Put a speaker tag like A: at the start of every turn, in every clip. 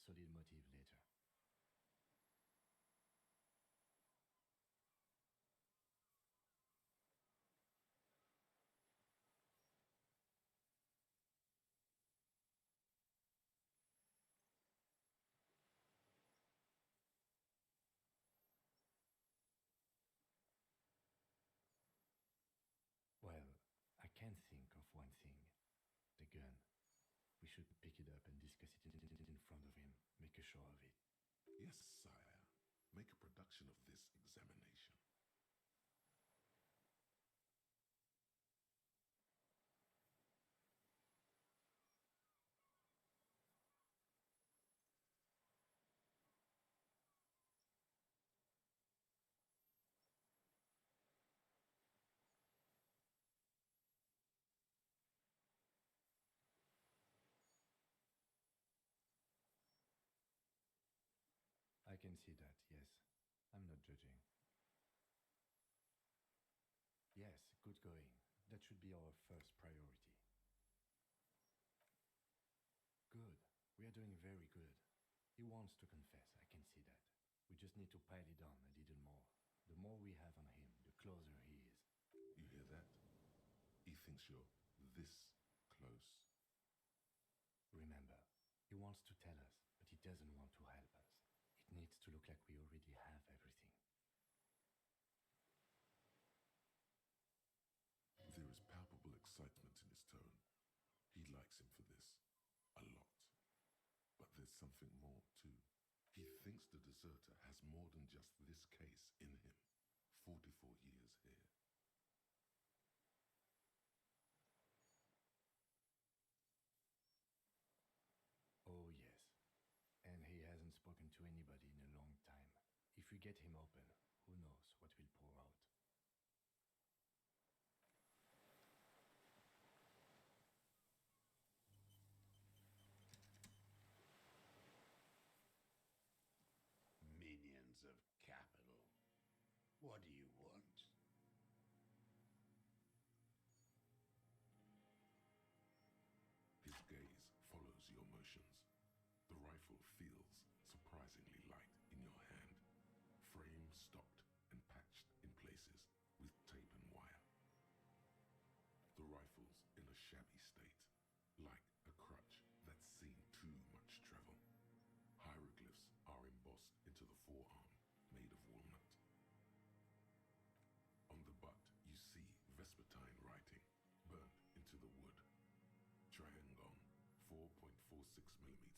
A: solid motive later. Well, I can think of one thing. The gun. We should pick it up and discuss it in front of him. Make a show of it.
B: Yes, sire. Make a production of this examination.
A: I can see that, yes. I'm not judging. Yes, good going. That should be our first priority. Good. We are doing very good. He wants to confess, I can see that. We just need to pile it on a little more. The more we have on him, the closer he is.
B: You hear that? He thinks you're this close.
A: Remember, he wants to tell us, but he doesn't want to help us. It needs to look like we already have everything.
B: There is palpable excitement in his tone. He likes him for this. A lot. But there's something more, too. He thinks the deserter has more than just this case in him. 44 years here.
A: Oh, yes. And he hasn't spoken to anybody in a long time. If we get him open, who knows what will pour out.
C: Minions of capital. What do you want?
B: His gaze follows your motions. The rifle feels surprisingly light in your hand. Frame stocked and patched in places with tape and wire. The rifle's in a shabby state, like a crutch that's seen too much travel. Hieroglyphs are embossed into the forearm, made of walnut. On the butt, you see Vespertine writing, burnt into the wood. Triangon, 4.46mm,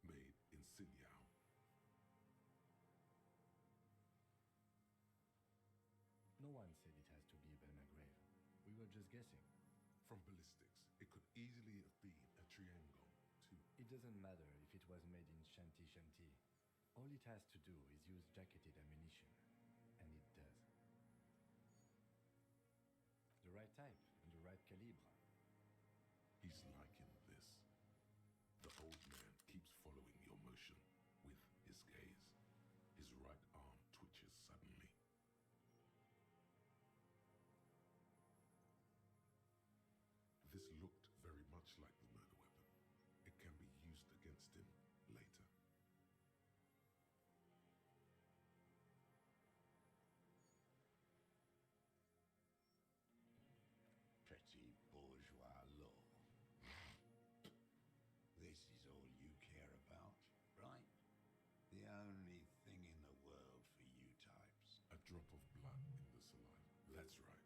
B: made in Sinyao.
A: No one said it has to be a Belmagrave. We were just guessing.
B: From ballistics, it could easily have been a Triangon, too.
A: It doesn't matter if it was made in Shanti Shanti. All it has to do is use jacketed ammunition. And it does. The right type and the right calibre.
B: He's liking this. The old man keeps following your motion with his gaze. His right arm twitches suddenly. This looked very much like the murder weapon. It can be used against him later.
C: Pretty bourgeois law. This is all you care about, right? The only thing in the world for you types.
B: A drop of blood in the saliva. That's right.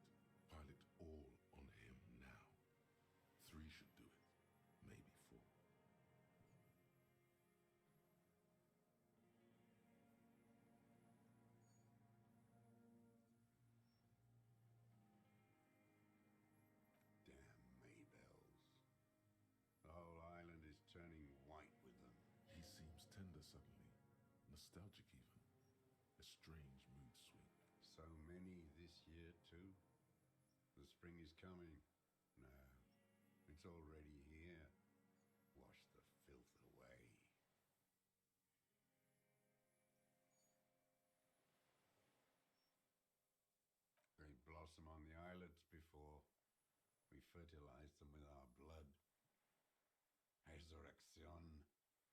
B: Pile it all on him now. 3 should do it. Maybe 4.
C: Damn Maybells. The whole island is turning white with them.
B: He seems tender suddenly. Nostalgic even. A strange mood swing.
C: So many this year, too. The spring is coming. No, it's already here. Wash the filth away. They blossom on the islets before we fertilize them with our blood. Resurrection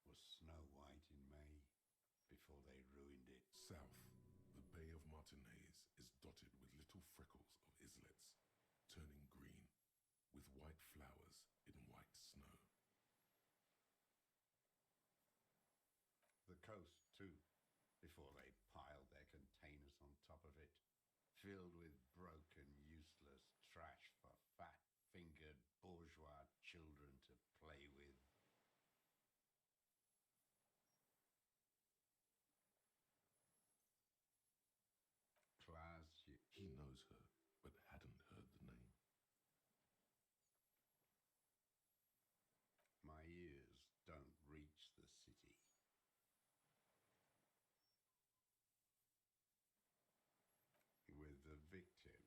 C: was snow white in before they ruined it.
B: South, the Bay of Martinez is dotted with little freckles of islets, turning green, with white flowers in white snow.
C: The coast, too, before they piled their containers on top of it, filled with broken, useless trash for fat-fingered bourgeois children to play with. Class,
B: He knows her, but hadn't heard the name.
C: my ears don't reach the city. With the victim.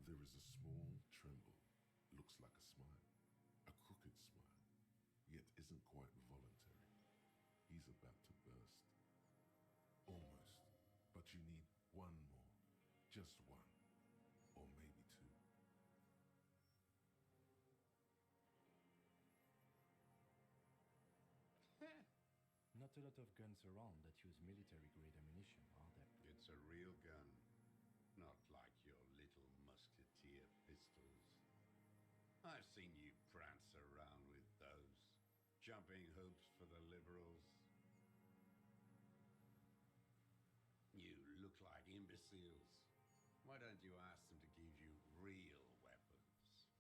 B: There is a small tremble, looks like a smile, a crooked smile, yet isn't quite voluntary. He's about to burst. Almost, but you need one more, just one, or maybe two.
A: Not a lot of guns around that use military-grade ammunition, are there?
C: It's a real gun, not like your little musketeer pistols. I've seen you prance around with those, jumping hoops for the liberals. You look like imbeciles. Why don't you ask them to give you real weapons?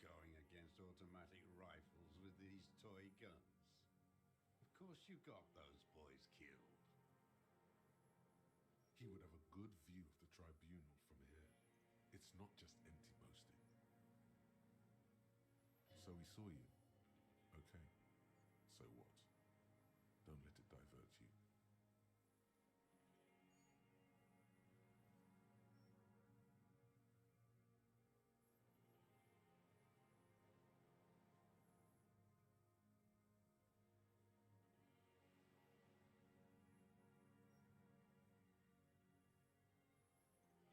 C: Going against automatic rifles with these toy guns. Of course you got those boys killed.
B: He would have a good view of the tribunal from here. It's not just empty boasting. So he saw you. Okay. So what? Don't let it divert you.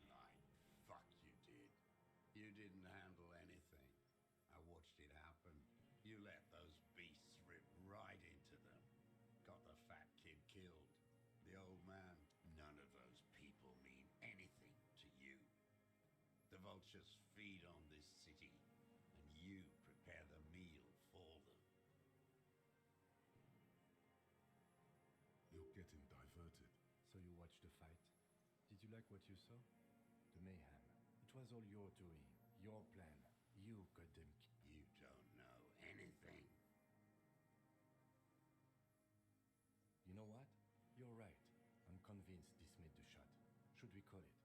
C: Like, fuck you did. You didn't handle anything. I watched it happen. You let those beasts rip right into them. Got the fat kid killed. The old man. None of those people mean anything to you. The vultures feed on this city, and you prepare the meal for them.
B: You're getting diverted.
A: So you watched the fight. Did you like what you saw? The mayhem. It was all your doing, your plan. You got them.
C: You don't know anything.
A: You know what? You're right. I'm convinced this made the shot. Should we call it?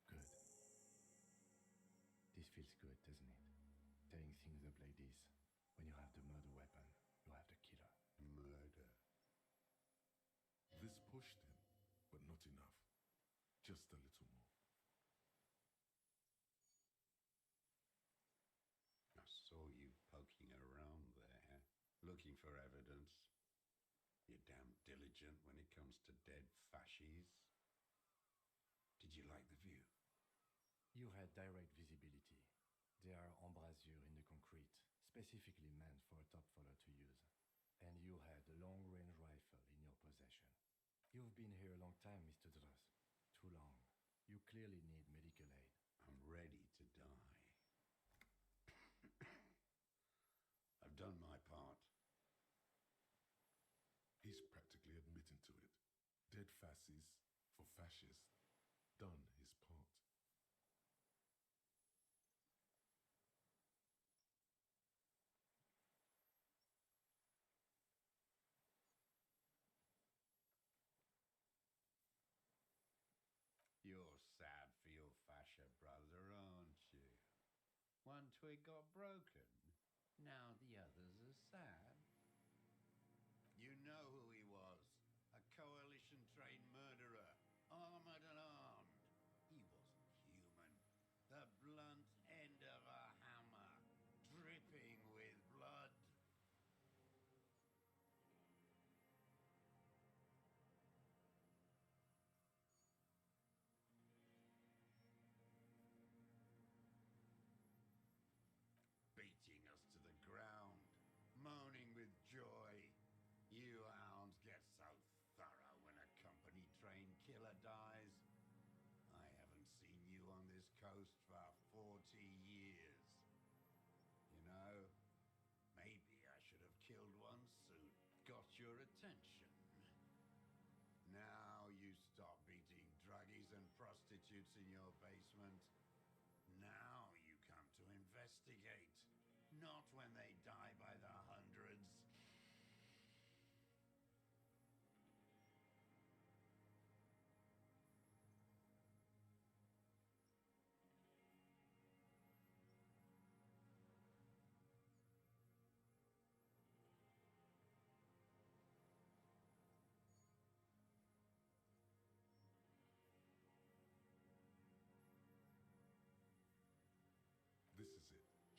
A: Good. This feels good, doesn't it? Tearing things up like this. When you have the murder weapon, you have the killer.
C: Murder.
B: This pushed him, but not enough. Just a little more.
C: I saw you poking around there, looking for evidence. You're damn diligent when it comes to dead fascies. Did you like the view?
A: You had direct visibility. There are embrasures in the concrete, specifically meant for a top follower to use. And you had a long-range rifle in your possession. You've been here a long time, Mr. Druss. Too long. You clearly need medical aid.
C: I'm ready to die. I've done my part.
B: He's practically admitting to it. Dead fascists for fascists. Done his part.
C: You're sad for your fascia brother, aren't you? One twig got broken. Now the others are sad. You know who he was. A coalition-trained murderer. Armored and armed. He wasn't human. The blunt end of a hammer. Dripping with blood.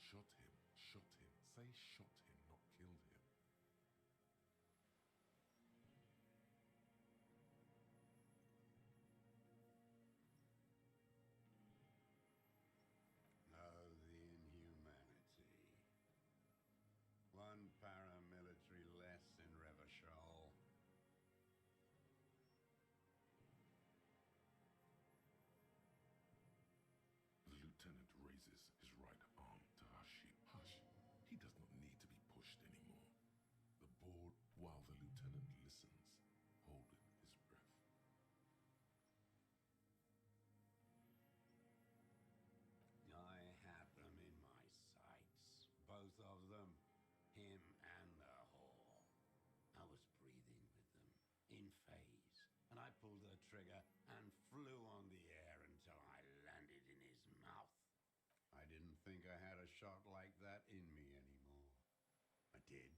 B: Shot him, shot him. Say shot him, not killed him.
C: Oh, the inhumanity. One paramilitary less in Revachol.
B: The lieutenant raises his right arm to hush him. Hush. He does not need to be pushed anymore. The board, while the lieutenant listens, holding his breath.
C: I had them in my sights. Both of them. Him and the whore. I was breathing with them, in phase. And I pulled the trigger and flew on the air until I landed in his mouth. I didn't think I had a shot like that in me anymore. I did.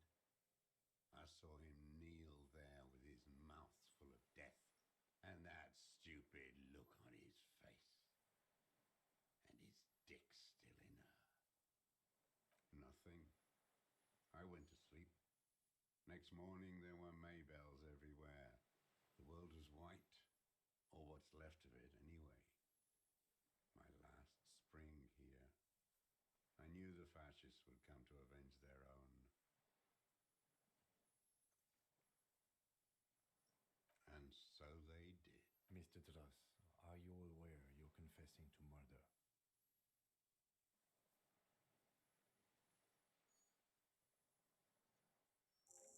C: I saw him kneel there with his mouth full of death and that stupid look on his face. And his dick still in her. Nothing. I went to sleep. Next morning there were Maybells everywhere. The world was white, or what's left of it anyway. My last spring here. I knew the fascists would come to avenge their own. And so they did.
A: Mr. Dross, are you aware you're confessing to murder?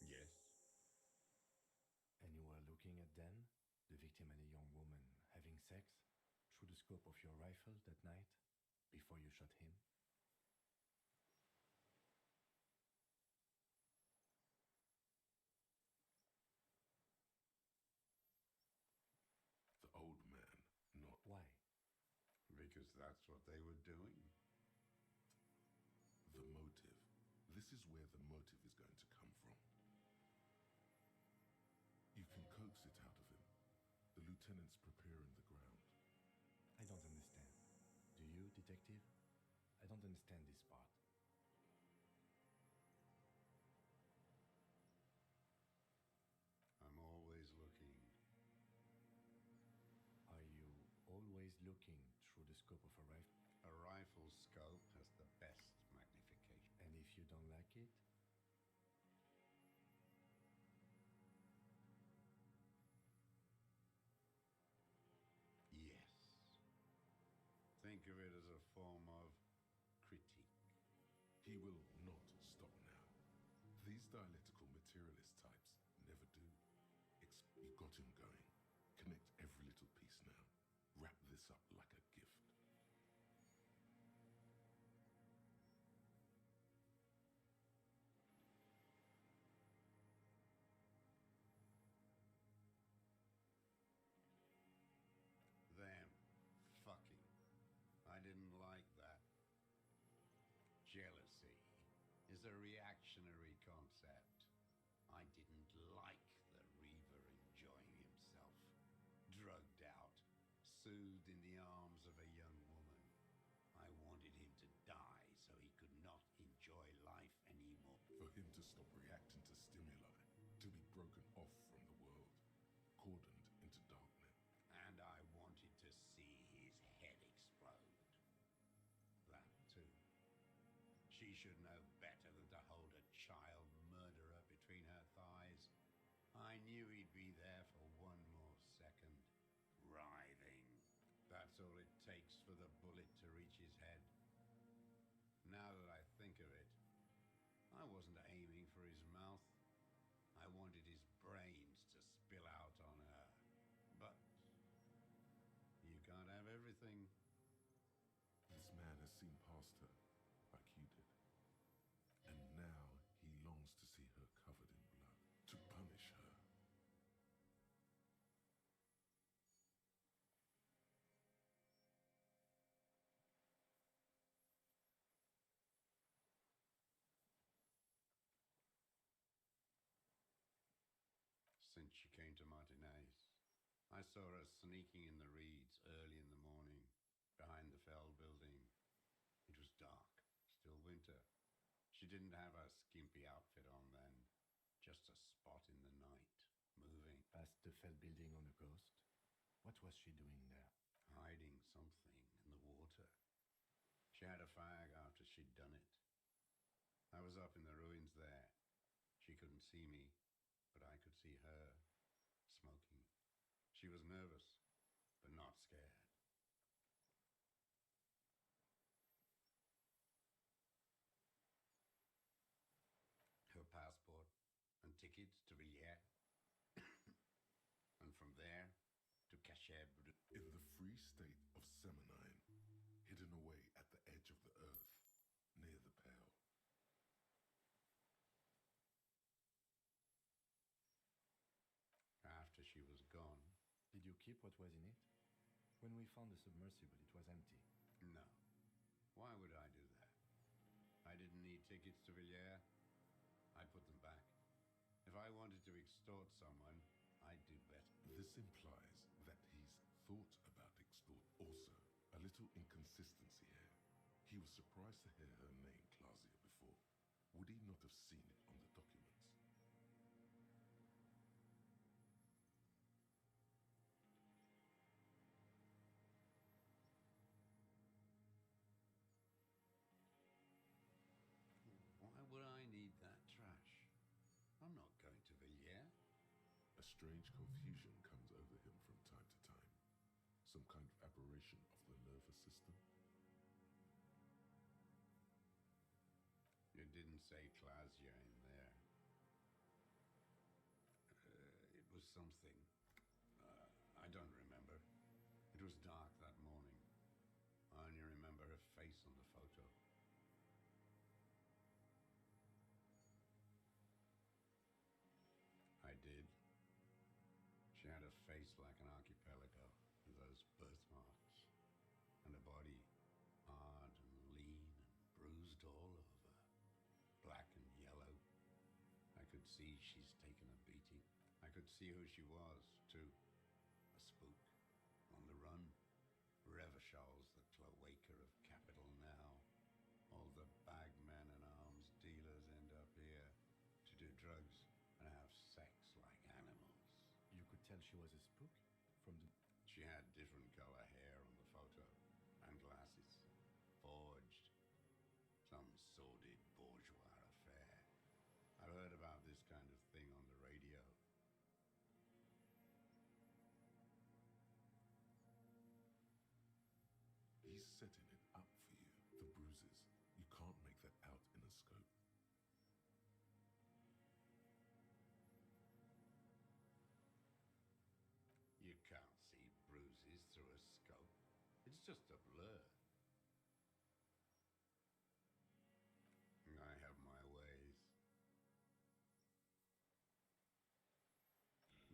C: Yes.
A: And you were looking at Dan, the victim and a young woman, having sex through the scope of your rifle that night before you shot him?
B: The old man, not
A: Why?
C: Because that's what they were doing.
B: the motive. This is where the motive is going to come from. You can coax it out of him. The lieutenant's preparing the ground.
A: I don't understand. Do you, detective? I don't understand this part.
C: I'm always looking.
A: Are you always looking through the scope of a rifle?
C: A rifle scope has the best magnification.
A: And if you don't like it?
C: Yes. Think of it as a form of critique.
B: He will not stop now. These dialectical materialist types never do. You got him going. Connect every little piece now. Wrap this up like a gift.
C: Them fucking. I didn't like that. Jealousy is a reactionary concept. I didn't like the Reaver enjoying himself, drugged out, soothed in the arms of a young woman. I wanted him to die so he could not enjoy life anymore.
B: For him to stop reacting to stimuli, to be broken off from the world, cordoned into darkness.
C: And I wanted to see his head explode. That too. She should know better than to hold a child murderer between her thighs. I knew he'd be there for one more second, writhing. That's all it takes for the bullet to reach his head. Now that I think of it, I wasn't aiming for his mouth. I wanted his brains to spill out on her. But you can't have everything.
B: This man has seen past her, like you did. And now he longs to see her covered in blood, to punish her.
C: Since she came to Martinez, I saw her sneaking in the reeds early in the morning, behind the Fell building. It was dark, still winter. didn't have a skimpy outfit on then, just a spot in the night, moving,
A: Past the Fed building on the coast? What was she doing there?
C: hiding something in the water. She had a fag after she'd done it. I was up in the ruins there. She couldn't see me, but I could see her, smoking. She was nervous, but not scared. Her passport and tickets to Villiers, and from there to Cachet.
B: In the free state of Seminine, hidden away at the edge of the earth, near the Pale.
C: After she was gone,
A: Did you keep what was in it? When we found the submersible, it was empty.
C: no. Why would I do that? I didn't need tickets to Villiers. I put them back. If I wanted to extort someone, I'd do better.
B: This implies that he's thought about extort. Also, a little inconsistency here. He was surprised to hear her name Clausia before. Would he not have seen it on the documents?
C: Why would I need that trash? I'm not going to Villiers.
B: A strange confusion comes over him from time to time. Some kind of aberration of the nervous system.
C: You didn't say Clausia in there. It was something. I don't remember. It was dark that morning. I only remember her face on the photo. I did. She had a face like an archipelago, with those birthmarks, and a body hard and lean and bruised all over, black and yellow. I could see she's taken a beating. I could see who she was, too. A spook, on the run. Revachal's the cloaca of capital now. All the bagmen and arms dealers end up here to do drugs and have sex like animals.
A: You could tell she was a spook from the...
C: She had different color hair on the photo, and glasses. Forged. Some sordid bourgeois affair. I've heard about this kind of thing on the radio.
B: He's setting it up for you. The bruises. You can't make that out in a scope.
C: You can't see bruises through a scope. It's just a blur. I have my ways.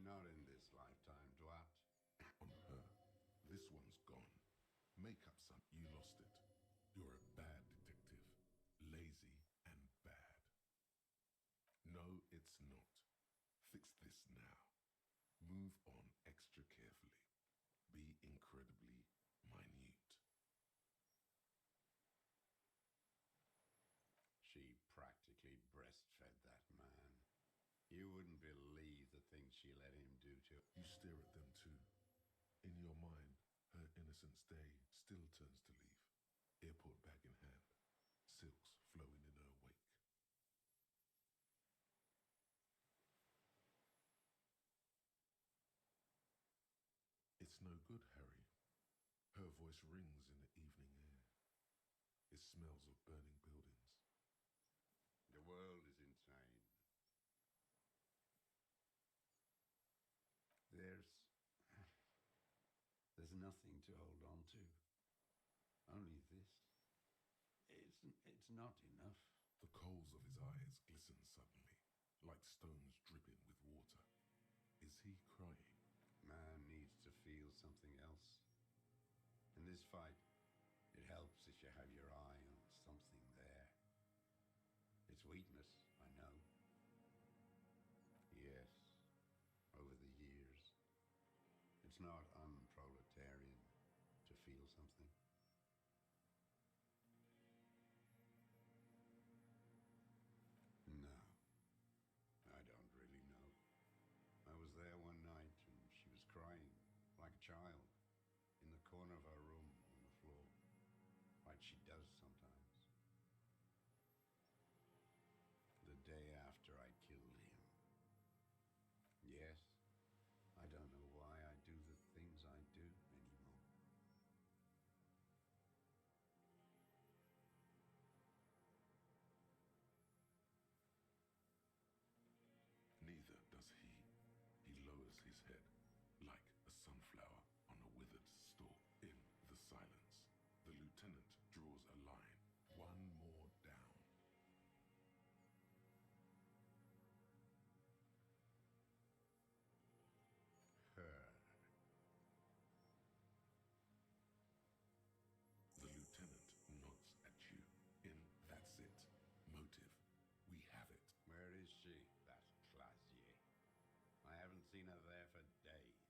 C: Not in this lifetime, Dwat.
B: On her. This one's gone. Make up some. You lost it. You're a bad detective. Lazy and bad. No, it's not. Fix this now. Move on extra carefully. Be incredibly minute.
C: She practically breastfed that man. You wouldn't believe the things she let him do to...
B: You stare at them too. In your mind, her innocence day still turns to leaf. Airport bag in hand. Silks flowing in her wake. It's no good, Harry. Her voice rings in the evening air. It smells of burning buildings.
C: The world is insane. There's nothing to hold on to. Only this. It's not enough.
B: The coals of his eyes glisten suddenly, like stones dripping with water. Is he crying?
C: Man needs to feel something else. In this fight, it helps if you have your eye on something there. It's weakness, I know. Yes, over the years. It's not unproletarian to feel something. she does sometimes. The day after I killed him. Yes, I don't know why I do the things I do anymore.
B: Neither does he. He lowers his head, like a sunflower on a withered stalk. In the silence, the lieutenant draws a line, one more down.
C: Her.
B: The lieutenant nods at you. In that's it. Motive. We have it.
C: Where is she, that Clasier? I haven't seen her there for days.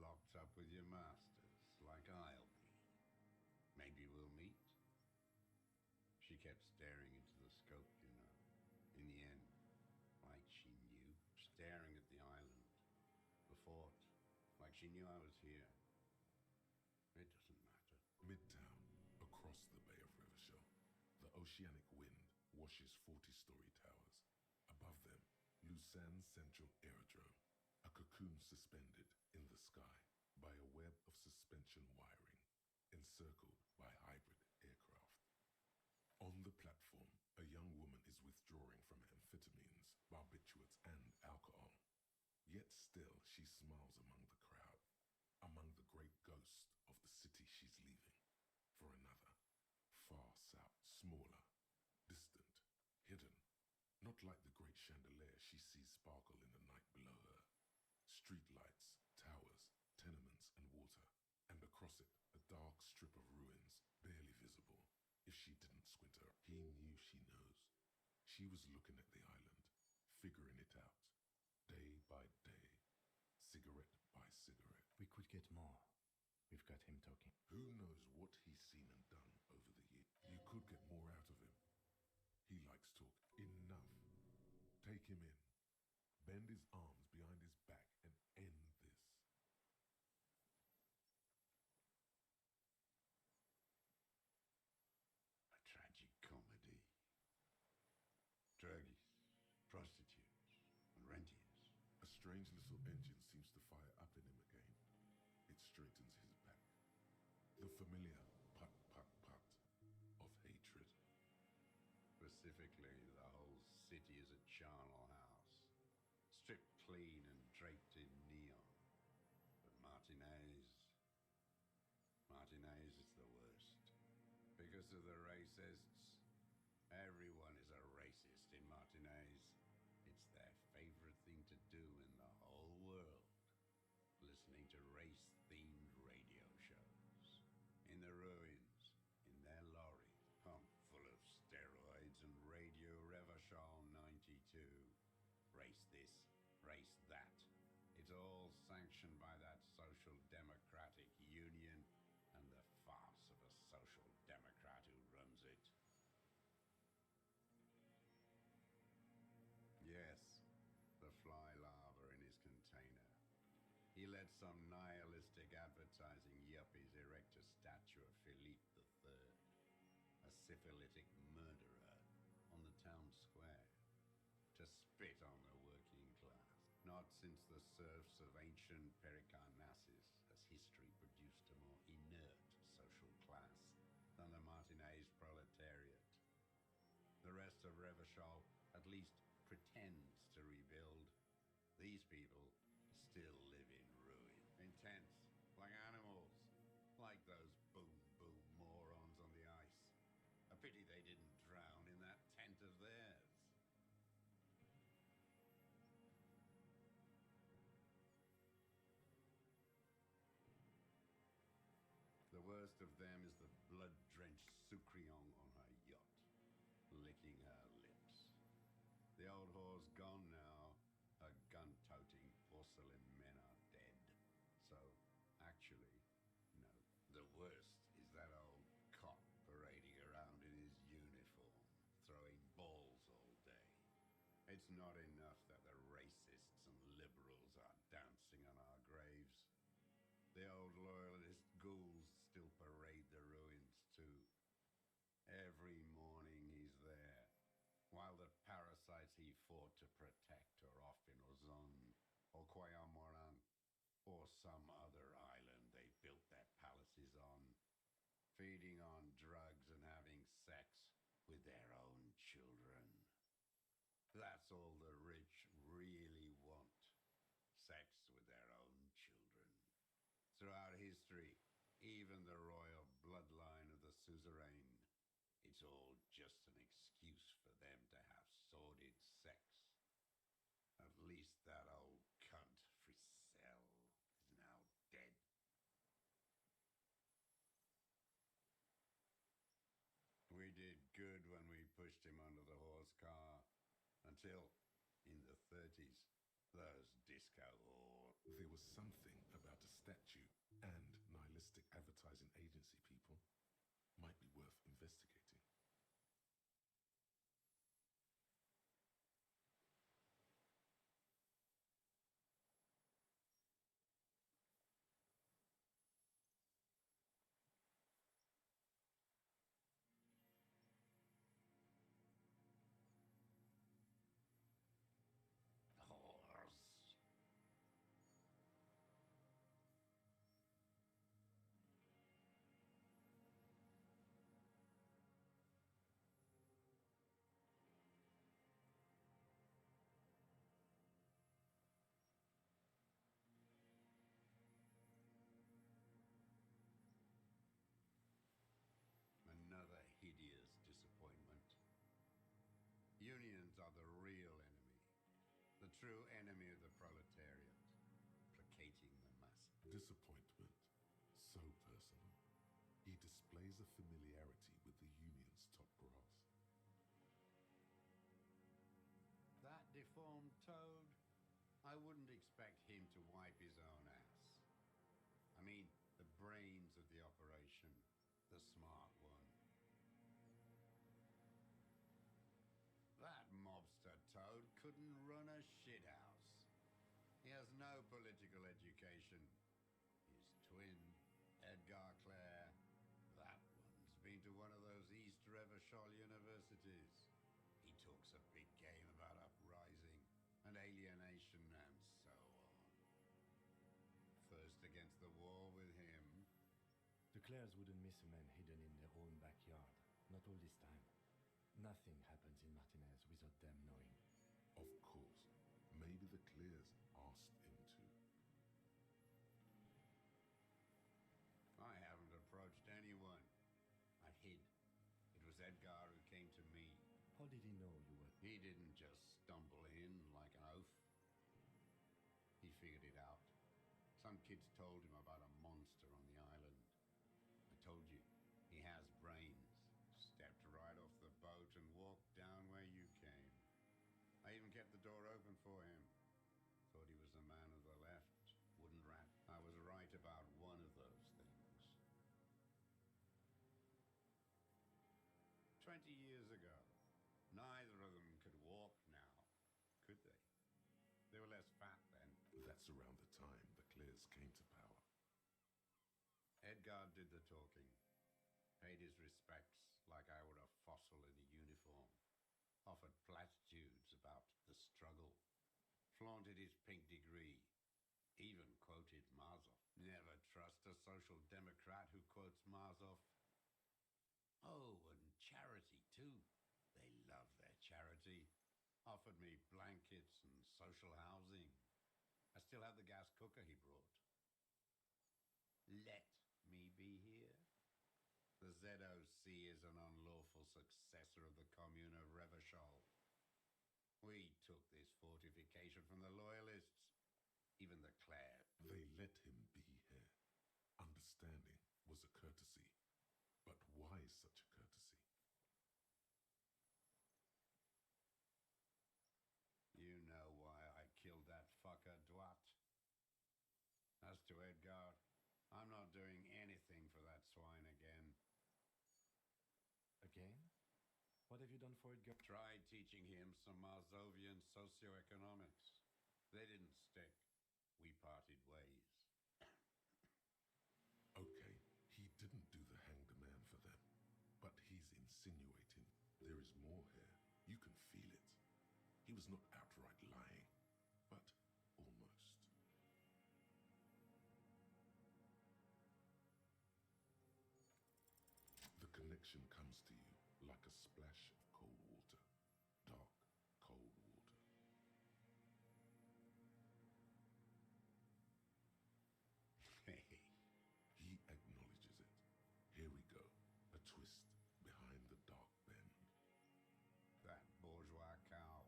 C: Locked up with your masters, like I'll be. Maybe we'll meet. She kept staring into the scope, you know. In the end, like she knew, staring at the island, the fort, like she knew I was here. It doesn't matter.
B: Midtown, across the Bay of Revachol, the oceanic wind washes 40-story towers. Above them, Lucerne Central Aerodrome, a cocoon suspended in the sky by a web of suspension wiring, encircled by hybrid aircraft. On the platform, a young woman is withdrawing from amphetamines, barbiturates, and alcohol. Yet still she smiles among the crowd, among the great ghost of the city she's leaving, for another, far south, smaller, distant, hidden, not like the great chandelier she sees sparkle in the night below her. Streetlights, towers, tenements, and water, and across it a dark strip of ruins, barely visible. If she didn't squint her, he knew she knows. She was looking at the island, figuring it out, day by day, cigarette by cigarette.
A: We could get more. We've got him talking.
B: Who knows what he's seen and done over the years? You could get more out of him. He likes talk. Enough. Take him in. Bend his arms behind his back and end this.
C: A tragic comedy. Druggies, prostitutes, and rentiers.
B: A strange little engine seems to fire up in him again. It straightens his back. The familiar put of hatred.
C: Specifically, the whole city is a charnel house, stripped clean and draped in neon. But Martinez is the worst. Because of the racists, everyone is a racist in Martinez. It's their favorite thing to do in the whole world, listening to race-themed radio shows. In the ruins, in their lorries, pumped full of steroids and Radio Revachol 92. Race this, race that. It's all sanctioned by that Social Democratic Union and the farce of a social democrat who runs it. Yes, the fly larva in his container. He let some nihilistic advertising yuppies erect a statue of Philippe III, a syphilitic murderer, on the town square, to spit on the working class. Not since the serfs of ancient Pericarnassus has history produced a more inert social class than the Martinez proletariat. The rest of Revachol at least pretends to rebuild. These people still live in ruin. Intense, like animals, like those boom morons on the ice. A pity they didn't drown in that tent of theirs. The worst of them is the blood-drenched Sucrion on her yacht. licking her lips. The old whore's gone now. Her gun-toting porcelain men are dead. So, actually, no. The worst is that old cop parading around in his uniform, throwing balls all day. It's not enough that the racists and liberals are dancing on our graves. The old loyalist ghouls still parade the ruins too. Every morning he's there, while the parasites he fought to protect are off in Ozon, or Quayamoran, or some other island they built their palaces on, feeding on drugs and having sex with their own children. That's all the rich really want. Sex with their own children. Throughout history, even the royal bloodline of the suzerain, it's all just an excuse for them to have sordid sex. At least that old cunt Frisell is now dead. We did good when we pushed him under the horse car. Until, in the 30s, those disco whores.
B: There was something about a statue and nihilistic advertising agency people might be worth investigating.
C: Whores. Another hideous disappointment. Unions are the real enemy, the true enemy of the proletariat, placating the masses.
B: Disappointment, so personal. He displays a familiarity with the union's top brass.
C: That deformed toad, I wouldn't expect him to wipe his own ass. I mean, the brains of the operation, the smart one. That mobster toad couldn't run a shithouse. He has no political education. His twin, Edgar Clare, that one's been to one of those East Revachol universities. He talks a big game about uprising and alienation and so on. First against the wall with him.
A: The Clares wouldn't miss a man hidden in their own backyard. Not all this time. Nothing happens in Martinez without them knowing.
B: Of course, maybe the Clears asked him to.
C: I haven't approached anyone. I hid. It was Edgar who came to me.
A: How did he know you were?
C: He didn't just stumble in like an oaf. He figured it out. Some kids told him about a monster on the island. I told you, he has brains. Stepped right off the boat and walked down where you came. I even kept the door open for him. Thought he was the man of the left. Wouldn't rat. I was right about one of those things. 20 years ago, neither of them could walk now, could they? They were less fat then.
B: That's around the time the Clears came to power.
C: Edgar did the talking. Paid his respects like I would a fossil in a uniform. Offered platitudes about the struggle. Flaunted his pink degree. Even quoted Marzoff. Never trust a social democrat who quotes Marzoff. Oh, and charity too. They love their charity. Offered me blankets and social housing. I still have the gas cooker he brought. Let me be here. The ZOC is an unlawful successor of the Commune of Revachol. We took this fortification from the Loyalists, even the Clare.
B: They let him be here. Understanding was a courtesy. But why such a courtesy?
C: to Edgar. I'm not doing anything for that swine again.
A: Again? What have you done for Edgar?
C: Tried teaching him some Marsovian socioeconomics. They didn't stick. We parted ways.
B: Okay, he didn't do the hang the man for them, but he's insinuating there is more here. You can feel it. He was not outright lying, but almost. The connection comes to you like a splash of cold water. Dark, cold water.
C: Hey.
B: He acknowledges it. Here we go. A twist behind the dark bend.
C: That bourgeois cow,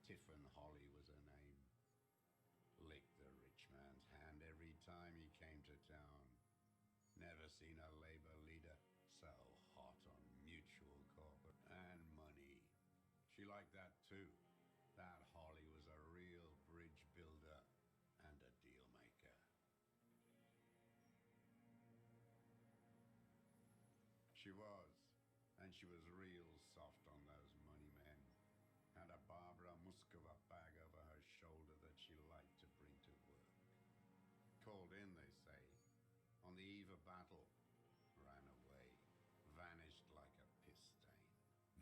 C: Tiffin Holly was her name, licked the rich man's hand every time he came to town. Never seen a labor leader so hot on mutual corporate and money. She liked that too. That Holly was a real bridge builder and a deal maker. She was, and she was real soft on those money men. Had a Barbara Muskova bag over her shoulder that she liked to bring to work. Called in, they say, on the eve of battle, ran away, vanished like a piss stain.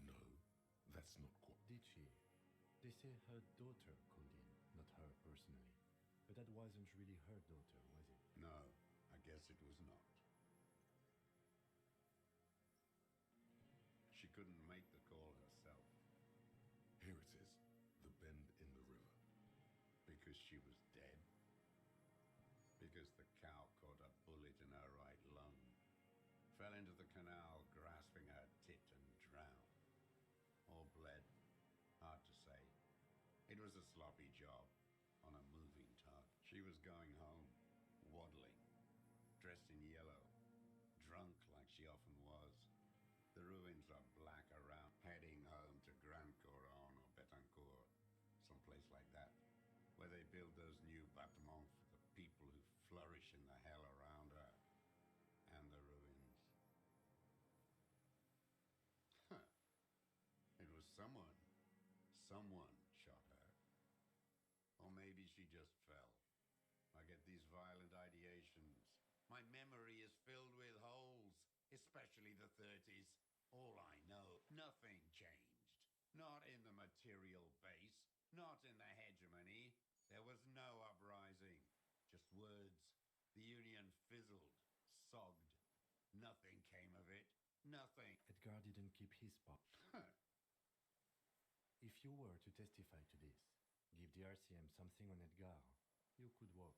B: No, that's not quite.
A: Did she? They say her daughter called in, not her personally. But that wasn't really her daughter, was it?
C: No, I guess it was not. She couldn't make the call herself.
B: Here it is, the bend in the river.
C: Because she was dead. Because the cow caught a bullet in her right lung. Fell into the canal, grasping her tit and drowned. Or bled. Hard to say. It was a sloppy job on a moving target. She was going home, waddling, dressed in yellow, drunk like she often was. The ruins are black around, heading home to Grand Couronne or Betancourt, someplace like that, where they build those new bâtiments for the people who flourish in the hell around her and the ruins. Huh. It was someone shot her. Or maybe she just fell. I get these violent ideations. My memory is filled with holes, especially the 30s. All I know, nothing changed. Not in the material base, not in the hegemony. There was no uprising, just words. The Union fizzled, sogged. Nothing came of it. Nothing.
A: Edgar didn't keep his part. If you were to testify to this, give the RCM something on Edgar, you could walk.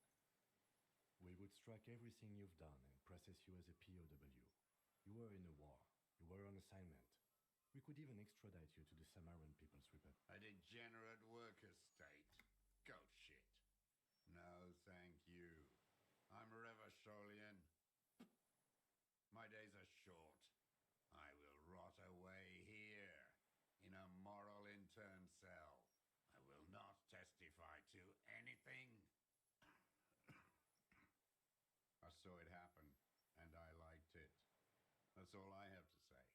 A: We would strike everything you've done and process you as a POW. You were in a war. You were on assignment. We could even extradite you to the Samaran People's Republic.
C: A degenerate worker state. Go shit. No, thank you. I'm Revacholian. My days are short. I will rot away here, in a moral intern cell. I will not testify to anything. I saw it happen, and I liked it. That's all I have to say.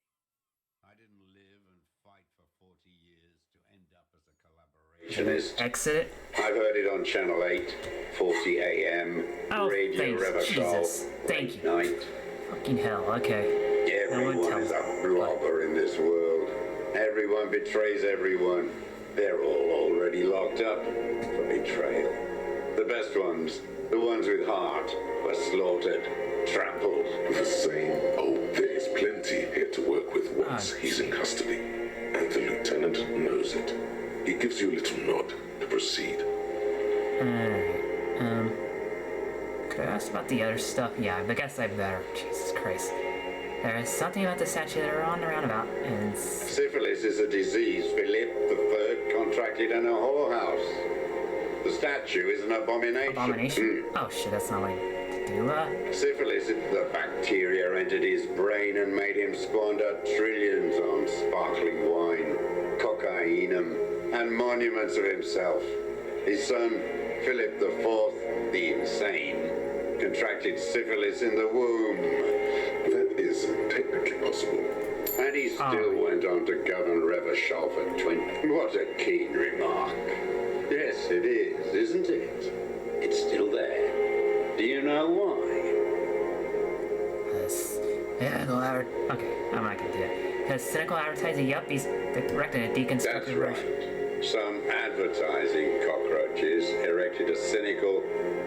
C: I didn't live and fight for 40 years to end up as a collaborationist.
D: Exit it.
C: I've heard it on Channel 8, 40 a.m.
D: Oh,
C: Radio
D: thanks.
C: Revachol.
D: Jesus. Thank you.
C: Night.
D: Fucking hell, okay.
C: Everyone is a blobber in this world. Everyone betrays everyone. They're all already locked up for betrayal. The best ones, the ones with heart, were slaughtered, trampled.
B: The same. Oh, there is plenty here to work with once he's in custody. And the lieutenant knows it. He gives you a little nod to proceed.
D: Could I ask about the other stuff? Yeah, I guess I better. Jesus Christ. There is something about the statue that are on the roundabout, and
C: Syphilis is a disease Philip III contracted in a whorehouse. The statue is an abomination.
D: abomination? Oh shit, that's not like
C: Syphilis, the bacteria entered his brain and made him squander trillions on sparkling wine, cocainum, and monuments of himself. His son, Philip IV, the Insane, Contracted syphilis in the womb.
B: That is technically possible.
C: And he still went on to govern Revachol for 20... What a keen remark. Yes, it is, isn't it? It's still there. Do you know why?
D: Okay, I'm not gonna do that. Has cynical advertising yuppies erected a deconstructed
C: That's
D: version?
C: right. Some advertising cockroaches erected a cynical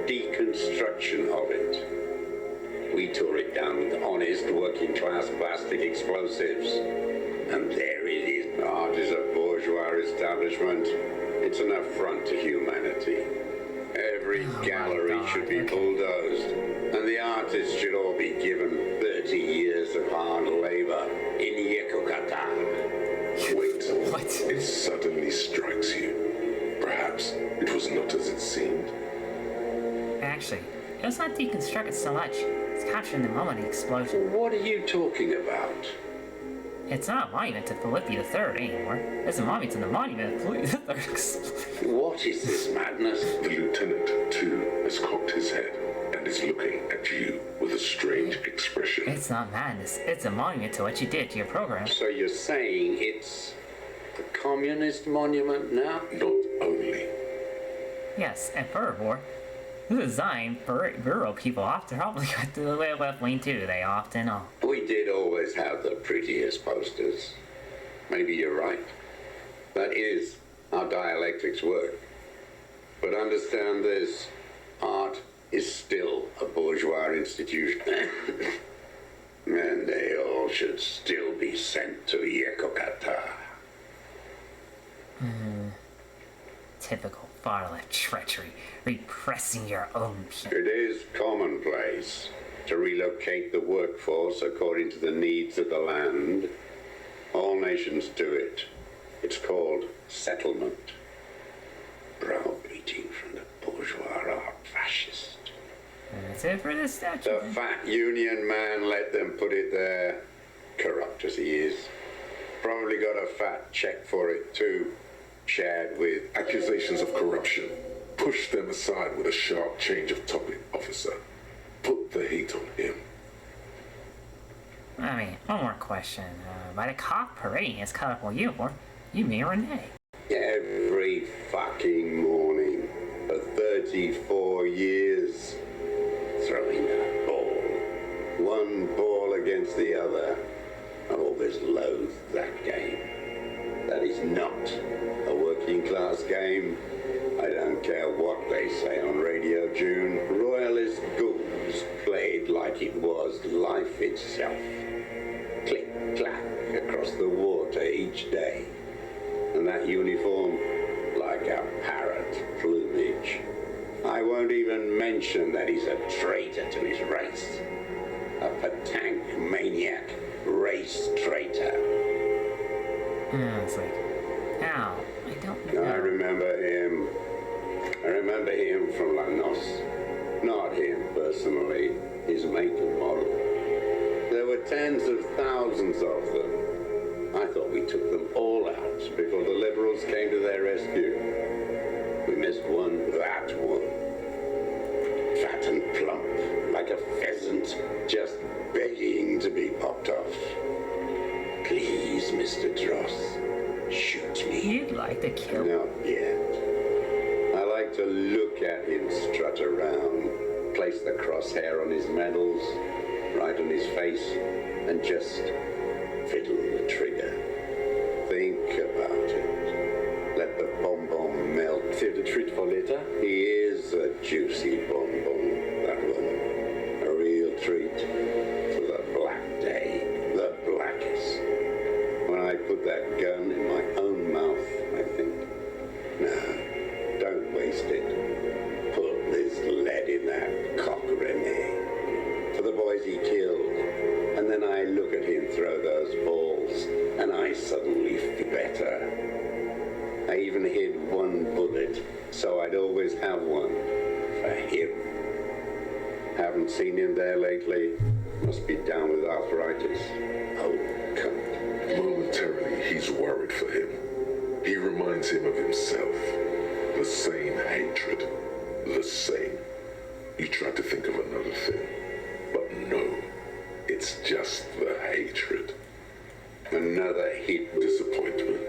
C: deconstruction of it. We tore it down with honest, working-class plastic explosives. And there it is. Art is a bourgeois establishment. It's an affront to humanity. Every gallery should be bulldozed, and the artists should all be given 30 years of hard labor in Yekokata.
B: Wait.
D: What?
B: It suddenly strikes you. Perhaps it was not as it seemed.
D: Actually, it was not deconstructed so much. It's captured in the moment of the explosion.
C: What are you talking about?
D: It's not a monument to Philippi III anymore. It's a monument to the monument to Philippi III.
C: What is this madness?
B: The lieutenant, too, has cocked his head and is looking at you with a strange expression.
D: It's not madness. It's a monument to what you did to your program.
C: So you're saying it's a communist monument now?
B: Not only.
D: Yes, and furthermore, the design bureau people often probably got to the left wing too. They often are.
C: We did always have the prettiest posters. Maybe you're right. That is how dialectics work. But understand this, art is still a bourgeois institution. And they all should still be sent to Yekokata.
D: Typical fatherland treachery, repressing your own people.
C: It is commonplace to relocate the workforce according to the needs of the land. All nations do it. It's called settlement. Browbeating from the bourgeois art fascist.
D: That's it for this statue.
C: The fat union man let them put it there. Corrupt as he is. Probably got a fat check for it too. Shared with
B: Accusations of corruption. Push them aside with a sharp change of topic, officer. Put the heat on him.
D: I mean, one more question. By the cop parading his colorful uniform, you may renege.
C: every fucking morning for 34 years. Throwing a ball. One ball against the other. I've always loathed that game. That is not a working class game. I don't care what they say on Radio June. Royalist ghouls played like it was life itself. Click, clack across the water each day. And that uniform, like a parrot plumage. I won't even mention that he's a traitor to his race. A petanque maniac race traitor.
D: It's like, ow, I don't know.
C: I remember him from Lanos. Not him personally, his make and model. There were tens of thousands of them. I thought we took them all out before the liberals came to their rescue. We missed one, that one. Fat and plump, like a pheasant, just begging to be popped off. Please, Mr. Dross, shoot me.
D: You'd like to kill me.
C: Not yet. I like to look at him strut around, place the crosshair on his medals, right on his face, and just fiddle the trigger. Think about it. Let the bonbon melt. Save the treat for later. He is a juicy bonbon, that one. A real treat for the black day. The blackest. When I put that gun in my own mouth, I think, no, don't waste it. Put this lead in that cock, Rene. For the boys he killed. And then I look at him throw those balls, and I suddenly feel better. I even hid one bullet, so I'd always have one for him. Haven't seen him there lately. Must be down with arthritis. Oh, cunt.
B: Momentarily, he's worried for him. He reminds him of himself. The same hatred. The same. You tried to think of another thing, but no, it's just the hatred.
C: Another hit.
B: Disappointment.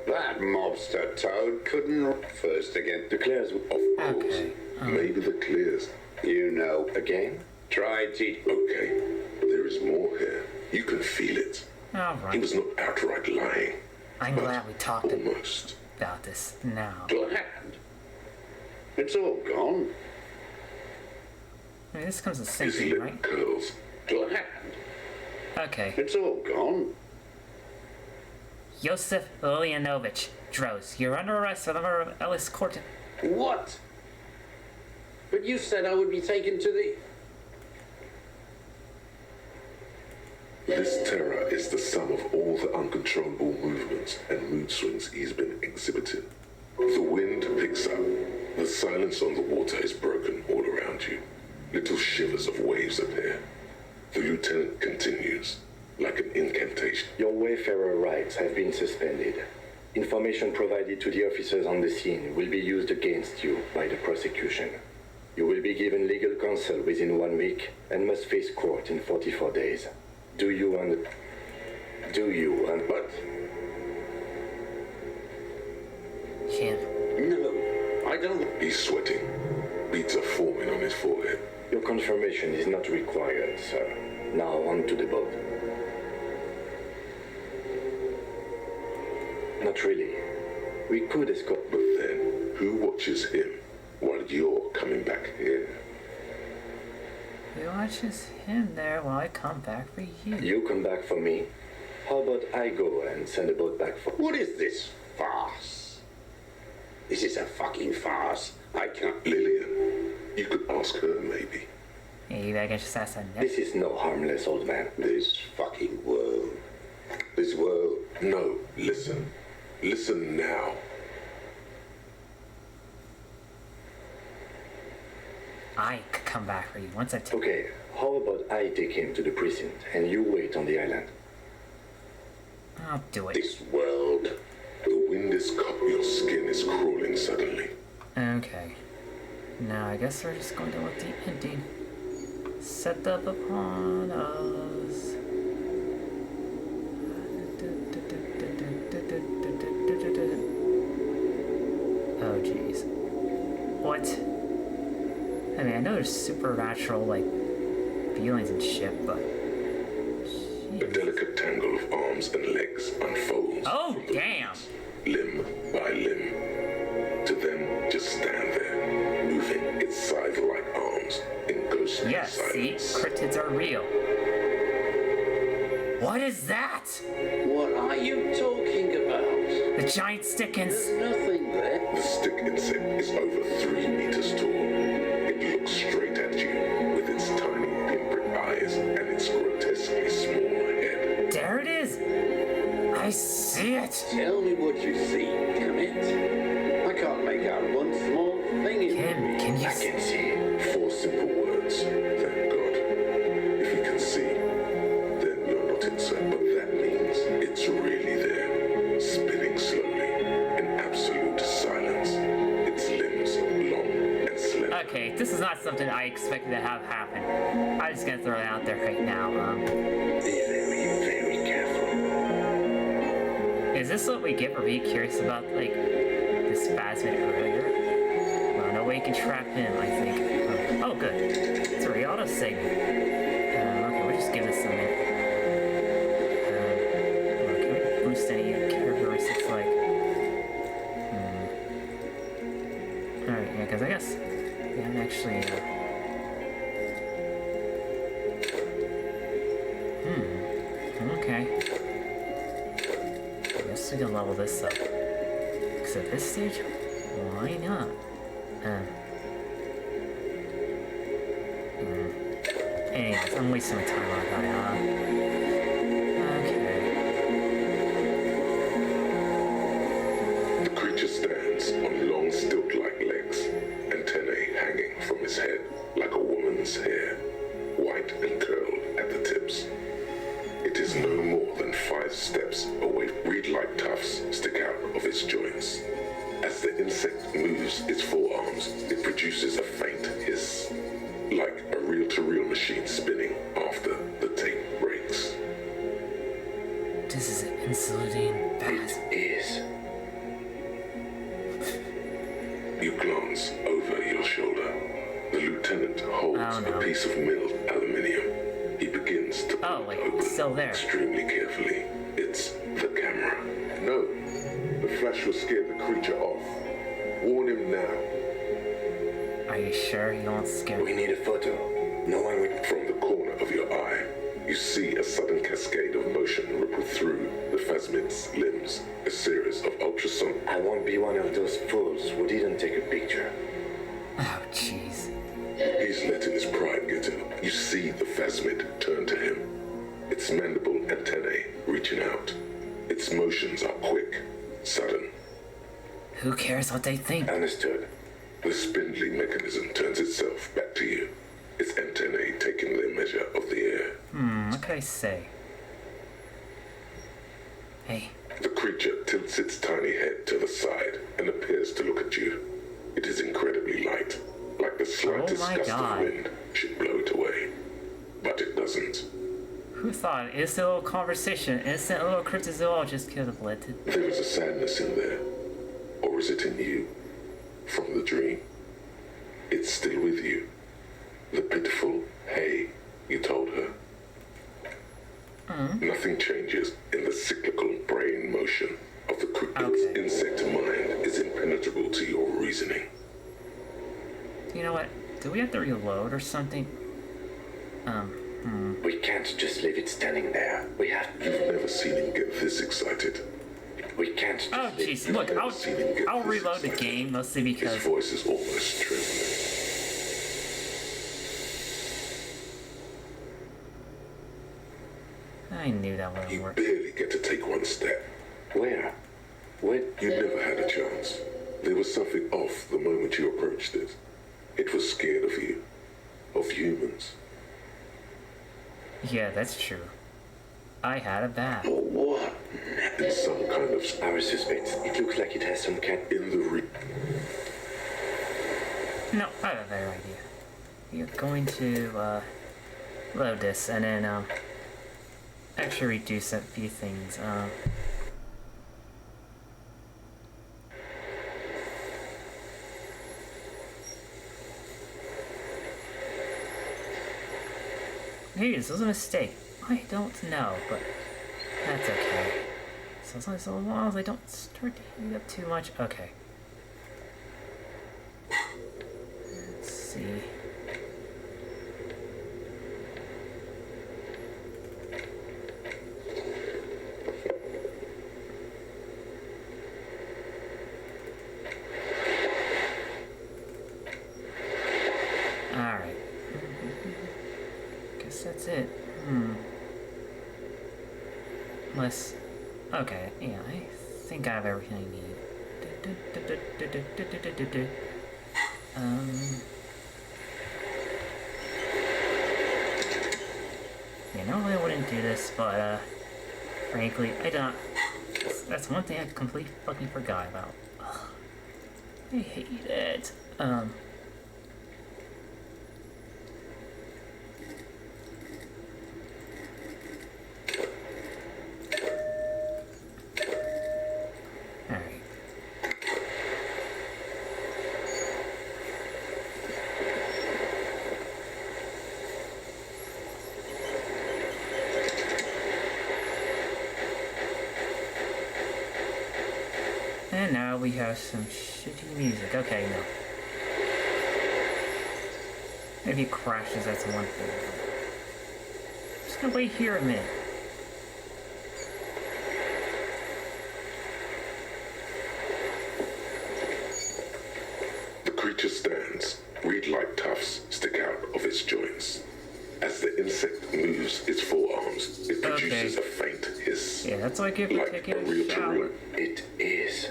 C: That mobster Toad couldn't first again.
B: The Clears, of course.
D: Okay.
B: Maybe the Clears.
C: You know.
B: Again?
C: Tried to.
B: Okay, there is more here. You can feel it. He
D: Alright.
B: was not outright lying.
D: I'm
B: but
D: glad we talked
B: almost.
D: about this now.
C: Glad. It's all gone.
D: I mean, this comes the same
B: His
D: thing,
B: lip
D: right?
B: curls.
C: Glad.
D: Okay.
C: It's all gone.
D: Josef Leonovich Droz, you're under arrest for the murder of Ellis Corton.
C: What? But you said I would be taken to the...
B: This terror is the sum of all the uncontrollable movements and mood swings he's been exhibiting. The wind picks up. The silence on the water is broken all around you. Little shivers of waves appear. The lieutenant continues, like an incantation.
A: Your wayfarer rights have been suspended. Information provided to the officers on the scene will be used against you by the prosecution. You will be given legal counsel within 1 week and must face court in 44 days. But
D: Him.
C: No, I don't...
B: He's sweating. Beads are forming on his forehead.
A: your confirmation is not required, sir. Now on to the boat. Not really. We could escort...
B: But then, who watches him while you're coming back here?
D: Who watches him there while I come back for you?
A: You come back for me. How about I go and send a boat back for...
C: What is this farce? This is a fucking farce. I can't...
B: Lillian, you could ask her, maybe.
D: Maybe I can just ask that next.
A: This is no harmless old man.
C: This fucking world. This world.
B: No, listen. Listen now.
D: I could come back for you once I take...
A: Okay, how about I take him to the precinct and you wait on the island?
D: I'll do it.
C: This world.
B: The wind is caught. Your skin is crawling suddenly.
D: Okay. Now I guess we're just going to let the ending set up upon us. Oh jeez. What? I mean, I know there's supernatural, like, feelings and shit, but...
B: A delicate tangle of arms and legs unfolds.
D: Oh,
B: from the
D: damn!
B: weeds, limb by limb. To then just stand there, moving its scythe-like arms in ghostly
D: Yes, see?
B: silence.
D: Cryptids are real. What is that?
C: What are you talking about?
D: The giant stickins.
C: There's nothing there.
B: The stick insect is over 3 meters tall. It looks straight at you with its tiny pinprick eyes and its grotesquely small head.
D: There it is! I see it!
C: Tell me what you see. Commit. I can't make out one small thing in
D: Kim, can you
A: I
D: see?
A: can see.
B: 4 simple words. Thank God. If you can see, then you're not inside. But that means it's really there, spinning slowly in absolute silence. Its limbs long and slender.
D: Okay, this is not something I expected to have happen. I'm just gonna throw it out there right now.
A: Be very, very careful.
D: Is this what we get for being curious about, like, this Phasmid earlier? Well, no way you can trap him, I think. Oh, good. It's a re-auto segment. Okay, we'll just give this some... can we boost any characteristics, like... Alright, yeah, because I guess we haven't actually... Okay. I guess we can level this up. Because at this stage, why not? Anyways, I'm wasting my time on that, Okay.
B: The creature stands on long stilt-like legs, antennae hanging from his head like a woman's hair, white and curled at the tips. It is no more than 5 steps away. Reed-like tufts stick out of its joints, as As the insect moves its forearms, it produces a faint hiss, like a reel-to-reel machine spinning after the tape breaks.
D: This is an insulating phasm.
E: It is.
B: You glance over your shoulder. The lieutenant holds
D: Oh, no.
B: a piece of milled aluminium. He begins to
D: Oh,
B: pull
D: wait,
B: it open
D: it's still there.
B: extremely carefully. It's the camera. No, the flash will scare the creature off. Warn him now.
D: Are you sure you won't scare
E: We
D: me?
E: need a photo. No one would.
B: From the corner of your eye, you see a sudden cascade of motion ripple through the phasmid's limbs. A series of ultrasonic.
E: I won't be one of those fools who didn't take a picture.
D: Oh, jeez.
B: He's letting his pride get him. You see the phasmid turn to him. Its mandible antennae reaching out. Its motions are quick, sudden.
D: Who cares what they think?
E: Understood.
B: The spindly mechanism turns itself back to you. Its antennae taking their measure of the air.
D: What could I say? Hey,
B: The creature tilts its tiny head to the side and appears to look at you. It is incredibly light, like the slightest
D: my
B: gust
D: God.
B: of wind should blow it away. But it doesn't.
D: who thought instant little conversation, instant little cryptozoologist could have led to...
B: There is a sadness in there. Or is it in you? From the dream? It's still with you. The pitiful hey you told her. Nothing changes in the cyclical brain motion of the
D: Okay.
B: insect mind is impenetrable to your reasoning.
D: You know what? Do we have to reload or something?
E: We can't just leave it standing there. We have.
B: You've never seen him get this excited.
E: We can't just
D: Oh,
E: leave.
D: jeez. Look, I'll reload the game, mostly
B: His
D: because...
B: voice is almost trembling.
D: I knew that wouldn't
B: You
D: work.
B: barely get to take one step.
E: Where? Where?
B: You never had a chance. There was something off the moment you approached it. It was scared of you. Of humans.
D: Yeah, that's true. I had a bat.
E: Oh, what?
B: In some kind of...
E: Our suspects. It looks like it has some kind.
B: In the
D: No, I have a better idea. You're going to, load this and then, actually reduce a few things. Maybe this was a mistake. I don't know, but that's okay. So as long as I don't start to heat up too much. Okay. Let's see. Alright. Guess that's it. Unless... Okay, yeah, I think I have everything I need. Yeah, normally I wouldn't do this, but, frankly, I don't... That's one thing I completely fucking forgot about. Ugh. I hate it. Alright. And now we have some shitty music. Okay, no. Maybe it crashes, that's one thing. Just gonna wait here a minute.
B: The creature stands. Reed-like tufts stick out of its joints. As the insect moves its forearms, it produces a faint hiss.
D: Yeah, that's what I get for
B: Like
D: taking
B: a
D: a
B: reel-to-reel.
D: shower.
E: It is.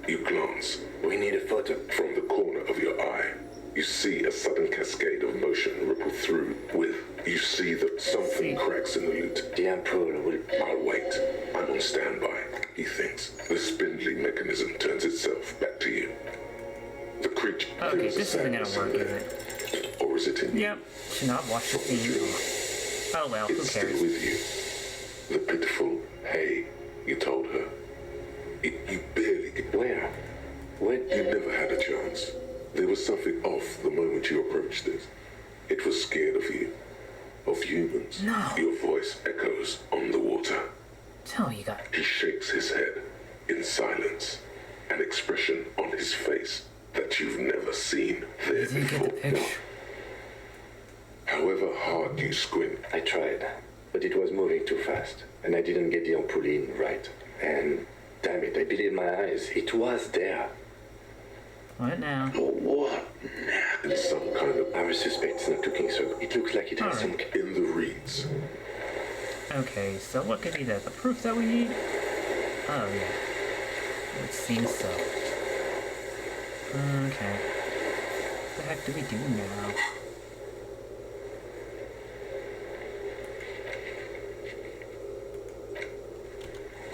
B: You glance.
E: We need a photo.
B: From the corner of your eye, You see a sudden cascade of motion ripple through with, you see that something cracks in the lute.
E: The Emperor will...
B: I'll wait. I'm on standby, he thinks. The spindly mechanism turns itself back to you. The creature...
D: Okay,
B: feels
D: this
B: the
D: isn't gonna
B: sadness
D: work,
B: in
D: is
B: there.
D: it?
B: Or is it in you?
D: Yep. Should not watch the theme. Oh well, who
B: It's still
D: cares?
B: with you. The pitiful, hey, you told her. You barely get...
E: Where?
B: You never had a chance. There was something off the moment you approached it. It was scared of you. Of humans.
D: No.
B: Your voice echoes on the water.
D: Tell me you got...
B: He shakes his head in silence. An expression on his face that you've never seen there
D: Did you get
B: before.
D: the picture?
B: However hard you squint,
E: I tried, but it was moving too fast, and I didn't get the ampoule in right. And damn it, I believed my eyes. It was there.
D: What now?
E: What?
B: in some kind of...
E: Our suspect's not looking so good. It looks like it has some...
B: in the reeds.
D: Okay, so what could be the proof that we need? Oh, yeah. It seems so. Okay. What the heck do we do now?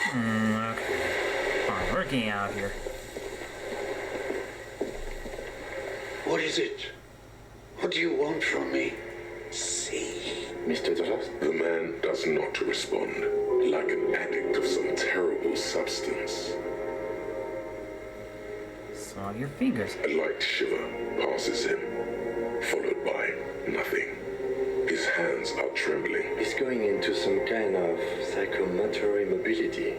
D: Okay. Fine, we're getting out of here.
F: What is it? What do you want from me? See?
E: Mr. Drost?
B: The man does not respond, like an addict of some terrible substance.
D: Saw your fingers.
B: A light shiver passes him, followed by nothing. His hands are trembling.
E: He's going into some kind of psychomotor immobility.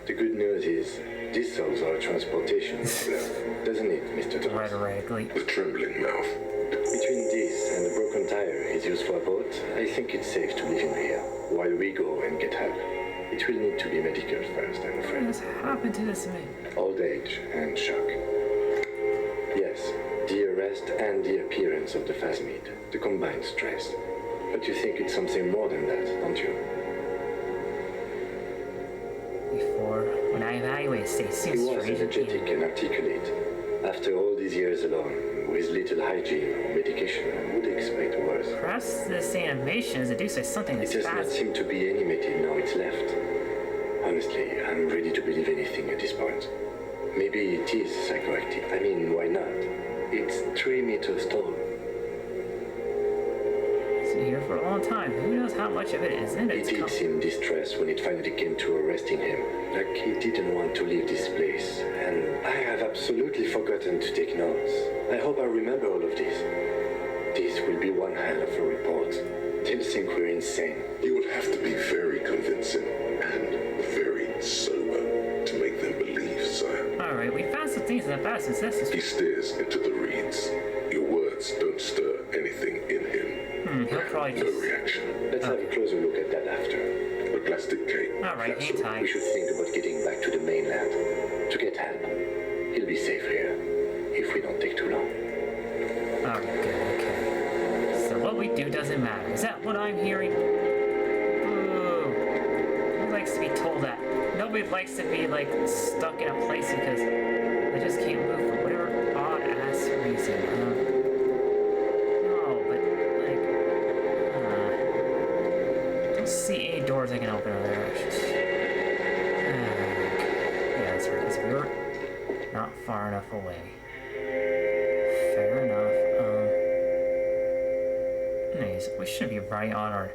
E: The good news is, this solves our transportation problem, doesn't it, Mr. Drost?
D: Rhetorically.
B: The trembling mouth.
E: Between this and the broken tire he's used for a boat, I think it's safe to leave him here, while we go and get help. It will need to be medical first, I'm
D: What
E: afraid.
D: has happened to this man?
E: Old age and shock. Yes, the arrest and the appearance of the phasmid, the combined stress. But you think it's something more than that, don't you?
D: Before, when I evaluated Stacy,
E: He was
D: strange
E: energetic and articulate. After all these years alone, with little hygiene or medication, I would expect worse.
D: Perhaps this animation is induced by something
E: It
D: that's
E: does not
D: fast.
E: seem to be animated now it's left. Honestly, I'm ready to believe anything at this point. Maybe it is psychoactive. I mean, why not? It's 3 meters tall.
D: It's been here for a long time. Who knows how much of it is in
E: It
D: it?
E: did seem distressed when it finally came to arresting him. Like he didn't want to leave this place. And I have absolutely forgotten to take notes. I hope I remember all of this. This will be one hell of a report. They'll think we're insane.
B: You would have to be very convincing and very sober to make them believe, sire.
D: Alright, we found some things in the past since this
B: He
D: is...
B: stares into the reeds. Your words don't stir anything in him.
D: He'll probably
B: No
D: just...
B: reaction.
E: Let's have a closer look at that after.
B: The plastic cape.
D: Alright, hang
B: flaps
D: tight.
E: We should think about getting back to the mainland to get help. He'll be safe here if we don't take too long.
D: Alright, good, okay. So what we do doesn't matter. Is that what I'm hearing? Ooh. Who likes to be told that? Nobody likes to be, like, stuck in a place because they just can't move for whatever odd-ass reason. No, but, like... I don't see any doors I can open over there. It's just... Yeah, that's right. 'Cause we're not far enough away. Fair enough. Anyways, we should be right on our,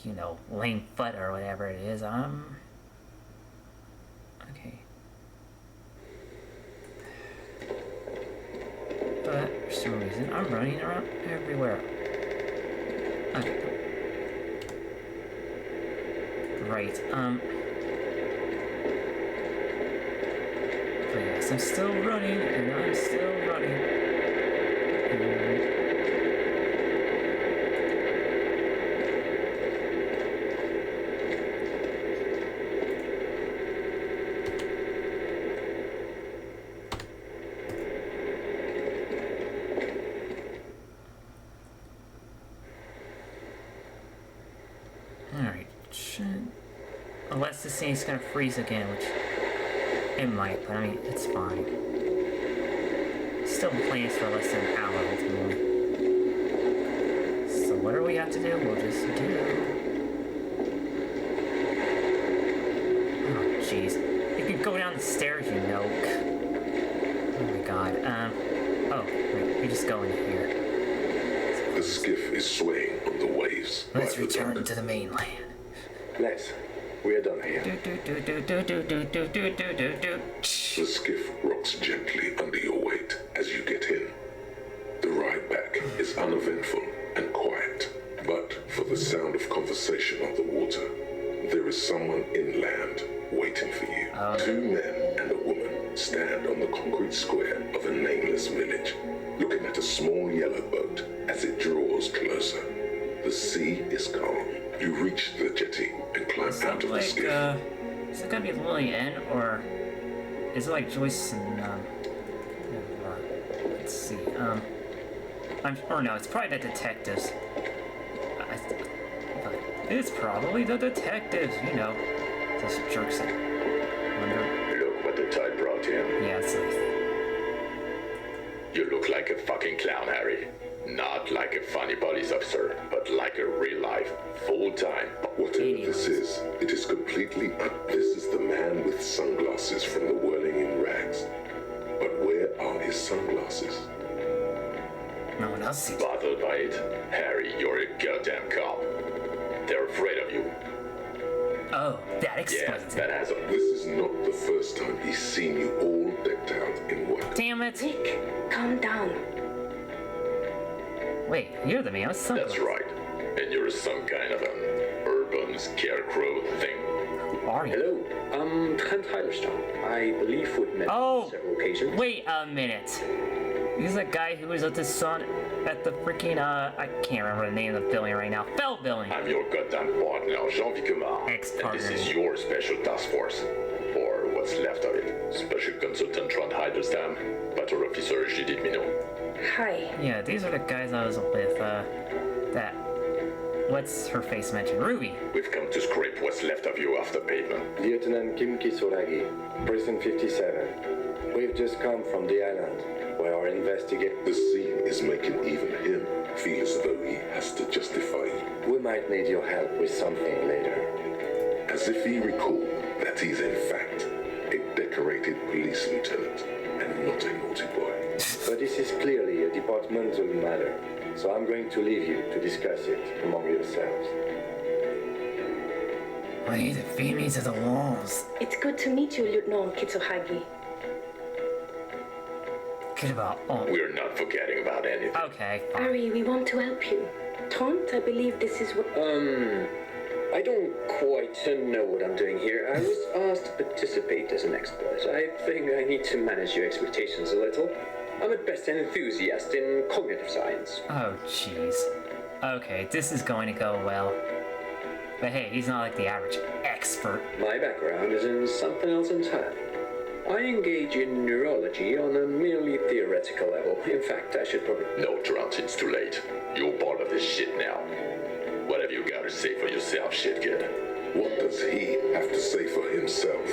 D: you know, lame foot or whatever it is. Okay. But for some reason, I'm running around everywhere. Okay. Right. But yes, I'm still running, and I'm still running. Alright, unless this thing's gonna freeze again, which it might, but I mean, it's fine. still been playing this for less than an hour ultimately. So whatever we have to do, we'll just do. Oh, jeez. You can go down the stairs, you know. Oh my god. Oh, wait, we just go in here.
B: The skiff is swaying on the waves.
D: Let's
B: by the
D: return
B: dock.
D: to the mainland.
E: Let's. We're done here.
B: The skiff rocks gently under your weight as you get in. The ride back is uneventful and quiet, but for the sound of conversation on the water, there is someone inland waiting for you. 2 men and a woman stand on the concrete square of a nameless village, looking at a small yellow boat as it draws closer. The sea is calm. You reach the jetty and climb out of the skiff.
D: Is it gonna be Lily N, or is it like Joyce and, let's see, or no, it's probably the detectives. It's probably the detectives, you know. Those jerks that wonder.
G: Look what the tide brought in.
D: Yeah, it's like...
G: You look like a fucking clown, Harry. Not like a funny police officer, but like a real life, full-time.
B: Whatever this is, it is completely This is the man with sunglasses from the Whirling in Rags. But where are his sunglasses?
D: No one else sees.
G: Bothered by it? Harry, you're a goddamn cop. They're afraid of you.
D: Oh, that
G: Yeah,
D: explains
G: that
D: it.
G: has a...
B: This is not the first time he's seen you all decked out in white.
D: Damn it!
H: Nick, calm down.
D: Wait, you're the man with sunglasses.
G: That's right. And you're some kind of an urban scarecrow thing.
D: Who are you?
I: Hello, I'm Trent Heilerstone. I believe we've met
D: Oh,
I: on several occasions.
D: wait a minute. He's the guy who was at the sun at the freaking, I can't remember the name of the building right now. Fell building.
G: I'm your goddamn partner, Jean-Victor Kumar. And
D: Ex-partner.
G: this is your special task force. Or what's left of it. Special Consultant Trent Heilerstam, Battle Officer Judith Minot.
H: Hi.
D: Yeah, these are the guys I was with, that... What's her face mentioned? Ruby.
G: We've come to scrape what's left of you off the pavement.
E: Lieutenant Kim Kisoragi, Prison 57. We've just come from the island, where our investigate.
B: The scene is making even him feel as though he has to justify you.
E: We might need your help with something later.
B: As if he recalled that he's in fact a decorated police lieutenant and not a naughty boy.
E: But this is clearly a departmental matter, so I'm going to leave you to discuss it among yourselves.
D: Why you defeat me to the walls?
H: It's good to meet you, Lieutenant Kitsuhagi.
D: Good about... Oh,
G: We're not forgetting about anything.
D: okay, fine.
H: Ari, we want to help you. Trent, I believe this is what...
I: I don't quite know what I'm doing here. I was asked to participate as an expert. I think I need to manage your expectations a little. I'm at best an enthusiast in cognitive science.
D: Oh, jeez. Okay, this is going to go well. But hey, he's not like the average expert.
I: My background is in something else entirely. I engage in neurology on a merely theoretical level. In fact, I should probably...
G: No, Trent, it's too late. You're part of this shit now. What have you got to say for yourself, shit kid?
B: What does he have to say for himself?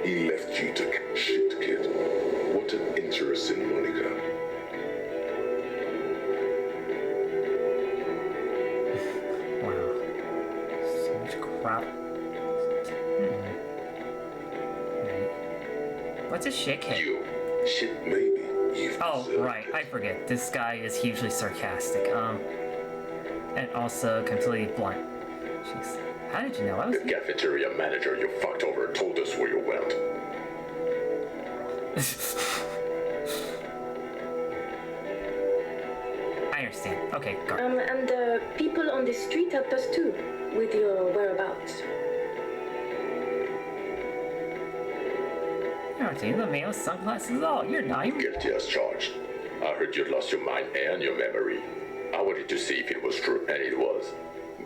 B: He left you to shit, kid. What an interesting moniker.
D: Wow. So much crap. Right. What's a shithead?
G: You.
B: Shit, maybe you've
D: Oh,
B: deserved
D: right,
B: it.
D: I forget. This guy is hugely sarcastic. And also completely blunt. Jeez. How did you know I was...
G: The cafeteria manager you fucked over told us where you went.
D: I understand. Okay, go.
H: And people on the street helped us too, with your whereabouts.
D: You're not taking the man with sunglasses at all. You're not even...
G: Guilty as charged. I heard you'd lost your mind and your memory. I wanted to see if it was true, and it was.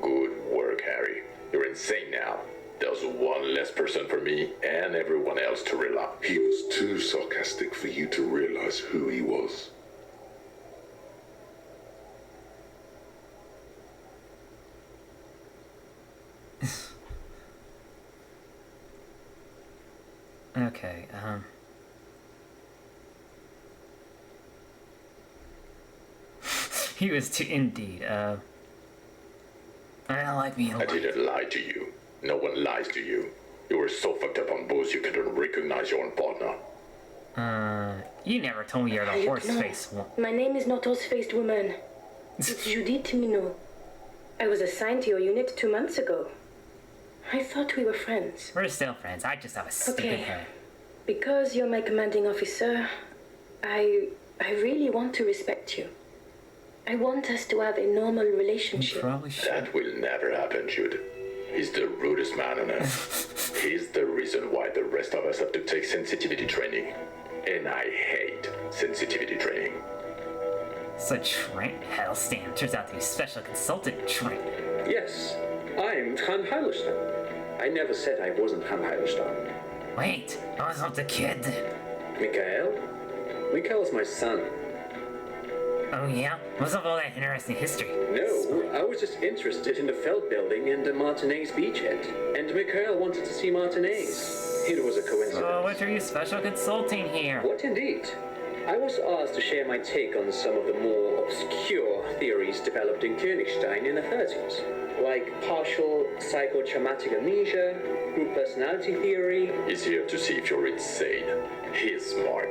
G: Good work, Harry. You're insane now. There's one less person for me and everyone else to rely on.
B: He was too sarcastic for you to realize who he was.
D: Okay, He was too indeed. I don't like being
G: I
D: alone.
G: didn't lie to you. No one lies to you. You were so fucked up on booze you couldn't recognize your own partner.
D: You never told me you're the
H: Look,
D: horse-faced one.
H: My name is not horse-faced woman. It's Judith Minot. I was assigned to your unit 2 months ago. I thought we were friends.
D: We're still friends. I just have a stupid
H: Okay.
D: head.
H: Because you're my commanding officer, I really want to respect you. I want us to have a normal
D: You
H: relationship.
D: probably should.
G: That will never happen, Jude. He's the rudest man on earth. He's the reason why the rest of us have to take sensitivity training. And I hate sensitivity training.
D: So Trent Hellstan turns out to be special consultant Trent.
I: Yes, I'm Van Heilestein. I never said I wasn't Van Heilestein.
D: Wait, I was not the kid.
I: Mikhail? Mikhail's my son.
D: Oh yeah? What's up all that interesting history?
I: No, I was just interested in the Feld building and the Martinez beachhead. And Mikhail wanted to see Martinez. It was a coincidence.
D: So what are you special consulting here?
I: What indeed? I was asked to share my take on some of the more obscure theories developed in Königstein in the 30s, like partial psychotraumatic amnesia, group personality theory.
G: He's here to see if you're insane. He's smart.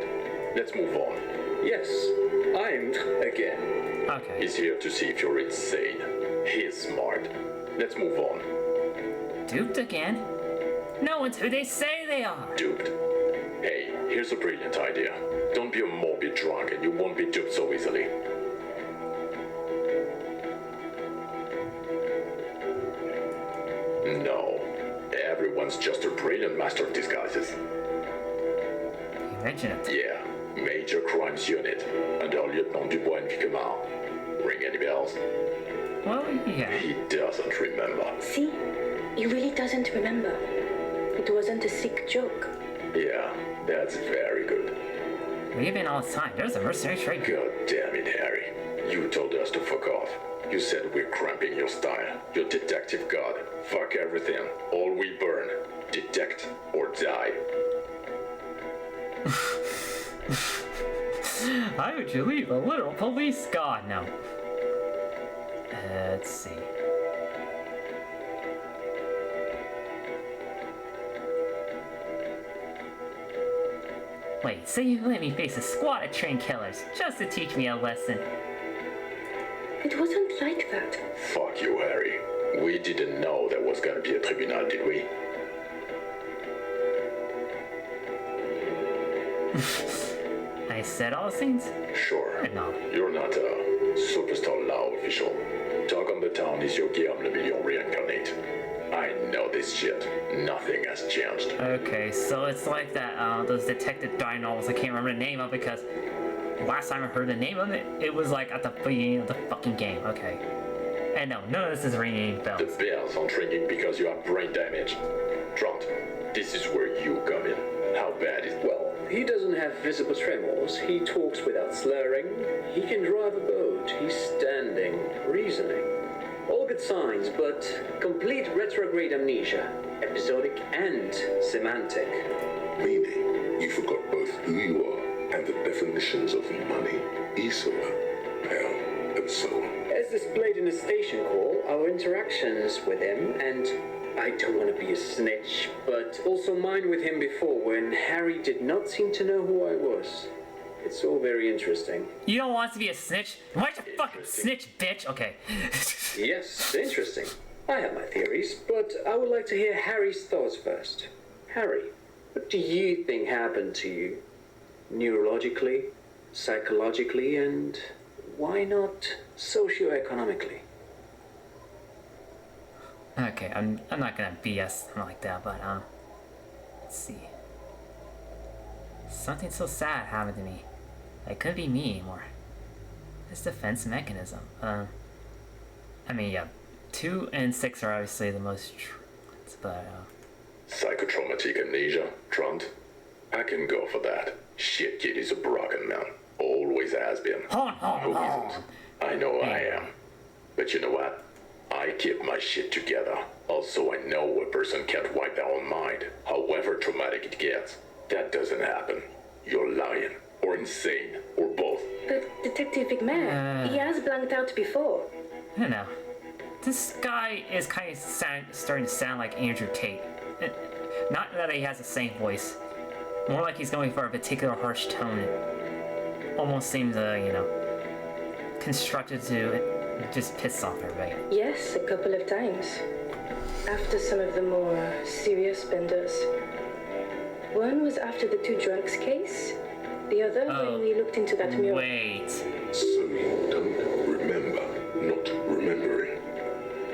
G: Let's move on.
I: Yes, I'm again.
D: Okay.
G: He's here to see if you're insane. He's smart. Let's move on.
D: Duped again? No one's who they say they are.
G: Duped. Hey, here's a brilliant idea. Don't be a morbid drunk and you won't be duped so easily. No. Everyone's just a brilliant master of disguises.
D: You mentioned it.
G: Yeah. Major Crimes Unit. Under Lieutenant Dubois and Vicomar. Ring any bells?
D: Well, yeah.
G: He doesn't remember.
H: See? He really doesn't remember. It wasn't a sick joke.
G: Yeah, that's very good.
D: We've been all the time. There's a mercenary trade.
G: God damn it, Harry. You told us to fuck off. You said we're cramping your style. You're detective god. Fuck everything. All we burn. Detect or die.
D: I would you leave a literal police god now. Let's see. Wait, so you let me face a squad of trained killers just to teach me a lesson?
H: It wasn't like that.
G: Fuck you, Harry. We didn't know there was gonna be a tribunal, did we?
D: I said all those things?
G: Sure.
D: No.
G: You're not a superstar law official. Talk on the town is your Guillaume Le Million reincarnate. I know this shit. Nothing has changed.
D: Okay, so it's like that, those detective dime novels I can't remember the name of because last time I heard the name of it, it was like at the beginning of the fucking game. Okay. And no, none of this is ringing
G: The
D: bells.
G: bells aren't ringing because you have brain damage. Trot, this is where you come in. How bad is...
I: Well, he doesn't have visible tremors. He talks without slurring. He can drive a boat. He's standing, reasoning. All good signs, but complete retrograde amnesia, episodic and semantic.
B: Meaning, you forgot both who you are and the definitions of money, Isola, Pell, and so on.
I: As displayed in the station call, our interactions with him, and I don't want to be a snitch, but also mine with him before when Harry did not seem to know who I was. It's all very interesting.
D: You don't want to be a snitch? Why'd you fucking snitch, bitch? Okay.
I: Yes, interesting. I have my theories, but I would like to hear Harry's thoughts first. Harry, what do you think happened to you? Neurologically, psychologically, and why not socioeconomically?
D: Okay, I'm not gonna BS something like that, but let's see. Something so sad happened to me. It couldn't be me anymore. This defense mechanism. I mean, yeah, 2 and 6 are obviously the most true ones, but
G: Psychotraumatic amnesia, Trot? I can go for that. Shit kid is a broken man. Always has been.
D: hold
G: Who
D: on.
G: isn't? I know I am. But you know what? I keep my shit together. Also, I know a person can't wipe their own mind, however traumatic it gets. That doesn't happen. You're lying, or insane, or both.
H: But Detective Vigmare. He has blanked out before.
D: I don't know. This guy is kind of starting to sound like Andrew Tate. Not that he has the same voice. More like he's going for a particular harsh tone. It almost seems, constructed to just piss off everybody.
H: Yes, a couple of times. After some of the more serious benders. One was after the 2 drugs case. The other when we looked into that mural.
D: Wait.
B: So you don't remember not remembering.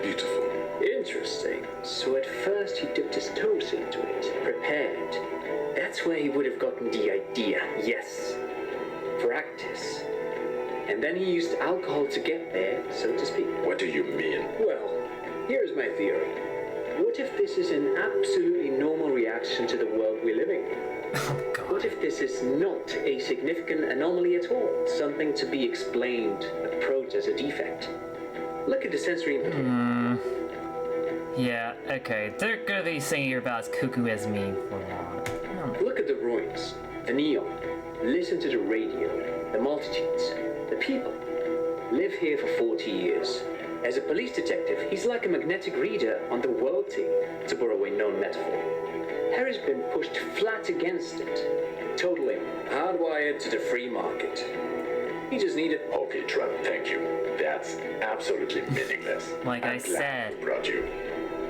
B: Beautiful.
I: Interesting. So at first he dipped his toes into it, prepared. That's where he would have gotten the idea, yes. Practice. And then he used alcohol to get there, so to speak.
G: What do you mean?
I: Well, here's my theory. What if this is an absolutely normal reaction to the world we're living in?
D: Oh, God.
I: What if this is not a significant anomaly at all? Something to be explained, approached as a defect? Look at the sensory input.
D: Yeah, okay. They're gonna be saying you're about as cuckoo as me for long.
I: Look at the ruins, the neon. Listen to the radio, the multitudes, the people. Live here for 40 years. As a police detective, he's like a magnetic reader on the world team, to borrow a known metaphor. Harry's been pushed flat against it, totally hardwired to the free market. He just needed...
G: Okay, Trent, thank you. That's absolutely meaningless.
D: Like I
G: I'm glad
D: said.
G: we brought you.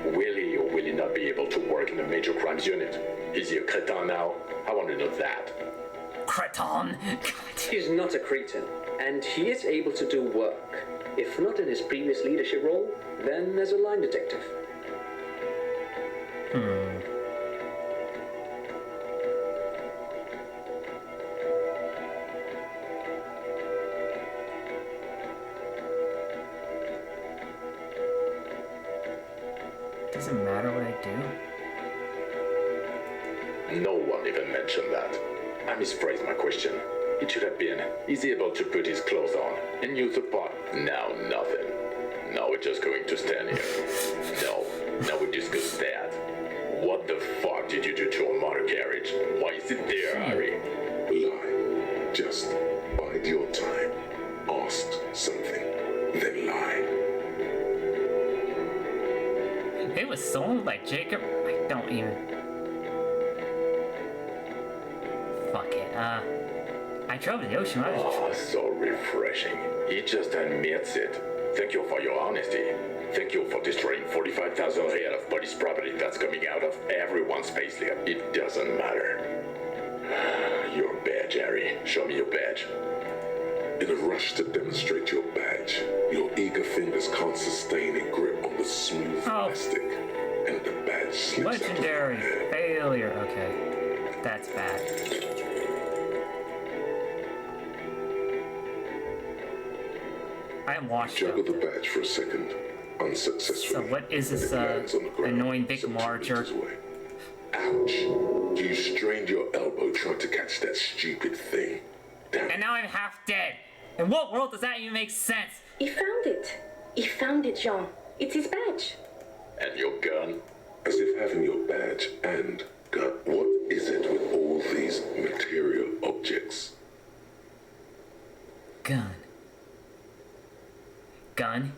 G: Will he or will he not be able to work in a major crimes unit? Is he a cretin now? I want to know that.
D: Creton!
I: He's not a cretin, and he is able to do work. If not in his previous leadership role, then as a line detective.
D: Doesn't matter what I do.
G: No one even mentioned that. I misphrased my question. It should have been, is he able to put his clothes on and use the pot? Now nothing. Now we're just going to stand here. No, now we discuss that. What the fuck did you do to a motor carriage? Why is it there, Harry?
B: Lie. Just bide your time. Ask something, then lie.
D: It was sold by Jacob. I don't even. Fuck it. I drove to the ocean.
G: Oh, so refreshing. He just admits it. Thank you for your honesty. Thank you for destroying 45,000 real of police property that's coming out of everyone's payslip. It doesn't matter. Your badge, Harry. Show me your badge.
B: In a rush to demonstrate your badge, your eager fingers can't sustain a grip on the smooth plastic, and the badge slips
D: Legendary
B: out of your hand.
D: failure. Okay, that's bad. I am washed
B: Juggle
D: up.
B: the badge for a second, unsuccessfully.
D: So what is this
B: and it lands on the ground
D: annoying big
B: 70
D: marcher?
B: meters away. Ouch! You strained your elbow trying to catch that stupid thing. Damn.
D: And now I'm half dead. In what world does that even make sense?
H: He found it. He found it, Jean. It's his badge.
G: And your gun?
B: As if having your badge and gun. What is it with all these material objects?
D: Gun. Gun,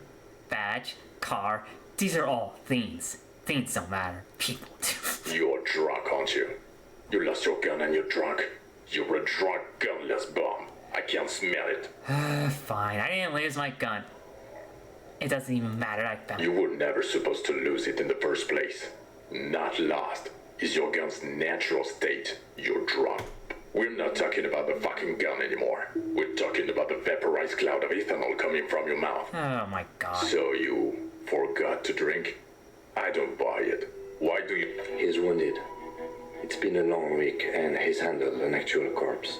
D: badge, car. These are all things. Things don't matter. People do.
G: You're drunk, aren't you? You lost your gun and you're drunk. You're a drunk, gunless bum. I can't smell it.
D: Fine, I didn't lose my gun. It doesn't even matter, I found
G: You were never supposed to lose it in the first place. Not lost. Is your gun's natural state. You're drunk. We're not talking about the fucking gun anymore. We're talking about the vaporized cloud of ethanol coming from your mouth.
D: Oh my god.
G: So you forgot to drink? I don't buy it. Why do you...
E: He's wounded. It's been a long week, and he's handled an actual corpse.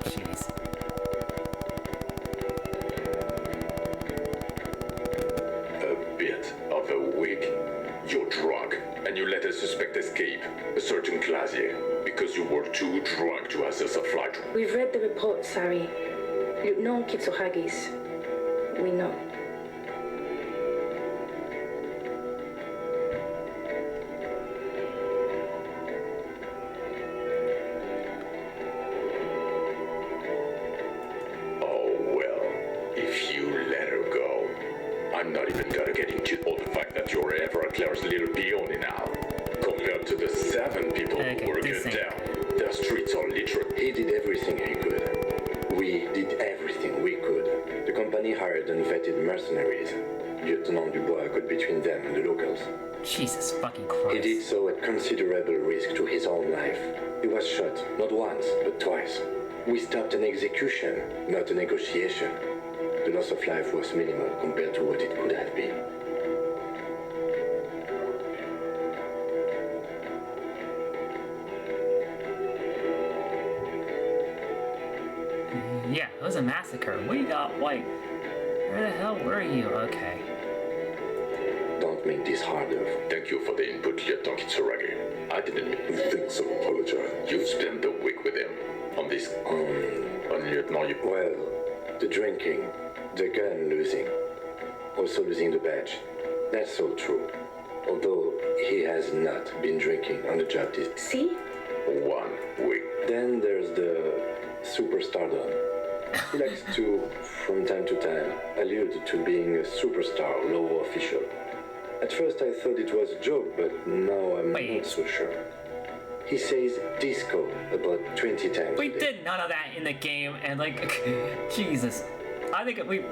D: Jeez.
G: A bit of a wig? You're drunk, and you let a suspect escape, a certain Clasier, because you were too drunk to assess a flight.
H: We've read the report, Sari. Lieutenant Kitsuhagi's. We know.
G: But to the 7 people who were gunned down, their streets are literally...
E: He did everything he could. We did everything we could. The company hired unvetted mercenaries. Lieutenant Dubois got between them and the locals.
D: Jesus fucking Christ.
E: He did so at considerable risk to his own life. He was shot, not once, but twice. We stopped an execution, not a negotiation. The loss of life was minimal compared to what it could have been.
D: Yeah, it was a massacre. We got white. Where the hell were you? Okay.
E: Don't make this harder.
G: Thank you for the input, Lieutenant Kitsuragi. I didn't mean
B: Things of apologize.
G: you've spent the week with him on this... on Lieutenant...
E: Well, the drinking, the gun losing, also losing the badge. That's all true. Although he has not been drinking on the job this...
H: See?
G: 1 week.
E: Then there's the superstardom. He likes to, from time to time, allude to being a superstar law official. At first I thought it was a joke, but now I'm not so sure. He says disco about 20 times.
D: We did none of that in the game, and like, Jesus. I think we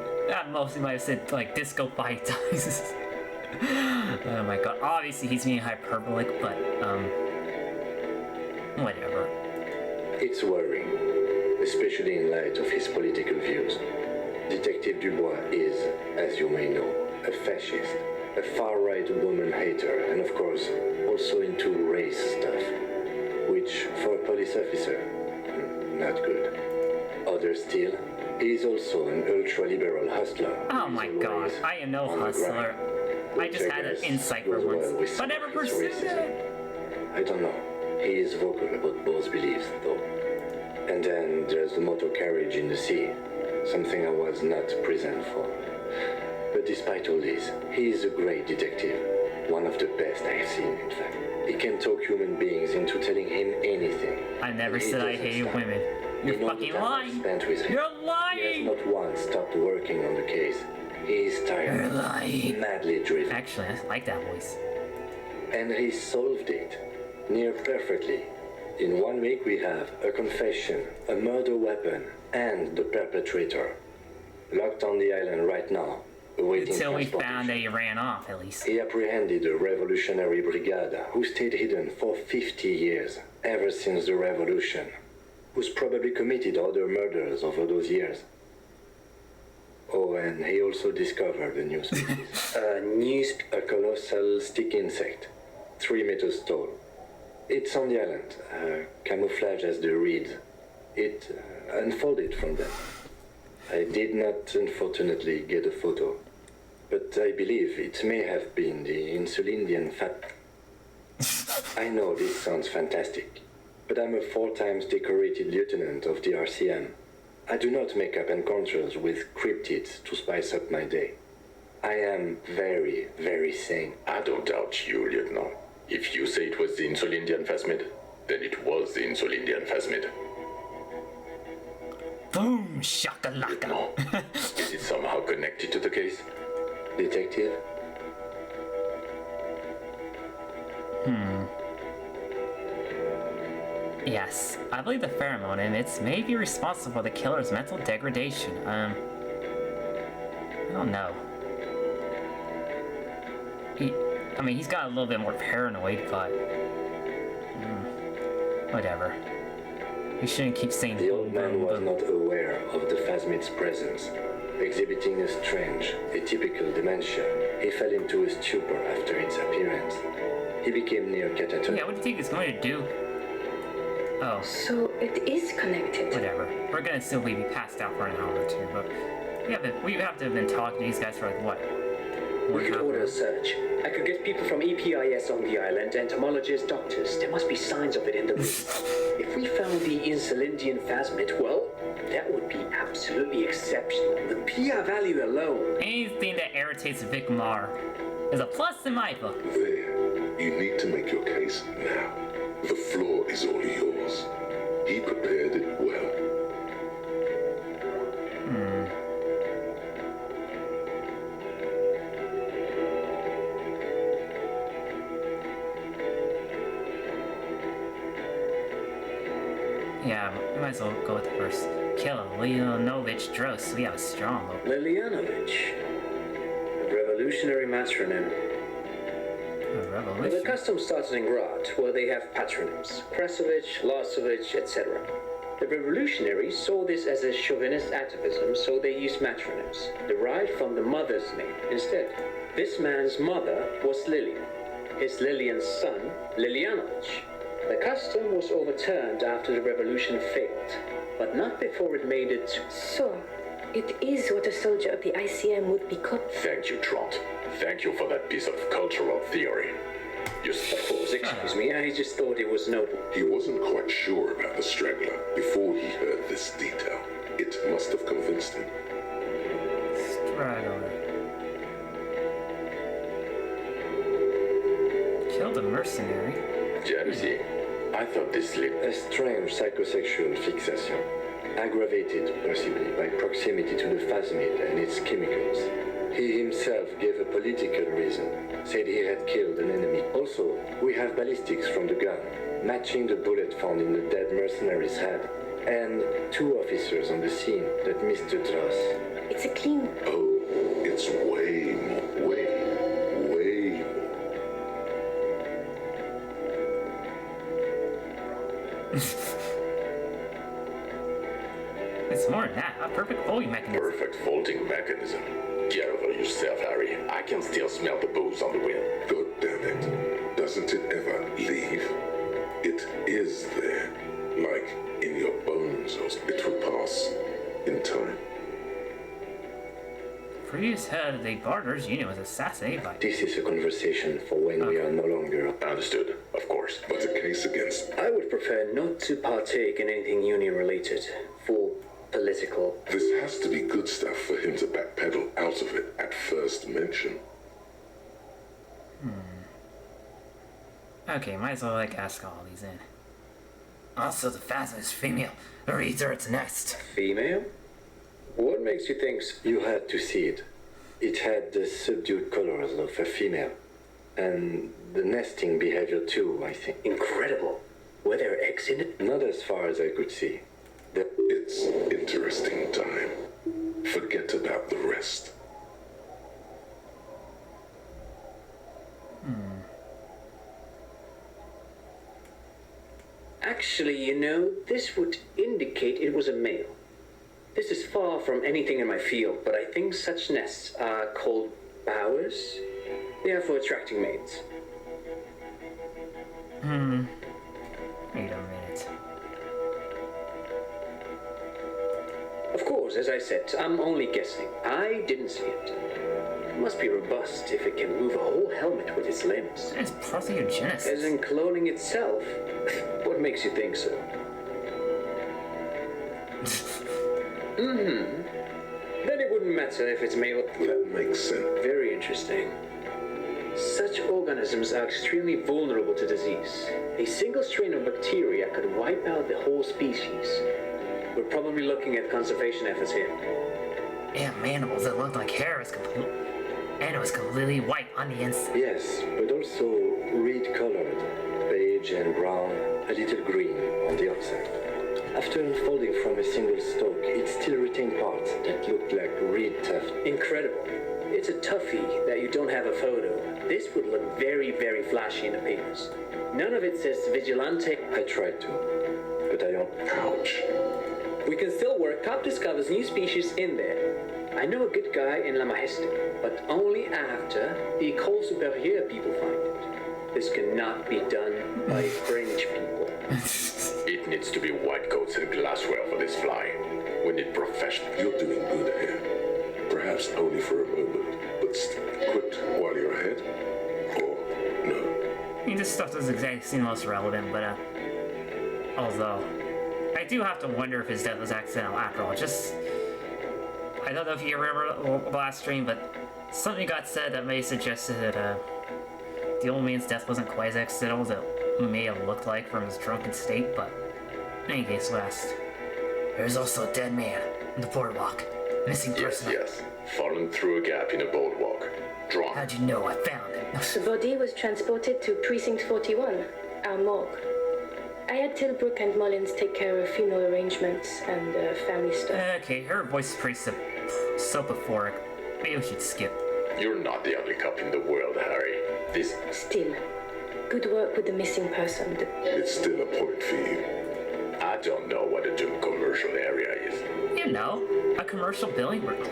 D: mostly might have said like disco 5 times. Oh my god. Obviously he's being hyperbolic, but whatever.
E: It's worrying, especially in light of his political views. Detective Dubois is, as you may know, a fascist, a far-right woman hater, and of course, also into race stuff, which, for a police officer, not good. Other still, he is also an ultra-liberal hustler.
D: Oh my god, I am no hustler. I just had an insight for once, but never pursued it.
E: I don't know. He is vocal about both beliefs, though. And then there's the motor carriage in the sea, something I was not present for. But despite all this, he is a great detective, one of the best I've seen, in fact. He can talk human beings into telling him anything.
D: I never said I hated women. You're fucking lying. You're lying!
E: He has not once stopped working on the case. He is tired,
D: You're lying.
E: madly driven.
D: Actually, I like that voice.
E: And he solved it, near perfectly. In 1 week we have a confession, a murder weapon, and the perpetrator. Locked on the island right now, awaiting
D: Until we
E: transportation.
D: found that he ran off, at least.
E: He apprehended a revolutionary brigade who stayed hidden for 50 years, ever since the revolution, who's probably committed other murders over those years. Oh, and he also discovered a new species. A colossal stick insect, 3 meters tall. It's on the island, camouflage as the reeds. It unfolded from them. I did not, unfortunately, get a photo, but I believe it may have been the Insulindian fat. I know this sounds fantastic, but I'm a 4 times decorated lieutenant of the RCM. I do not make up encounters with cryptids to spice up my day. I am very, very sane.
G: I don't doubt you, Lieutenant. If you say it was the Insulindian phasmid, then it was the Insulindian phasmid.
D: Boom! Shakalaka!
G: No. Is it somehow connected to the case?
E: Detective?
D: Yes, I believe the pheromone emits may be responsible for the killer's mental degradation. I don't know. He's got a little bit more paranoid, but... whatever. We shouldn't keep saying
E: The old
D: boom,
E: man
D: boom,
E: was
D: boom.
E: not aware of the phasmid's presence. Exhibiting a strange, atypical dementia, he fell into a stupor after its appearance. He became near catatonic.
D: Yeah, what do you think it's going to do? Oh,
H: So it is connected.
D: whatever. We're gonna still be passed out for an hour or two, but we have to have been talking to these guys for like what?
I: We could order a search. I could get people from EPIS on the island, entomologists, doctors. There must be signs of it in the room. If we found the Insulindian phasmid, well, that would be absolutely exceptional. The PR value alone.
D: Anything that irritates Vic Mar is a plus in my book.
B: There, you need to make your case now. The floor is all yours. He prepared it well.
D: Yeah, we might as well go with the first. Kill Leonovich Dros. We have a strong hope.
I: Lilianovich. A revolutionary matronym.
D: A revolution.
I: The custom started in Grad, where they have patronyms. Krasovich, Lasovich, etc. The revolutionaries saw this as a chauvinist atavism, so they used matronyms, derived from the mother's name instead. This man's mother was Lilian. His Lilian's son, Lilianovich. The custom was overturned after the revolution failed, but not before it made it...
H: So, it is what a soldier of the ICM would be called.
G: Thank you, Trot. Thank you for that piece of cultural theory.
I: Of course, excuse me, I just thought it was notable.
B: He wasn't quite sure about the straggler before he heard this detail. It must have convinced him.
D: Straggler. Killed a mercenary.
G: Jealousy. I thought this lit.
E: A strange psychosexual fixation, aggravated possibly by proximity to the phasmid and its chemicals. He himself gave a political reason, said he had killed an enemy. Also, we have ballistics from the gun, matching the bullet found in the dead mercenary's head, and 2 officers on the scene that Mr. Dross.
H: It's a clean...
B: Oh, it's way more, way more.
D: It's more than that. A perfect folding mechanism.
G: Perfect folding mechanism. Get over yourself, Harry. I can still smell the booze on the wind.
B: God damn it. Doesn't it ever leave? It is there. Like in your bones, or it will pass in time.
D: Previous head of the Barters Union was assassinated by...
E: This is a conversation for when we are no longer...
G: Understood, of course.
B: But a case against...
I: I would prefer not to partake in anything union-related, for political.
B: This has to be good stuff for him to backpedal out of it at first mention.
D: Okay, might as well ask all these in. Also, the phasma is female. The reeds are its nest.
I: Female? What makes you think so?
E: You had to see it. It had the subdued colors of a female. And the nesting behavior too, I think.
I: Incredible. Were there eggs in it?
E: Not as far as I could see.
B: It's interesting time. Forget about the rest.
I: Actually, you know, this would indicate it was a male. This is far from anything in my field, but I think such nests are called bowers. They are for attracting mates.
D: Wait a minute.
I: Of course, as I said, I'm only guessing. I didn't see it. It must be robust if it can move a whole helmet with its limbs.
D: It's parthenogenesis.
I: As in cloning itself. What makes you think so? Then it wouldn't matter if it's male.
B: That makes sense.
I: Very interesting. Such organisms are extremely vulnerable to disease. A single strain of bacteria could wipe out the whole species. We're probably looking at conservation efforts here.
D: Yeah, mandibles that looked like hair and it was completely white on the inside.
E: Yes, but also reed-colored, beige and brown, a little green on the outside. After unfolding from a single stalk, it still retained parts that looked like reed tuft.
I: Incredible. It's a toughie that you don't have a photo. This would look very, very flashy in the papers. None of it says vigilante.
E: I tried to, but I don't...
B: Ouch.
I: We can still work. Cop discovers new species in there. I know a good guy in La Majestic, but only after the École Supérieure people find it. This cannot be done by French people.
G: It needs to be white coats and glassware for this fly. We need professional.
B: You're doing good here. Perhaps only for a moment, but quit while you're ahead. Or no.
D: I mean, this stuff doesn't exactly seem most relevant, but although I do have to wonder if his death was accidental after all. Just, I don't know if you remember the last stream, but something got said that may suggest that the old man's death wasn't quite as accidental as it may have looked like from his drunken state, but in any case, last. There's also a dead man on the boardwalk. Missing person.
G: Yes. Fallen through a gap in a boardwalk. Drunk.
D: How'd you know I found him?
H: The body was transported to Precinct 41, our morgue. I had Tilbrook and Mullins take care of funeral arrangements and family stuff.
D: Okay, her voice is pretty soapophoric. Maybe we should skip.
G: You're not the only cop in the world, Harry. This...
H: Still, good work with the missing person.
B: It's still a point for you.
G: I don't know what a doomed commercial area is.
D: You know, a commercial billing room.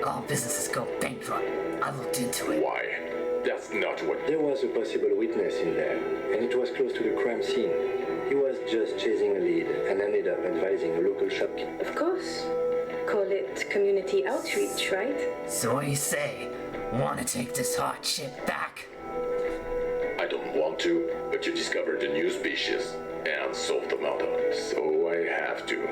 D: All businesses go bankrupt. I looked into it.
G: Why? That's not what...
E: There was a possible witness in there, and it was close to the crime scene. He was just chasing a lead and ended up advising a local shopkeeper.
H: Of course. Call it community outreach, right?
D: So what do you say? Want to take this hot shit back?
G: I don't want to, but you discovered a new species and solved the matter, so I have to.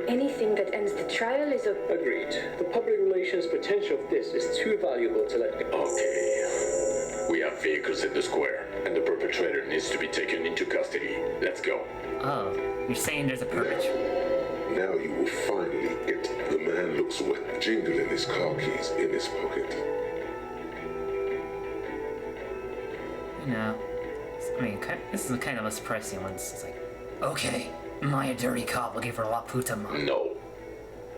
H: Anything that ends the trial is a...
I: Agreed. The public relations potential of this is too valuable to let go.
G: Okay. We have vehicles in the square, and the perpetrator needs to be taken into custody. Let's go.
D: Oh, you're saying there's a perpetrator?
B: Now you will finally get. The man looks wet, jingling his car keys in his pocket.
D: You know, I mean, this is kind of a surprising one. It's like, okay, am I a dirty cop looking for La Puta Mom?
G: No.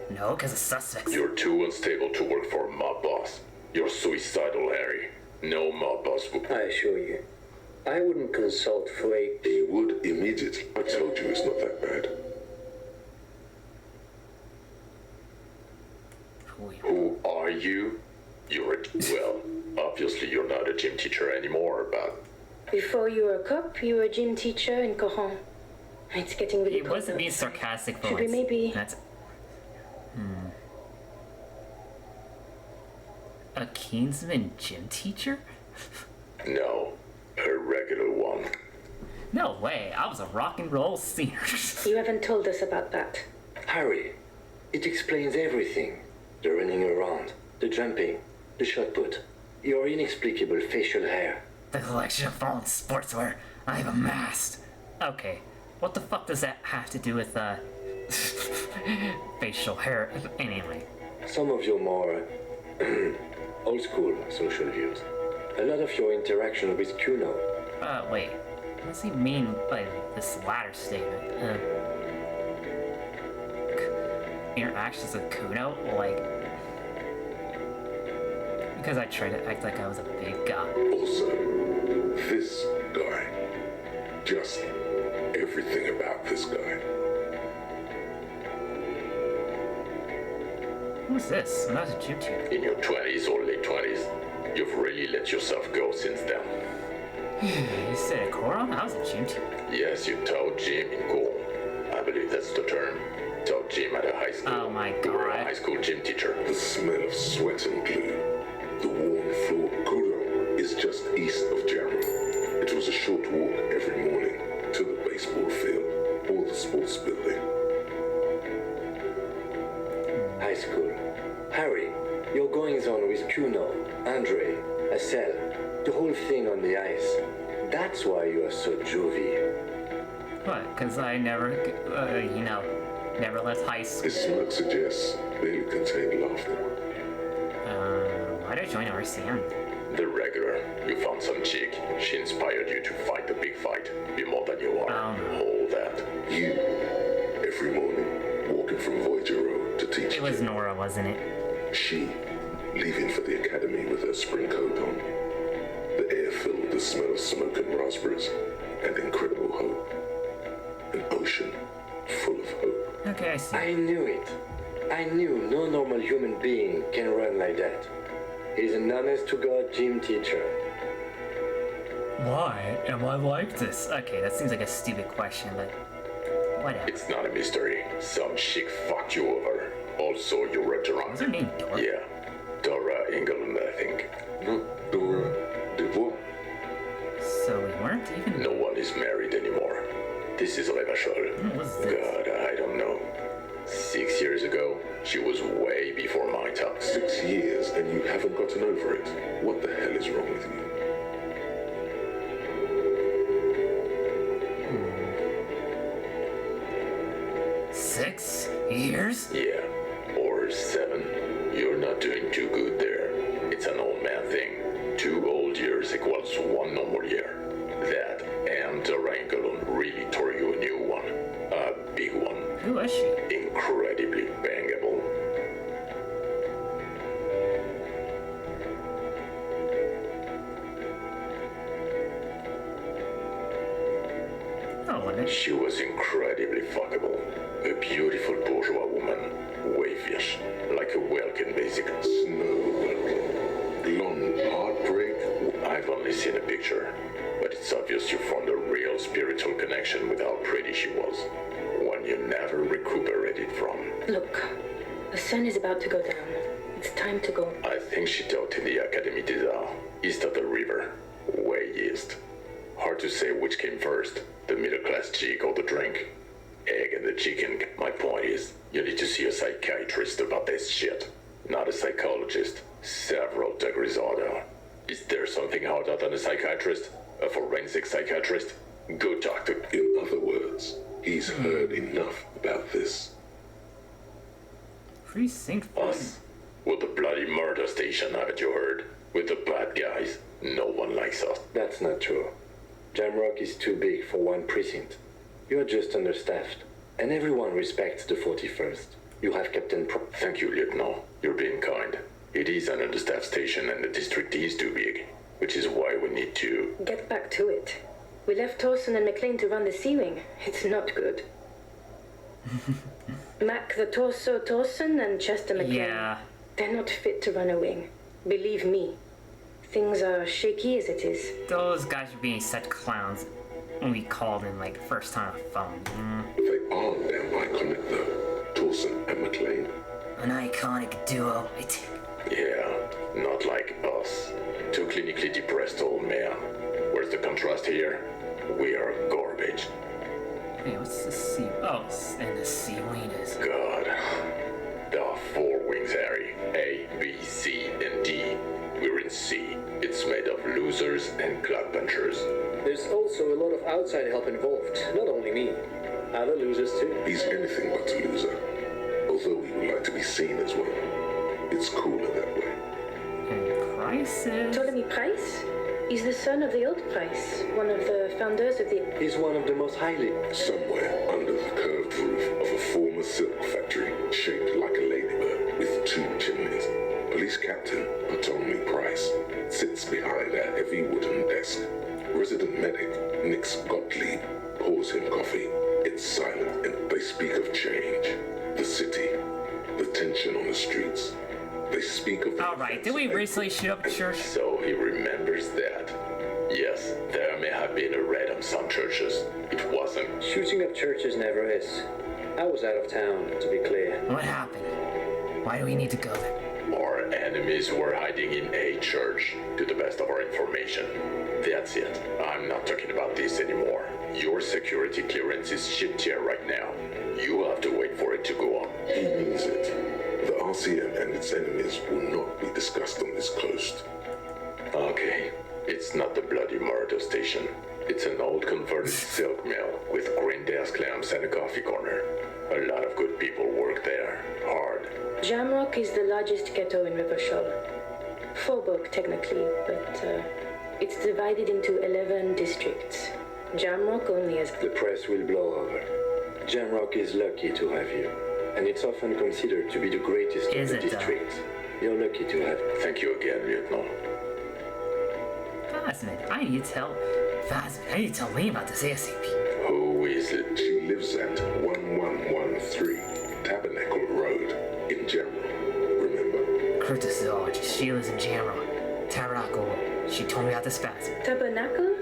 D: No, because the suspects...
G: You're too unstable to work for a mob boss. You're suicidal, Harry. No mob boss would...
I: I assure you, I wouldn't consult for a...
B: He would immediately. I told you it's not that bad.
G: Who are you? You're a... Well, obviously you're not a gym teacher anymore, but...
H: Before you were a cop, you were a gym teacher in Coron. It's getting really
D: He wasn't being sarcastic for
H: Should we
D: once.
H: maybe...
D: That's... A Keensman gym teacher?
G: No, a regular one.
D: No way, I was a rock and roll singer.
H: You haven't told us about that.
E: Harry, it explains everything. The running around, the jumping, the shot put, your inexplicable facial hair.
D: The collection of fallen sportswear I've amassed. Okay, what the fuck does that have to do with, facial hair? Anyway.
E: Some of your more old school social views. A lot of your interaction with Kuno.
D: Wait. What does he mean by this latter statement? Interactions with Kuno? Like... Because I tried to act like I was a big guy.
B: Also, this guy. Just everything about this guy.
D: Who's this? When I was a gym teacher.
G: In your 20s or late 20s, you've really let yourself go since then.
D: You said a Coron? I was a gym teacher.
G: Yes, you taught gym in Gaul. I believe that's the term. Taught gym at a high school.
D: Oh my
G: You were a
D: god.
G: high school gym teacher.
B: The smell of sweat and glue. The worn floor. Kuro is just east of Jarrow. It was a short walk every morning to the baseball field or the sports building.
E: High school. Harry, your goings on with Kuno, Andre, Acel, the whole thing on the ice. That's why you are so juvie.
D: What? Because I never, never left high school.
B: His smirk suggests barely contained laughter.
D: Why did I join RCM?
G: The regular. You found some chick. She inspired you to fight the big fight. Be more than you are. All that.
B: You, every morning, walking from Voyager Road to teach.
D: It was Nora, wasn't it?
B: She, leaving for the academy with her spring coat on. The air filled with the smell of smoke and raspberries, and incredible hope. An ocean full of hope.
D: Okay, I see.
E: I knew it. I knew no normal human being can run like that. He's an honest-to-God gym teacher.
D: Why am I like this? Okay, that seems like a stupid question, but whatever.
G: It's not a mystery. Some chick fucked you over. Also, you were drunk.
D: Was her name Dora?
G: Yeah. Dora England, I think.
B: No, Dora Dubois.
D: So we weren't even...
G: No one is married anymore. This is Revachol.
D: What's this?
G: God, I don't know. 6 years ago, she was way before my time.
B: 6 years and you haven't gotten over it. What the hell is wrong with you?
D: 6 years?
G: Yeah, or 7. You're not doing too good there. It's an old man thing. 2 old years equals 1 normal year. That and the Rangelon really tore you a
D: is she?
G: Incredibly bangable.
D: Oh, and
G: She was incredibly fuckable. A beautiful bourgeois woman. Wavyish, like a Welkin basically.
B: Snow Welkin. Blonde heartbreak.
G: I've only seen a picture, but it's obvious you formed a real spiritual connection with how pretty she was. One you never recuperated from.
H: Look, the sun is about to go down. It's time to go.
G: I think she taught in the Académie des Arts, east of the river. Way east. Hard to say which came first, the middle-class chick or the drink. Egg and the chicken. My point is, you need to see a psychiatrist about this shit. Not a psychologist. Several degrees harder. Is there something harder than a psychiatrist? A forensic psychiatrist? Go talk to...
B: In other words, he's heard enough about this.
D: Precinct 4.
G: Us? Well, the bloody murder station, haven't you heard? With the bad guys. No one likes us.
E: That's not true. Jamrock is too big for one precinct. You are just understaffed, and everyone respects the 41st. You have Captain
G: Thank you, Lieutenant. You're being kind. It is an understaffed station and the district is too big, which is why we need to...
H: Get back to it. We left Torson and McLean to run the C-Wing. It's not good. Mac the Torson and Chester McLean.
D: Yeah.
H: They're not fit to run a wing. Believe me. Things are shaky as it is.
D: Those guys were being such clowns when we called in, like, first time on the phone.
B: They are damn iconic though. Torson and McLean.
D: An iconic duo.
G: Yeah, not like us. Two clinically depressed old men. Where's the contrast here? We are garbage.
D: Hey, what's the C? Oh, and the C-Wing is...
G: God. There are 4 wings, Harry. A, B, C, and D. We're in C. It's made of losers and clock punchers.
I: There's also a lot of outside help involved, not only me. Other losers too.
B: He's anything but a loser. Although he would like to be seen as one. It's cooler that way.
D: And Crisis?
H: Ptolemy Price? He's the son of the old Price, one of the founders of the...
E: He's one of the most highly...
B: Somewhere under the curved roof of a former silk factory, shaped like a ladybird, with 2 chimneys, Police Captain Ptolemy Price sits behind a heavy wooden desk. Resident medic Nix Gottlieb pours him coffee. It's silent and they speak of change. The city, the tension on the streets. They speak of...
D: Alright, did we recently shoot up a church?
G: So he remembers that. Yes, there may have been a raid on some churches. It wasn't.
I: Shooting up churches never is. I was out of town, to be clear.
D: What happened? Why do we need to go there?
G: Our enemies were hiding in a church, to the best of our information. That's it. I'm not talking about this anymore. Your security clearance is shipped here right now. You have to wait for it to go on.
B: He means it. The RCM and its enemies will not be discussed on this coast.
G: Okay. It's not the bloody murder station. It's an old converted silk mill with green desk lamps and a coffee corner. A lot of good people work there. Hard.
H: Jamrock is the largest ghetto in Rivershore. Faubourg, technically, but it's divided into 11 districts. Jamrock only has...
E: The press will blow over. Jamrock is lucky to have you, and it's often considered to be the greatest of the districts. You're lucky to have it.
G: Thank you again, Lieutenant.
D: Fascinating. I need to tell... Fascinating. I need to tell me about this ASAP.
G: Who is it?
B: She lives at 1113 Tabernacle Road in Jamrock. Remember?
D: Curtis, oh, she lives in Jamrock. Tabernacle. She told me about this fast.
H: Tabernacle?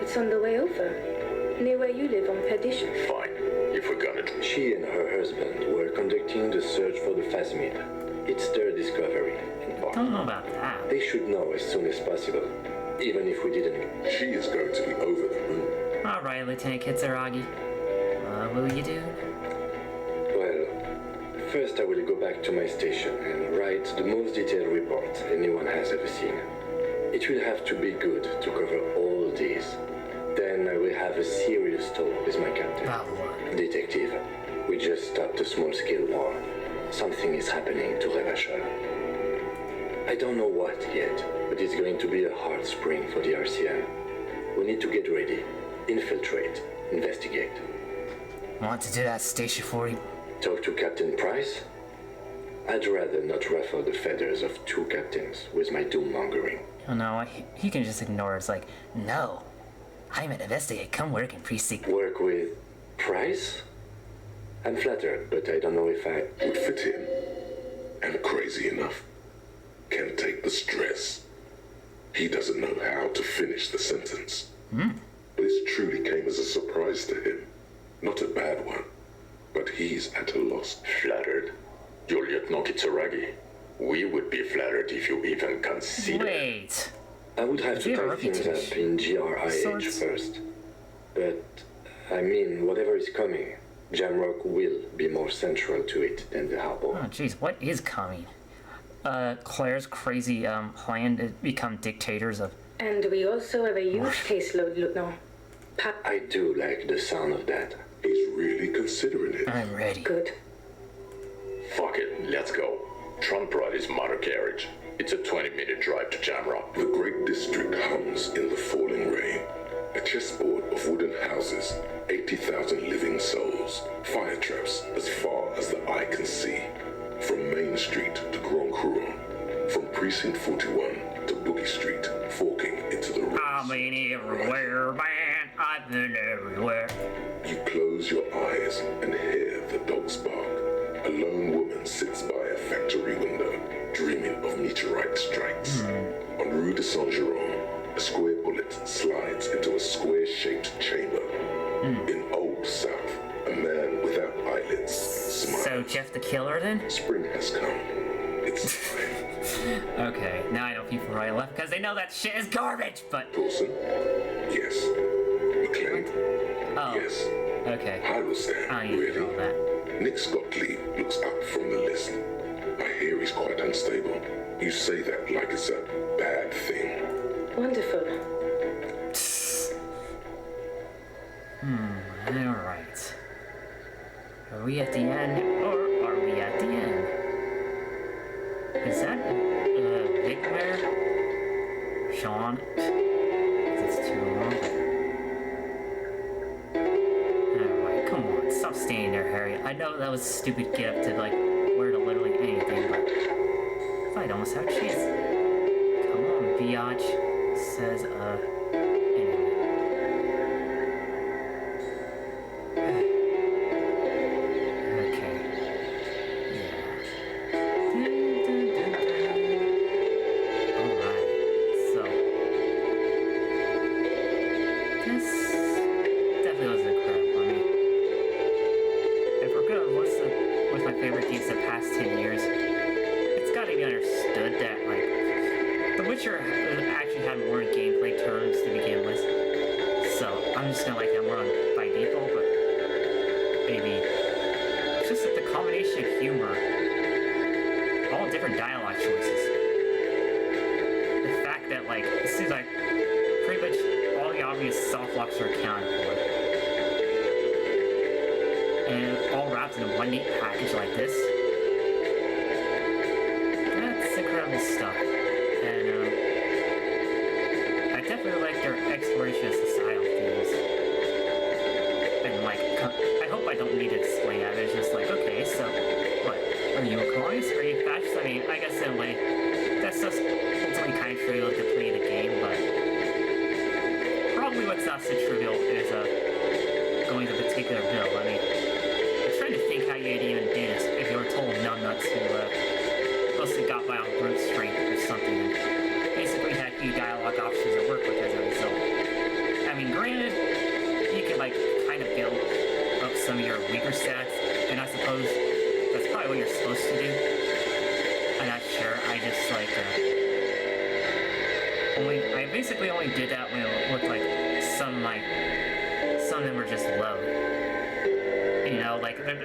H: It's on the way over. Near where you live on Perdition.
G: Fine. If we're gonna...
E: She and her husband were conducting the search for the Phasmid. It's their discovery, in part.
D: Don't know about that.
E: They should know as soon as possible, even if we didn't.
B: She is going to be over the moon.
D: Alright, Lieutenant Kitsaragi. What will you do?
E: Well, first I will go back to my station and write the most detailed report anyone has ever seen. It will have to be good to cover all these. Then I will have a serious talk with my captain.
D: About what?
E: Detective, we just stopped a small-scale war. Something is happening to Revachol. I don't know what yet, but it's going to be a hard spring for the RCM. We need to get ready, infiltrate, investigate.
D: Want to do that, Station 40?
E: Talk to Captain Price? I'd rather not ruffle the feathers of two captains with my doom-mongering.
D: Oh no, he can just ignore it. It's like, no, I'm an investigator. Come work in precinct.
E: Work with Price? I'm flattered, but I don't know if I
B: would fit in. And crazy enough. Can't take the stress. He doesn't know how to finish the sentence. This truly came as a surprise to him. Not a bad one, but he's at a loss.
G: Flattered? Your Lieutenant Kitsuragi. We would be flattered if you even consider.
D: Wait.
E: I would have to tie things up in GRIH first. But, I mean, whatever is coming, Jamrock will be more central to it than the harbor.
D: Oh jeez, what is coming? Claire's crazy plan to become dictators of...
H: And we also have a huge caseload, Lieutenant.
E: I do like the sound of that.
B: He's really considering it.
D: I'm ready.
H: Good.
G: Fuck it, let's go. Trump brought his motor carriage. It's a 20-minute drive to Jamrock.
B: The great district hums in the falling rain. A chessboard of wooden houses, 80,000 living souls, fire traps as far as the eye can see. From Main Street to Grand Couronne, from Precinct 41 to Boogie Street, forking into the river.
D: I've been everywhere, man. I've been everywhere.
B: You close your eyes and hear the dogs bark. A lone woman sits by a factory window, dreaming of meteorite strikes. On Rue de Saint-Jérôme, a square bullet slides into a square-shaped chamber. In Old South, a man without eyelids smiles.
D: So Jeff the Killer then?
B: Spring has come. It's time.
D: Okay, now I know people right and left because they know that shit is garbage, but...
B: Dawson? Yes. McLean?
D: Oh.
B: Yes.
D: Okay.
B: Halberstam?
D: I need to know
B: Really?
D: that.
B: Nick Gottlieb looks up from the list. I hear he's quite unstable. You say that like it's a bad thing.
H: Wonderful.
D: Alright. Are we at the end, or are we at the end? Is that, Vic there? Sean? That's too long. Alright, come on, stop staying there, Harry. I know that was a stupid get up to, like, wear to literally anything, but I'd almost have a chance. Come on, biatch, says, anyway.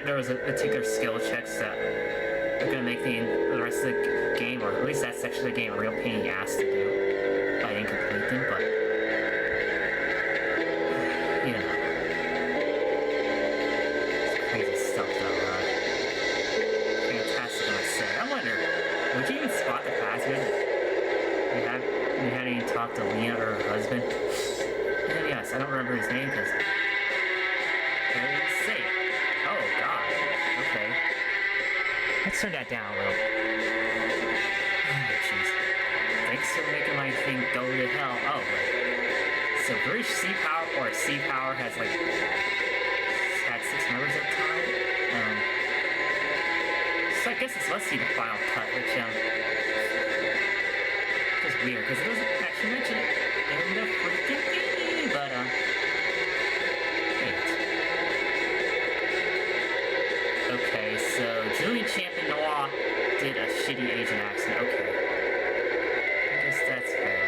D: There was a particular skill checks that are gonna make the rest of the game, or at least that section of the game, a real pain in the ass to do. I didn't complete them, but you know, it's crazy stuff though. Fantastic, I must say. I wonder, would you even spot the password? You hadn't even talked to Leah or her husband? And yes, I don't remember his name because. Okay. turn that down a little. Oh, jeez. Thanks for making my thing go to hell. Oh, wait. So British Sea Power, or Sea Power, has like had 6 members at the time. So I guess it's let's see the final cut, which is weird because it doesn't actually mention it in the freaking game, but wait. Okay, so Julian Champion Noir did a shitty Asian accent. Okay, I guess that's fair.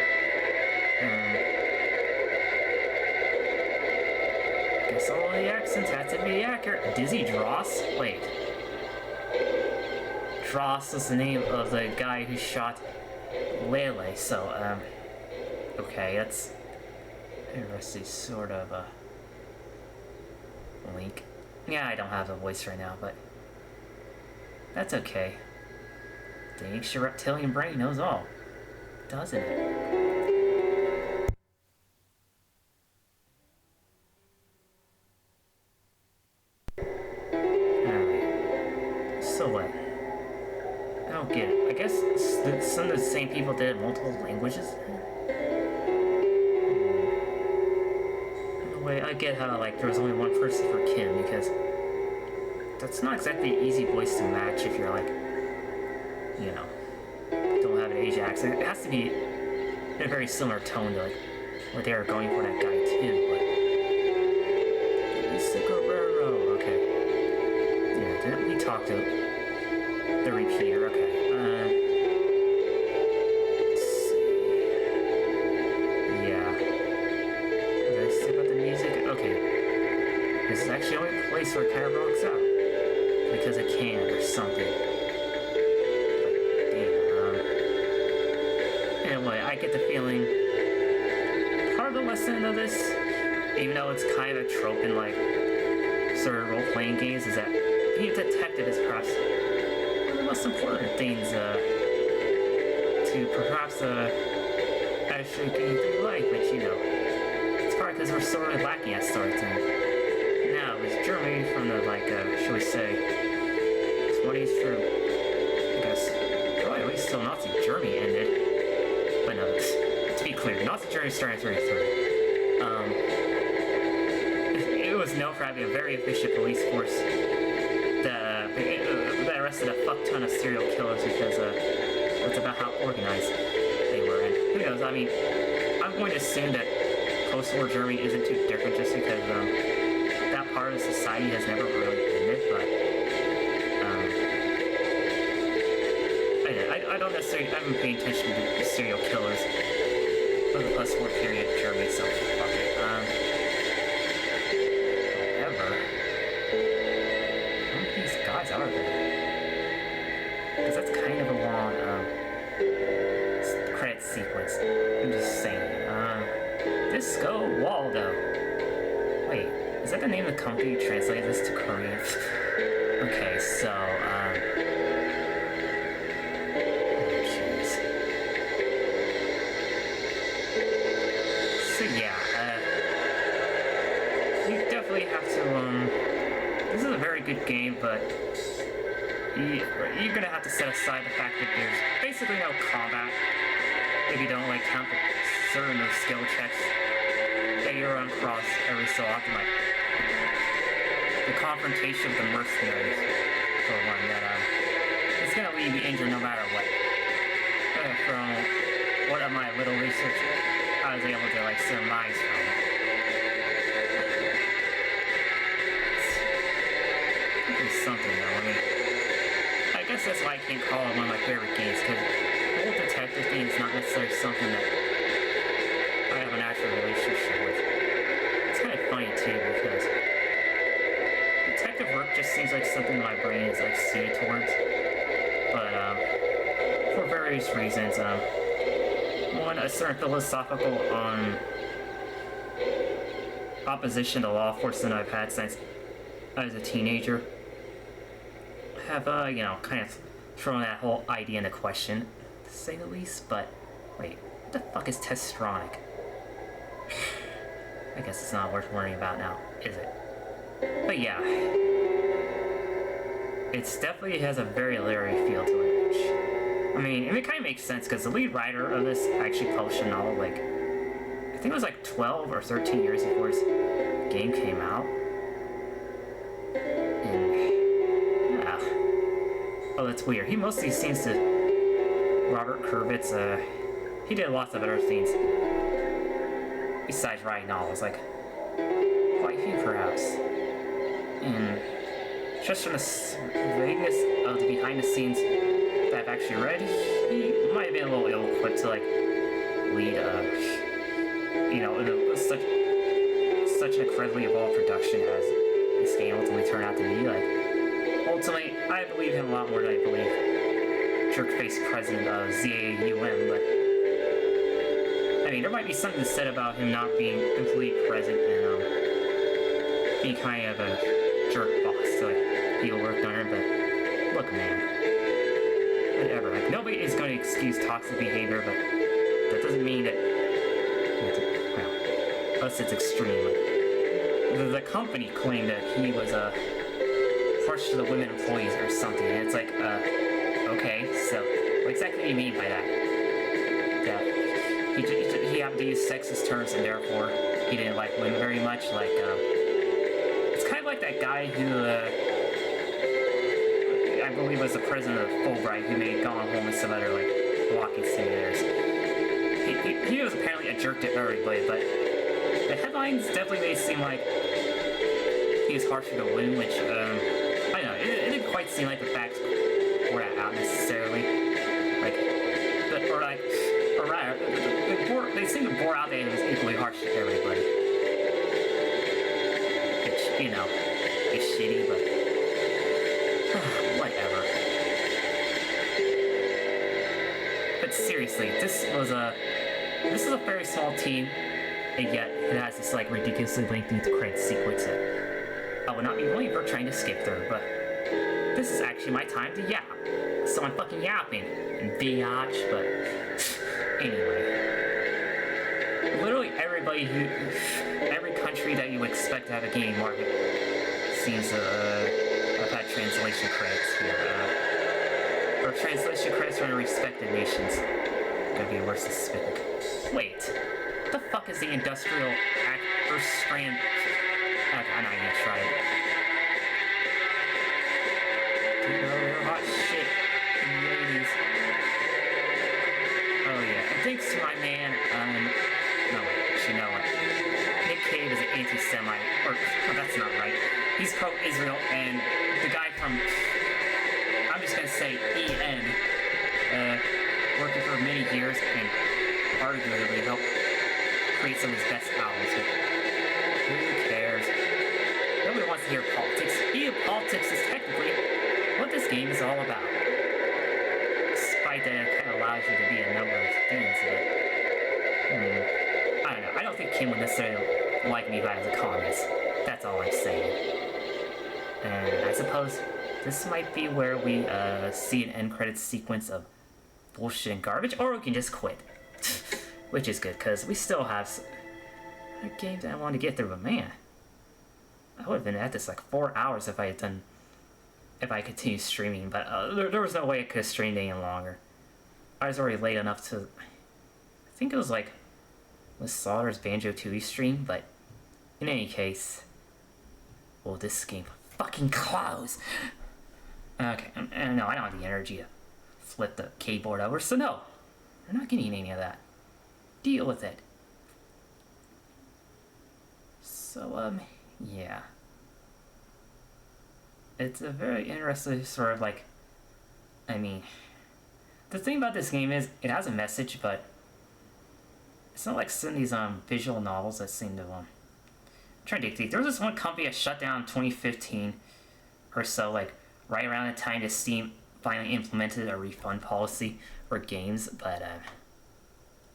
D: Guess all the accents had to be accurate. Dizzy Dross? Wait. Dross is the name of the guy who shot Lele, so, okay, that's interesting sort of a link. Yeah, I don't have a voice right now, but that's okay. The ancient reptilian brain knows all, doesn't it? Alright, so what? I don't get it. I guess some of the same people did it in multiple languages. In a way, I get how like there was only one person for Kim because that's not exactly an easy voice to match if you're like, you know, don't have an Asian accent. It has to be in a very similar tone to like what they were going for that guy too. But okay, yeah, didn't we talk to the repeater? Okay. Let's see. Yeah. What did I say about the music? Okay. This is actually the only place where it kind of rocks out. Because it can or something. But damn. Anyway, I get the feeling part of the lesson of this, even though it's kind of a trope in like sort of role-playing games, is that being a detective is perhaps most important things to perhaps actually getting through life, but you know, it's probably because we're sort of lacking at storytelling. Now, it was Germany from the like, shall we say, 20s through, I guess, probably at least till Nazi Germany ended. But no, to be clear, Nazi Germany started in 1933. It was known for having a very efficient police force that arrested a fuck ton of serial killers because that's about how organized they were. And who knows? I mean, I'm going to assume that post-war Germany isn't too different just because that part of society has never really ended. But I don't necessarily. I haven't paid attention to the serial killers of the post-war period in Germany, so fuck it. However, how many of these guys are there? Because that's kind of a long credit sequence. I'm just saying. Disco Waldo. Wait, is that the name of the company who translated this to Korean? Okay, so, oh jeez. So yeah, you definitely have to, this is a very good game, but you're gonna have to set aside the fact that there's basically no combat if you don't like count the certain skill checks that you run across every so often, like the confrontation with the mercenaries for one, that it's gonna leave you injured no matter what. From what of my little research I was able to like surmise from it. It's something though. I mean, I guess that's why I can't call it one of my favorite games, because the whole detective thing is not necessarily something that I have a natural relationship with. It's kind of funny too, because detective work just seems like something my brain is like suited towards. But for various reasons, one, a certain philosophical opposition to law enforcement I've had since I was a teenager have, you know, kind of thrown that whole idea into question, to say the least. But wait, what the fuck is testosteronic? I guess it's not worth worrying about now, is it? But yeah. It's definitely has a very Larry feel to it. Which, I mean, it kind of makes sense because the lead writer of this actually published a novel like I think it was like 12 or 13 years before his game came out. And yeah. Oh, that's weird. He mostly seems to Robert Kurvitz. He did lots of other things besides writing novels, like quite a few perhaps. And just from the vagueness of the behind the scenes that I've actually read, he might have been a little ill-equipped to like lead such an incredibly evolved production as this game ultimately turned out to be. Like, ultimately, I believe him a lot more than I believe jerk-faced president of ZAUM, but I mean, there might be something said about him not being completely present and being kind of a jerk boss to like people working on him. But look, man, whatever. Like, nobody is going to excuse toxic behavior, but that doesn't mean that. Well, unless it's extreme. Like, the company claimed that he was harsh to the women employees or something, and it's like, okay, so what exactly do you mean by that? Yeah. He happened to use sexist terms and therefore he didn't like women very much. Like, it's kind of like that guy who, I believe was the president of Fulbright who made Gone Home and some other, like, walking simulators. He was apparently a jerk to everybody, but the headlines definitely made it seem like he was harsher to women, which, I don't know, it didn't quite seem like the facts were out necessarily. Like, or rather, they seem to bore out that he was equally harsh to everybody. Which, you know, is shitty, but whatever. But seriously, this is a very small team, and yet it has this like ridiculously lengthy credit sequence that I would not be willing for trying to skip through, but this is actually my time to yap. So I'm fucking yapping and biatch, but anyway. Literally every country that you would expect to have a gaming market seems to have had translation credits here. Or translation credits from the respected nations. Gotta be more specific. Wait, what the fuck is the industrial first strand? Okay, I'm not gonna try it. Hot shit in the 80s. Oh yeah, and thanks to my man, no wait, actually no what. Nick Cave is an anti-Semite, or that's not right. He's pro-Israel, and the guy from, I'm just gonna say EN, working for many years and arguably helped create some of his best albums, but who cares? Nobody wants to hear politics. Even politics is technically what this game is all about. Despite that, it kind of allows you to be a number of things, but I don't know. I don't think Kim would necessarily like me if I was a communist. That's all I'm saying. And I suppose this might be where we see an end credits sequence of bullshit and garbage, or we can just quit. Which is good, because we still have games that I want to get through, but man, I would have been at this like 4 hours if I continued streaming, but there was no way I could have streamed any longer. I was already late enough to, I think it was like Miss Slaughter's Banjo-Tooie stream, but in any case, will this game fucking close? Okay, and no, I don't have the energy to flip the keyboard over, so no, I'm not getting any of that. Deal with it. So, yeah. It's a very interesting sort of like, I mean, the thing about this game is it has a message, but it's not like some of these visual novels that seem to I'm trying to think. There was this one company that shut down in 2015 or so, like right around the time that Steam finally implemented a refund policy for games, but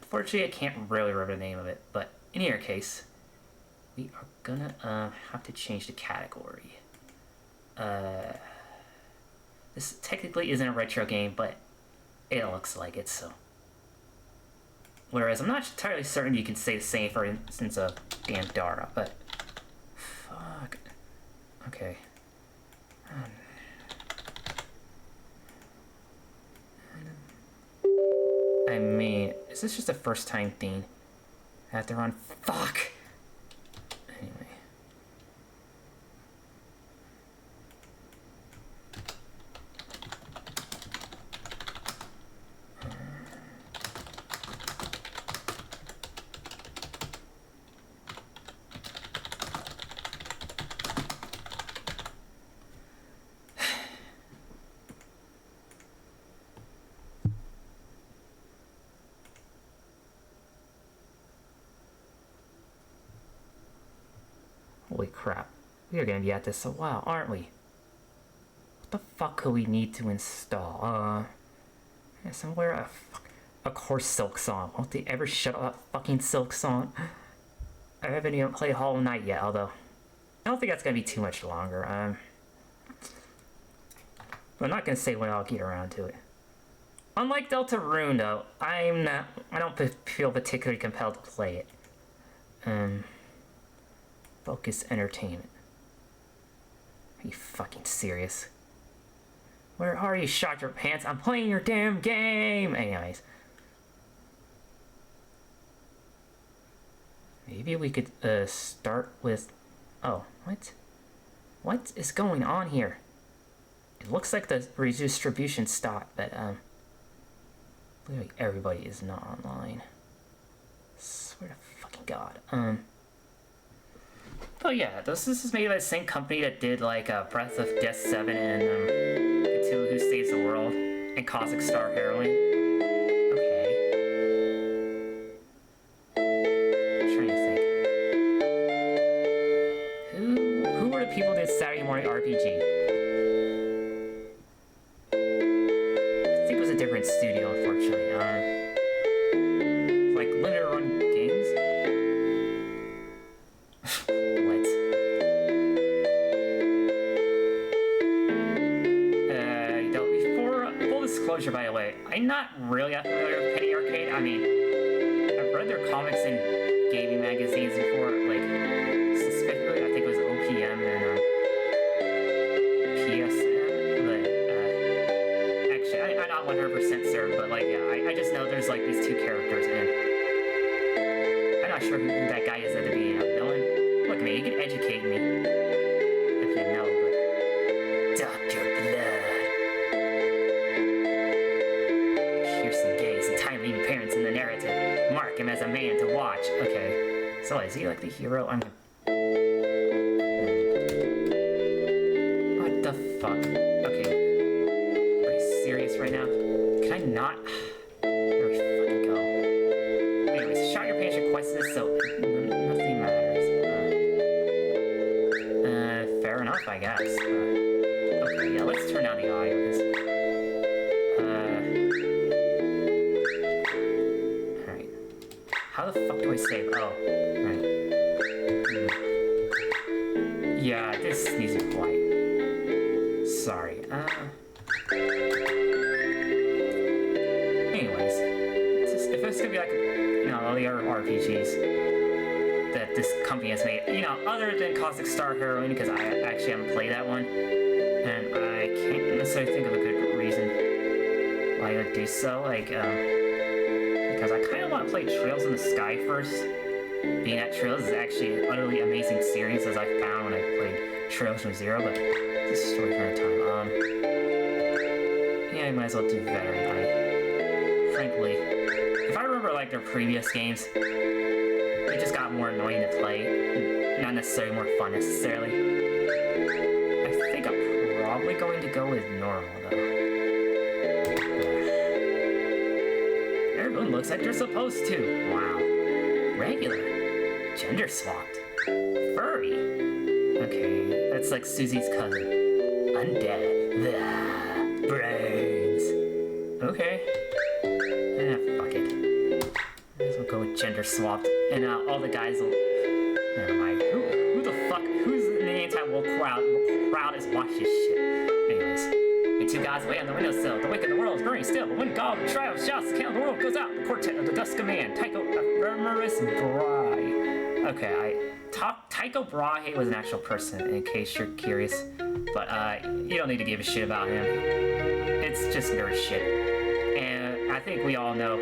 D: unfortunately I can't really remember the name of it. But in either case, we are gonna have to change the category. This technically isn't a retro game, but it looks like it, so. Whereas I'm not entirely certain you can say the same for instance of Gandara, but fuck. Okay. Is this just a first time thing? I have to run. Fuck! Anyway. Holy crap. We are gonna be at this a while, aren't we? What the fuck could we need to install? Yeah, somewhere of course Silk Song. Won't they ever shut up that fucking Silk Song? I haven't even played Hollow Knight yet, although I don't think that's gonna be too much longer. But I'm not gonna say when I'll get around to it. Unlike Deltarune though, I don't feel particularly compelled to play it. Focus Entertainment. Are you fucking serious? Where are you, shot your pants? I'm playing your damn game! Anyways. Maybe we could start with... Oh, what? What is going on here? It looks like the redistribution stopped, but literally everybody is not online. Swear to fucking God. Oh yeah, this is made by the same company that did like Breath of Death 7 and Cthulhu Who Saves the World and Cosmic Star Heroine. Okay. I'm trying to think. Who were the people that did Saturday Morning RPG? I think it was a different studio, unfortunately. Like limited run games. By the way, I'm not really familiar with Penny Arcade. I mean, I've read their comics in gaming magazines before, like, specifically, I think it was OPM and PSM, but, actually, I'm not 100% certain, but, like, yeah, I just know there's, like, these two characters, and I'm not sure who that guy is at the beginning. Villain? Look, man, you can educate me if you know, but Dr. Blood. Timely appearance in the narrative. Mark him as a man to watch. Okay. So is he like the hero? What the fuck? Okay. Are you serious right now? Can I not? There we fucking go. Anyways, shot your pants requested this, so nothing matters. Fair enough, I guess. Okay, yeah, let's turn down the audio, because how the fuck do I save? Oh, right. Yeah, this needs to be quiet. Sorry. Anyways, if it's gonna be like, you know, all the other RPGs that this company has made, you know, other than Cosmic Star Heroine, because I actually haven't played that one, and I can't necessarily think of a good reason why I would do so. Like, because I kind of want to play Trails in the Sky first. Being that Trails is actually an utterly amazing series, as I found when I played Trails from Zero, but this is a story for another time. Yeah, I might as well do Veteran. Frankly, if I remember like their previous games, they just got more annoying to play, not necessarily more fun necessarily. I think I'm probably going to go with normal though. Everyone looks like they're supposed to. Wow. Regular. Gender swapped. Furry. Okay, that's like Susie's cousin. Undead. Blah. Brains. Okay. Fuck it. Might as well go with gender swapped. And all the guys will... Never mind. Who the fuck? Who's in the anti-woke crowd? The crowd is watching this shit. Anyways. And two guys lay on the windowsill. The wake of the world is burning still. But when God triumphs, shouts, the candle of the world goes out. The quartet of the Dusk Command. Tycho Brahe. Okay, Tycho Brahe was an actual person, in case you're curious. But you don't need to give a shit about him. It's just nerd shit. And I think we all know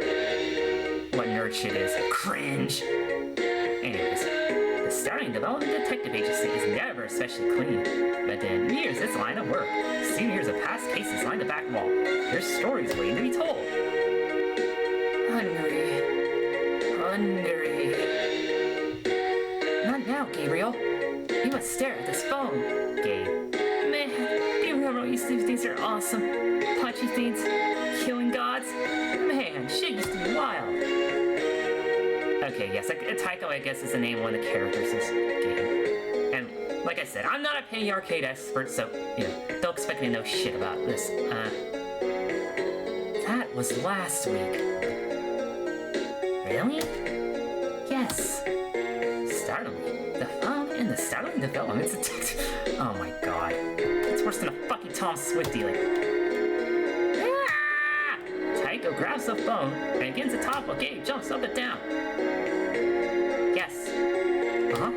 D: what nerd shit is. Cringe! Anyways, the starting development detective agency is never especially clean. But then here's its line of work. Seniors of past cases line the back wall. There's stories waiting to be told. Hungry. Not now, Gabriel. You must stare at this phone. Gabe. Man, do you remember when you used to do things that are awesome? Punchy things, killing gods? Man, shit used to be wild. Okay, yes, Taiko, I guess, is the name of one of the characters in this game. And like I said, I'm not a penny arcade expert, so, don't expect me to know shit about this. That was last week. Really? Yes. Startling. The phone and the startling developments detective. Oh my god. It's worse than a fucking Tom Swiftie, Taiko grabs the phone and begins to talk while Gabe jumps up and down. Yes. Huh?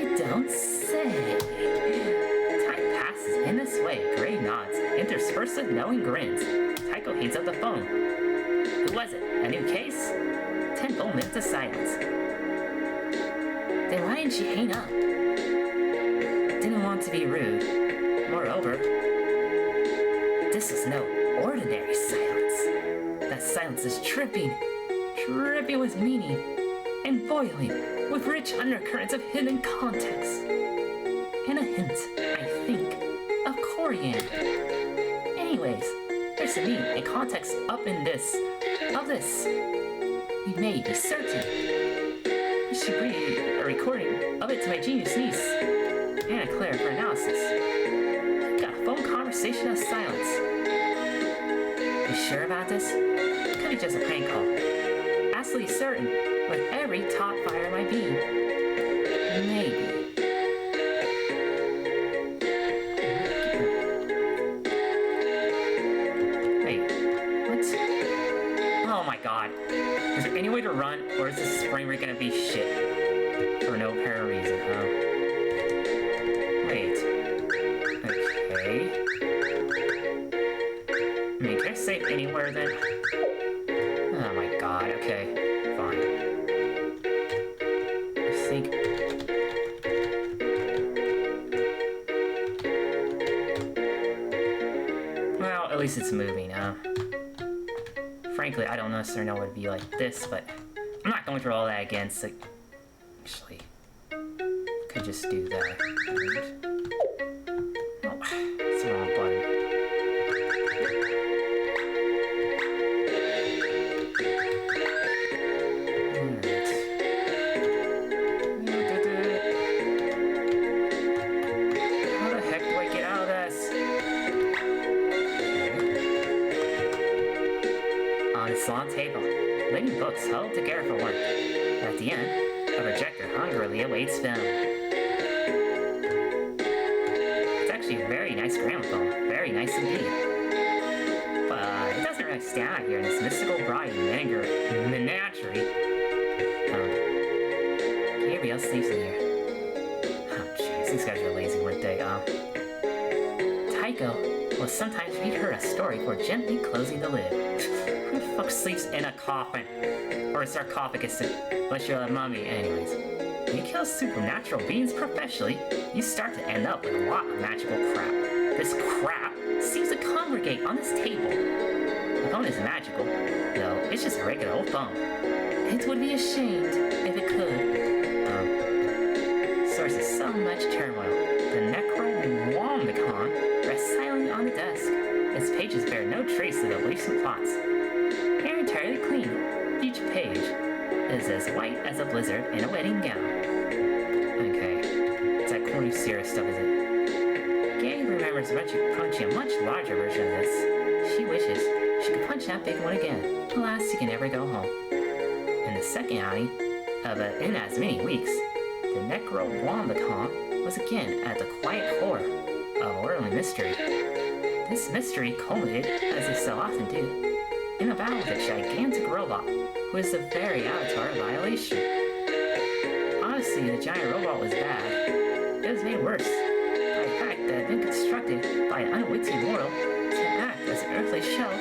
D: You don't say. Time passes in this way. Gray nods, interspersed with knowing grins. Taiko hands up the phone. Who was it? A new case? 10 full minutes of silence. Then why didn't she hang up? Didn't want to be rude. Moreover, this is no ordinary silence. That silence is dripping with meaning, and boiling with rich undercurrents of hidden context. And a hint, I think, of coriander. Anyways, there's a meaning and context up in this. Of this, you may be certain. You should read a recording of it to my genius niece, Anna Claire, for analysis. You got a phone conversation of silence. You sure about this? Could be just a prank call. Absolutely certain, with every top fire in my being. Maybe. Oh my god. Is there any way to run, or is this frame rate gonna be shit? For no apparent reason, huh? Wait. Okay. I mean, can I save anywhere then? Oh my god, okay. Fine. I think... Well, at least it's moving, huh? Frankly, I don't necessarily know what it'd be like this, but I'm not going through all that again, so... Actually, could just do that. Oh, it's the wrong button. How the heck do I get out of this? On the salon table, living books held together for work. At the end, a projector hungrily awaits film. It's actually a very nice gramophone, very nice indeed. But it doesn't really stand out here in this mystical bride menagerie. Gabriel sleeps in here. Oh jeez, these guys are lazy, weren't they? Taiko will sometimes read her a story before gently closing the lid. Who the fuck sleeps in a coffin? Or a sarcophagus, unless you're a mummy. Anyways, when you kill supernatural beings professionally, you start to end up with a lot of magical crap. This crap seems to congregate on this table. The phone is magical, though it's just a regular old phone. It would be ashamed if it could. Source of so much turmoil. The Necronomicon rests silently on the desk. Its pages bear no trace of the Elysium plots. They're entirely clean. Each page is as white as a blizzard in a wedding gown. Okay, it's that corny Sierra stuff, is it? Gabe remembers punching a much larger version of this. She wishes she could punch that big one again. Alas, she can never go home. In the second outing of in as many weeks, the Necronomicon was again at the quiet core of orderly mystery. This mystery culminated, as they so often do, in a battle with a gigantic robot, who is the very avatar of Violation. Honestly, the giant robot was bad. It was made worse by the fact that it had been constructed by an unwitting mortal to act as an earthly shell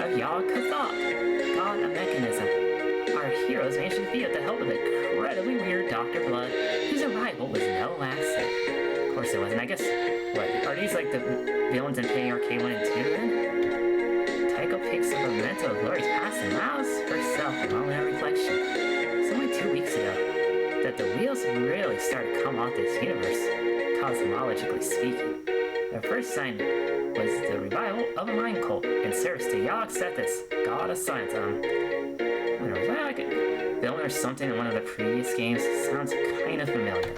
D: of Yog-Sothoth, god of mechanism. Our heroes managed to defeat with the help of the incredibly weird Dr. Blood, whose arrival was no accident. Of course it wasn't. I guess, what, are these like the villains in Penny Arcade 1 and 2 then? Tycho picks up a memento of Glory's past and allows herself a moment of reflection. It's only 2 weeks ago that the wheels really started to come off this universe, cosmologically speaking. The first sign was the revival of a mind cult in service to Yog-Sothoth, god of science. Was that like a villain or something in one of the previous games? Sounds kind of familiar.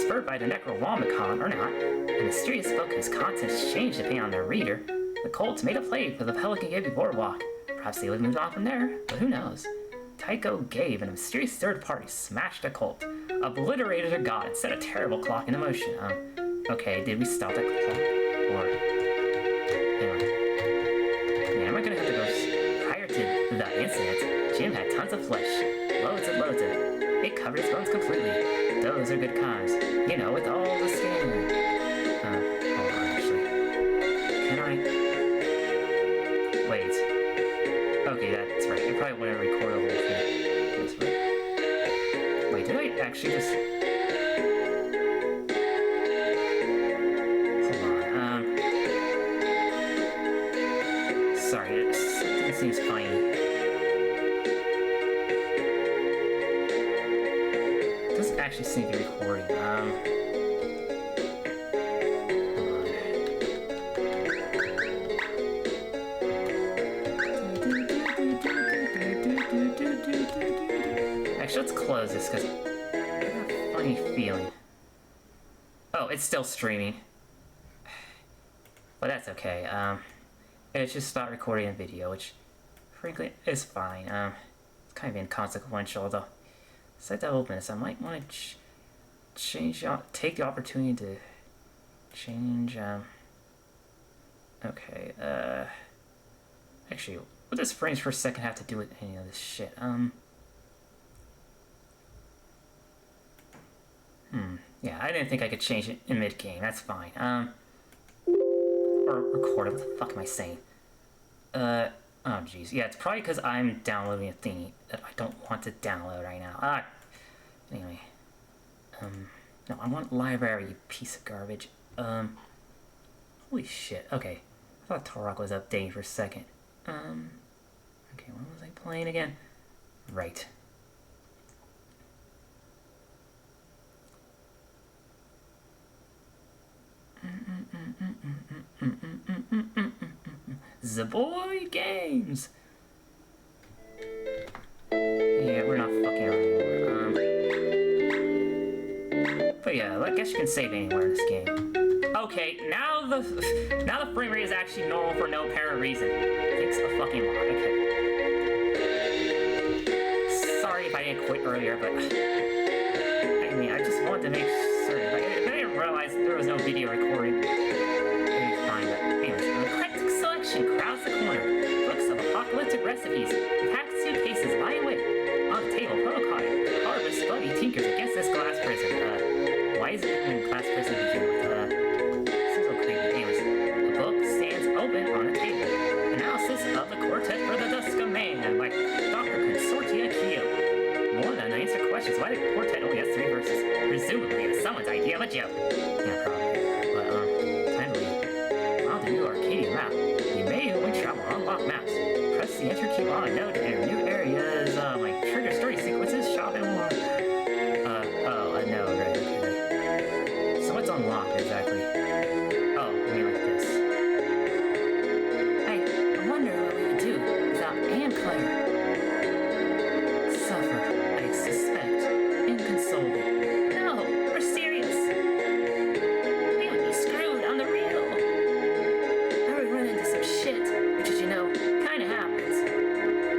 D: Spurred by the Necrowomicon or not, a mysterious book whose contents changed depending on their reader, the cults made a play for the Pelican Gate Boardwalk. Perhaps they would move on from there, but who knows? Tycho Gave and a mysterious third party smashed a cult, obliterated a god, and set a terrible clock into motion. Okay, did we stop that clock? Or... anyway. Yeah, I'm not gonna have to go... Prior to the incident, Jim had tons of flesh. Loads and loads of it. It covered his bones completely. Those are good kinds. You know, with all the skin. Hold on, actually. Can I... Wait. Okay, that's right. You probably wouldn't record the whole thing. That's right. Wait, did I actually just... Sorry, something seems funny. It doesn't actually seem to be recording. Actually, let's close this because I have a funny feeling. Oh, it's still streaming. But that's okay. It's just not recording a video, which frankly is fine. It's kind of inconsequential though. Set to open this, I might want to take the opportunity to change, okay, actually, what does frames per second have to do with any of this shit? Yeah, I didn't think I could change it in mid-game, that's fine. Or record it, what the fuck am I saying? Oh jeez, yeah, it's probably because I'm downloading a thingy that I don't want to download right now. Anyway. No, I want library, you piece of garbage. Holy shit, okay. I thought Torok was updating for a second. Okay, what was I playing again? Right. The Boy Games! Yeah, we're not fucking around anymore. But yeah, I guess you can save anywhere in this game. Okay, now the frame rate is actually normal for no apparent reason. Thanks a fucking lot, okay. Sorry if I didn't quit earlier, but... I mean, I just wanted to make certain. Like, I didn't realize there was no video recording. It's fine, but anyways, an eclectic selection crowds the corner. Books of apocalyptic recipes, packed suitcases lie in wait. On the table, prototype, harvest, buddy, tinkers against this glass prison. Why is it in glass prison to begin with? This is so creepy. Anyways, the book stands open on a table. Analysis of the Quartet for the Dusk of Man by Dr. Consortia Keel. More than answer questions why the quartet only has 3 verses. Presumably it was someone's idea of a joke. Yeah, probably. But, time to leave. On the new Arcadian map, you may only travel on unlocked maps. Press the enter key on a node to enter new areas, like trigger story sequences, shop, and more. A node, right? Okay. So what's unlocked exactly? Oh, I mean like this. I wonder what we could do without Anne Claire. Suffer, I suspect, inconsolable. No, we're serious. We would be screwed on the real. I would run into some shit, which is, you know, kind of happens.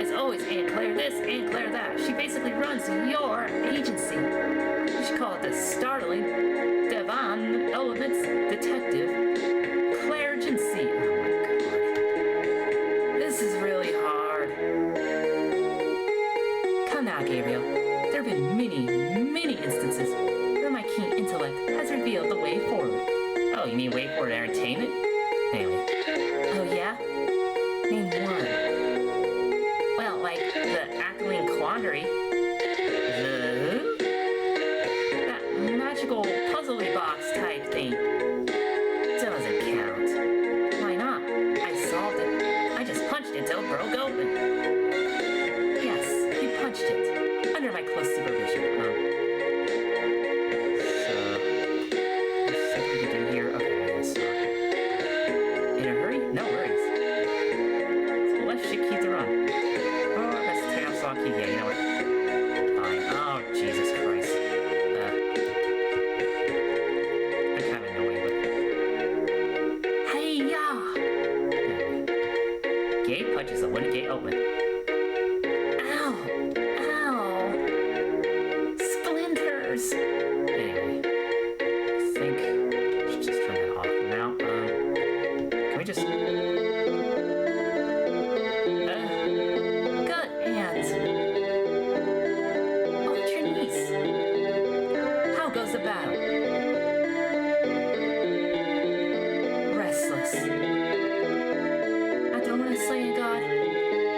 D: It's always Aunt Claire this, Aunt Claire that. She basically runs your agency. You should call it the startling Devon Elements Detective Clairgency. Oh my god. This is really hard. Come now, Gabriel. There have been many instances where my keen intellect has revealed the way forward. Oh, you mean way forward entertainment? Anyway. Oh yeah? Name one. Well, like the Acroline Quandary. That magical puzzly box type thing. Doesn't count. Why not? I solved it. I just punched it till it broke open. Yes, you punched it. Under my close supervision. There's something to do here. Okay, I guess not. In a hurry? No worries. So left should keep the run. Oh, let's take off Saw key. Yeah, you know what? Fine. Oh, Jesus Christ. I'm kind of annoying, but... Hey-ya! Gate punches a wooden gate open. Ow! Ow! Splinters! Anyway, I think I should just turn that off for now. Can we just... Good, hands. Oh, it's your niece. How goes the battle? Restless. I don't want to slay a god.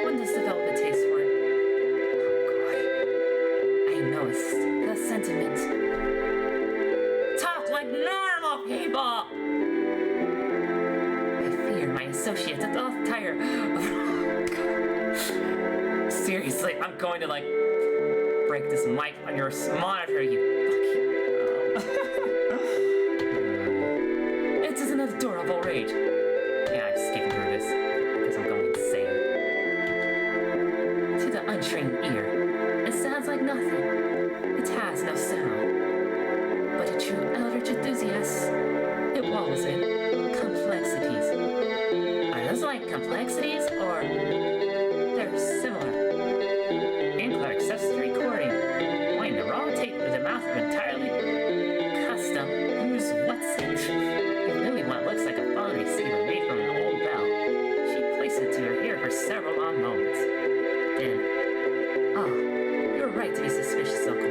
D: One does develop a taste for it. Oh god. I know it's the sentiment. Talk like normal people! I fear my associates at the tire. Seriously, I'm going to like break this mic on your monitor, you fucking... It is an adorable rage. Yeah, I'm skipping through this because I'm going insane. To the untrained ear, it sounds like nothing. It has no sound. But a true eldritch enthusiast, it wallows in complexities. Are those like complexities or they're similar? Ampler accepts the recording. Playing the raw tape with the mouth of entirely custom. Who's what's it? If Lily one looks like a phone receiver made from an old bell, she placed it to her ear for several long moments. Then, oh, you're right to be suspicious, Uncle.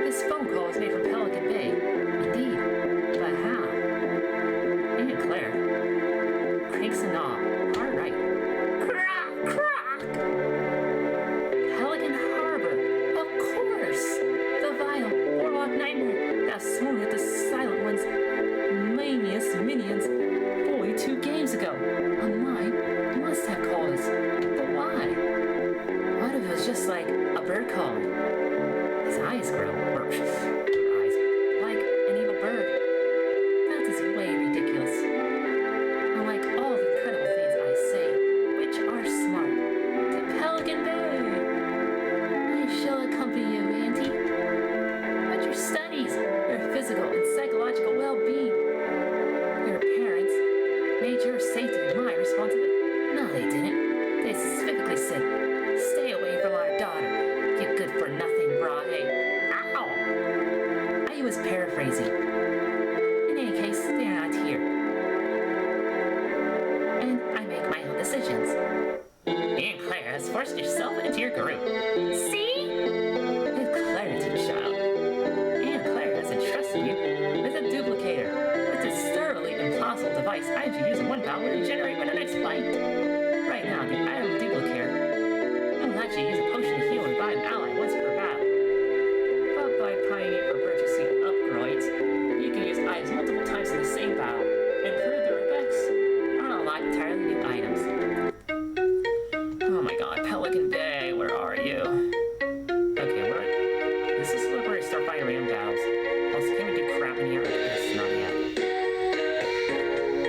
D: This phone call was made from Pelican Bay. Indeed. But how? Aunt Claire. Cranks and all. All right. Crock, crock! Pelican Harbor. Of course. The vile warlock nightmare that swooned at the Silent One's manius minions 42 games ago. A mine must have called us. But why? What if it was just like a bird calling? His eyes grow, or eyes, like an evil bird. That is way ridiculous. Unlike all the incredible things I say, which are smart, to Pelican Bay. I shall accompany you, Auntie. But your studies, your physical and psychological well-being, your parents made your safety my responsibility. No, they didn't. They specifically said, stay away from our daughter, you good-for-nothing broadhead. Ow! I was paraphrasing. In any case, they are not here. And I make my own decisions. Aunt Claire has forced herself into your group. See? With clarity, child. Aunt Claire has entrusted you with a duplicator. With this thoroughly impossible device I have to use in one bout will regenerate when the next fight. Right now, the item duplicator will let you use a potion to heal and revive an ally once per battle. But by pioneering or purchasing upgrades, you can use items multiple times in the same battle and improve their effects on a lot entirely new items. Oh my god, Pelican Bay, where are you? Okay, this is where we start fighting random battles. Also, can we do crap in here? Yes, not yet.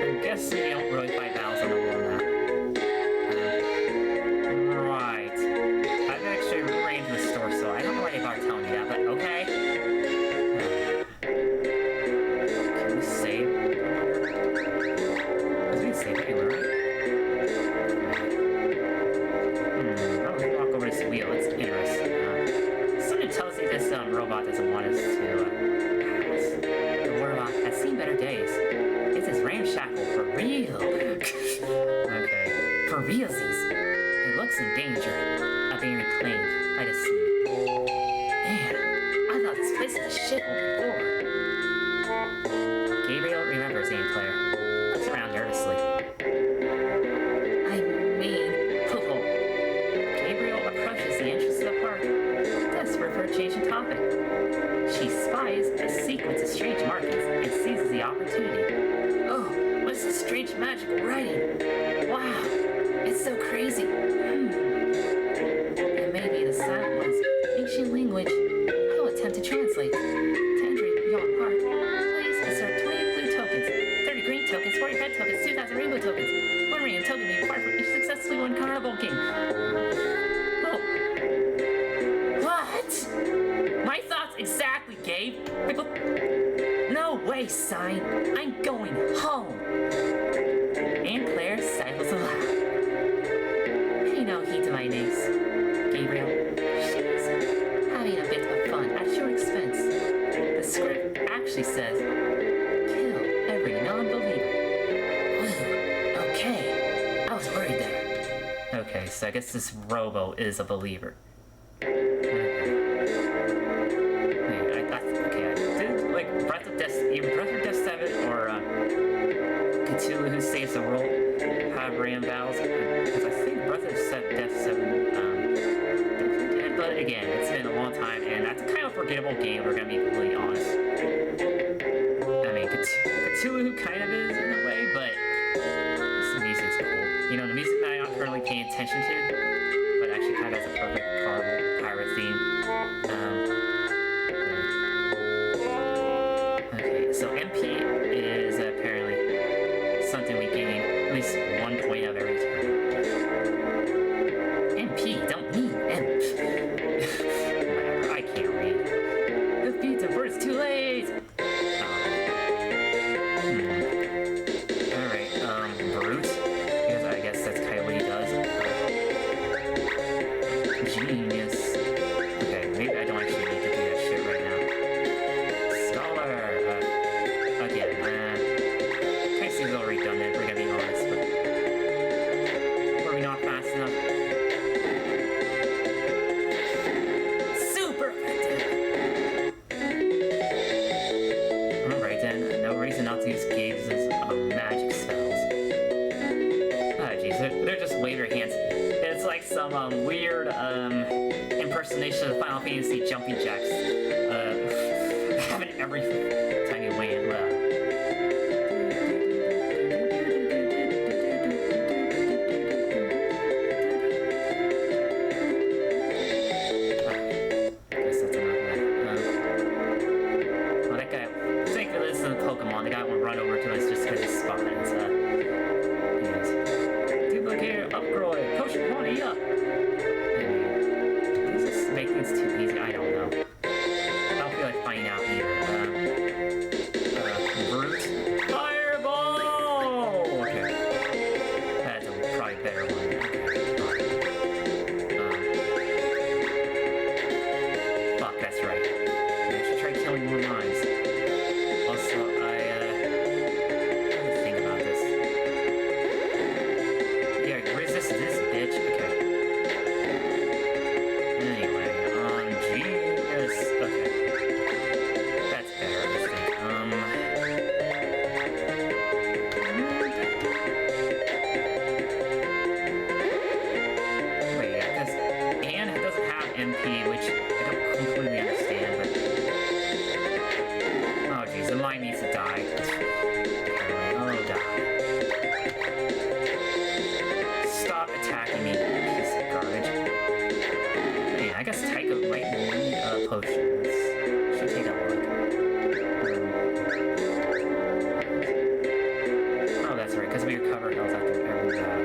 D: I'm guessing you don't really fight battles on the world map. Right. I've actually ran to the store, so I don't know why they are telling me that, but okay. Can we save? Because we can save anywhere, right? I'm gonna walk over this wheel, it's interesting. Something tells me this robot doesn't want us to pass. The robot has seen better days. It's his ramshackle for real. markings and seizes the opportunity. Oh, what's this strange magical writing? Wow, it's so crazy. And maybe the silent one's ancient language. I'll attempt to translate. Tangerine beyond heart. Please insert 20 blue tokens, 30 green tokens, 40 red tokens, 2,000 rainbow tokens. One random token being required for each successfully won carnival game. Oh. What? My thoughts exactly, Gabe. No way, sign. I'm going home. And Claire stifles a laugh. Pay no heed to my niece, Gabriel. She's having a bit of fun at your expense. The script actually says, kill every non-believer. Whew, okay. I was worried there. Okay, so I guess this Robo is a believer. Either Breath of Death 7 or Cthulhu Who Saves the World have random battles. Because I think Breath of Death 7 definitely did, but again, it's been a long time, and that's a kind of forgettable game, we're gonna be completely honest. I mean, Cthulhu kind of is in a way, but the music's cool. You know, the music that I'm not currently paying attention to, but actually kind of has a perfect carnival pirate theme. So MP is apparently something we gain at least 1 point of every turn. MP, don't mean MP. Whatever, I can't read. The pizza bird's too late! Alright, Brute. Because I guess that's kind of what he does. Genius. Okay, maybe I don't actually need to do that shit right now. Seems all redundant, we're gonna be honest, but were we not fast enough? Super effective! Alright then, no reason not to use Gabe's magic spells. Ah, jeez, they're just wave your hands. It's like some weird impersonation of Final Fantasy jumping jacks. Having every time you wave. Pokemon, the guy will run over to us just because his spot is, Duplicator, Upgrade, Potion Quantity up! Does this make things too easy? I don't know. I don't feel like finding out either. Brute. Fireball! Okay. That's a probably better one. Fuck, that's right. I should try killing more mines. Also, think about this. Yeah, resist this bitch. Okay. Anyway, genius. Okay. That's better, I think. Wait, yeah, because Anne doesn't have MP, which I don't completely understand, but... Oh, jeez, the mine needs to die. Oh, die. Stop attacking me, piece of garbage. Man, I guess Tycho might need a potion. Should take a look. Oh, that's right, because we recover health after every battle.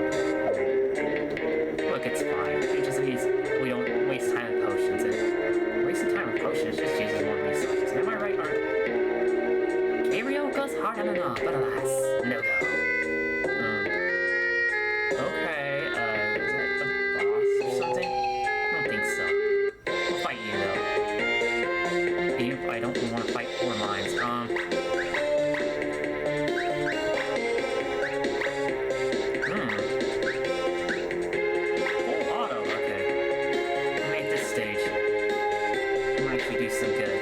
D: Look, it's fine. It just means we don't waste time with potions, and wasting time with potions just uses more resources. Am I right, Art? Ariel goes hard on and off, but alas, no go. Okay, is that the boss or something? I don't think so. We'll fight you, though. Even if I don't want to fight 4 mines. Full auto, okay. I'll make this stage. Might actually do some good.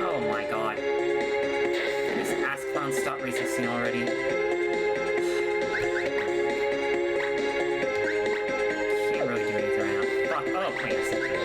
D: Oh my god. Can this ass clown stop resisting already? Can't really do anything right now. Fuck. Oh, wait a second.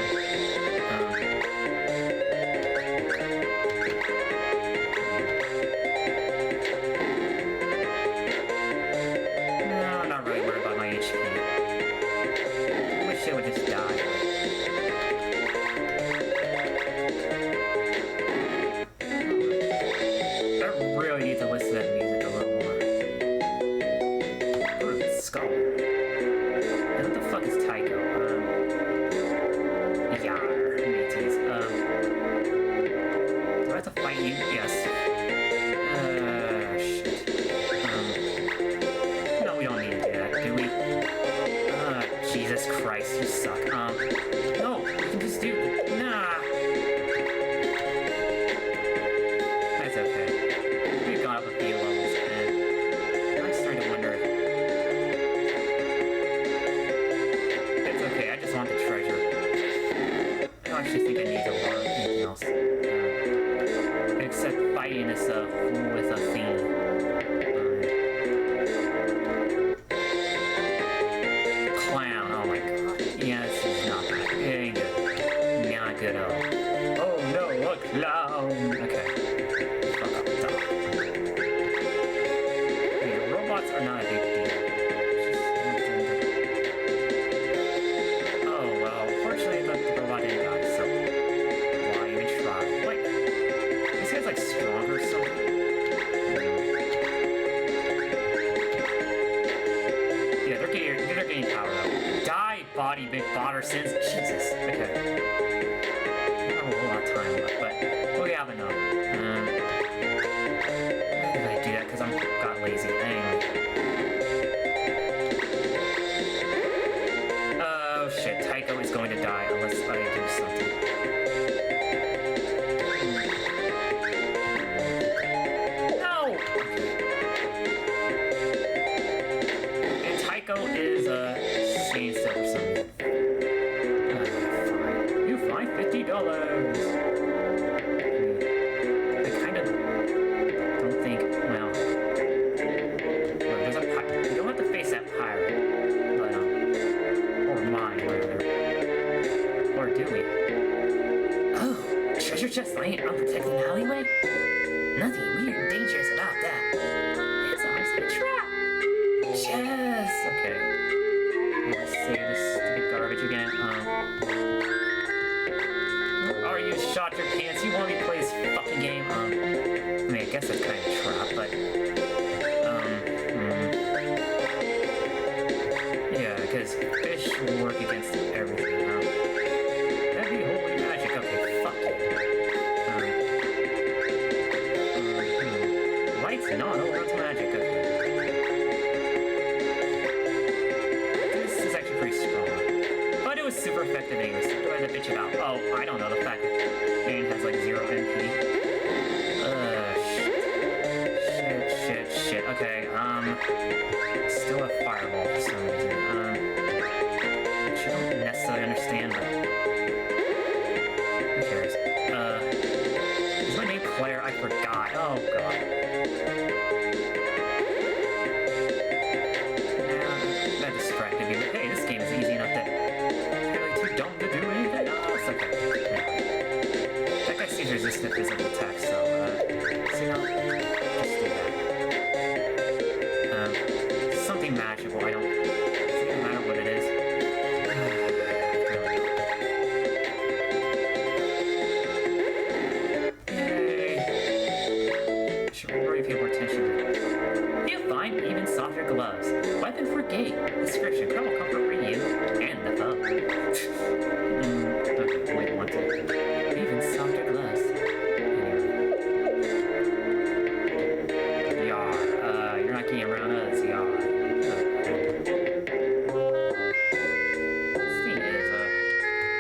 D: fighting this with a theme. Clown. Oh my god. Yeah, this is not good. It ain't good. Not good at all. Oh no, a clown. Okay. Fuck up. Stop. Okay, robots are not a big deal. Oh well, fortunately the robot didn't die, so why even try? Like, this guy's like stronger or something. Yeah, they're getting power up. Die, body, big Bottersons. Jesus. Okay. I don't have a whole lot of time left, but we have enough. Why did I do that? Because I got lazy. Anyway. Oh shit, Tycho is going to die unless I do something. No! And Tycho is staying still for some reason. Fine. You find $50. I kind of don't think, well, there's a you don't have to face that pirate, but or mine, rather. Or do we? Oh, treasure chest lying in unprotected alleyway? Nothing weird and dangerous about that. It's honestly a trap. Chest. Okay. Let's save this stupid garbage again. Are you shot your pants? You want me to play this fucking game? I mean, I guess that's kind of a trap, but yeah, because fish will work against everything. That'd be holy magic. Okay, fuck you. Lights? No, that's magic. Okay. This is actually pretty strong. But it was super effective anyways. What do I have to bitch about? Oh, I don't know. The fact that Bane has like 0 MP. Shit. Okay, still a fireball for some reason. Which I don't necessarily understand, but who cares? Is my name Claire? I forgot. Oh god. That distracted me, but hey, this game is easy enough that I'm really too dumb to do anything. Oh, it's okay. Anyway. That guy sees resistant physical attacks, so, see how? Just do that. Something magical, I don't... It doesn't matter what it is. Yay! Should really pay more attention. You find even softer gloves. Weapon for gate. Description. Crumble comfort for you and the foe. Okay, wait, one thing. Even softer gloves. Yar. You're not getting around us, yar. This thing is,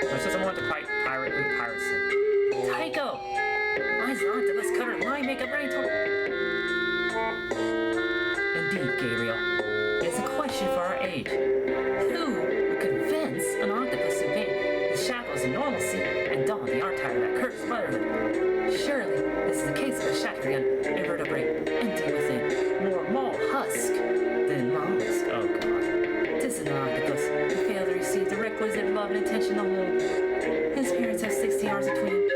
D: it doesn't want to pirate Pirateson. Tycho! Mine's an octopus covered in line makeup ready to... Indeed, Gabriel. It's a question for our age. Who would convince an octopus to paint the shackles of normalcy and don the attire that curses motherhood? Surely, this is the case of a shattergun invertebrate empty within more mole husk than mollusk. Oh god. This is an octopus who failed to receive the requisite love and attention of whole. His parents have 16 hours between,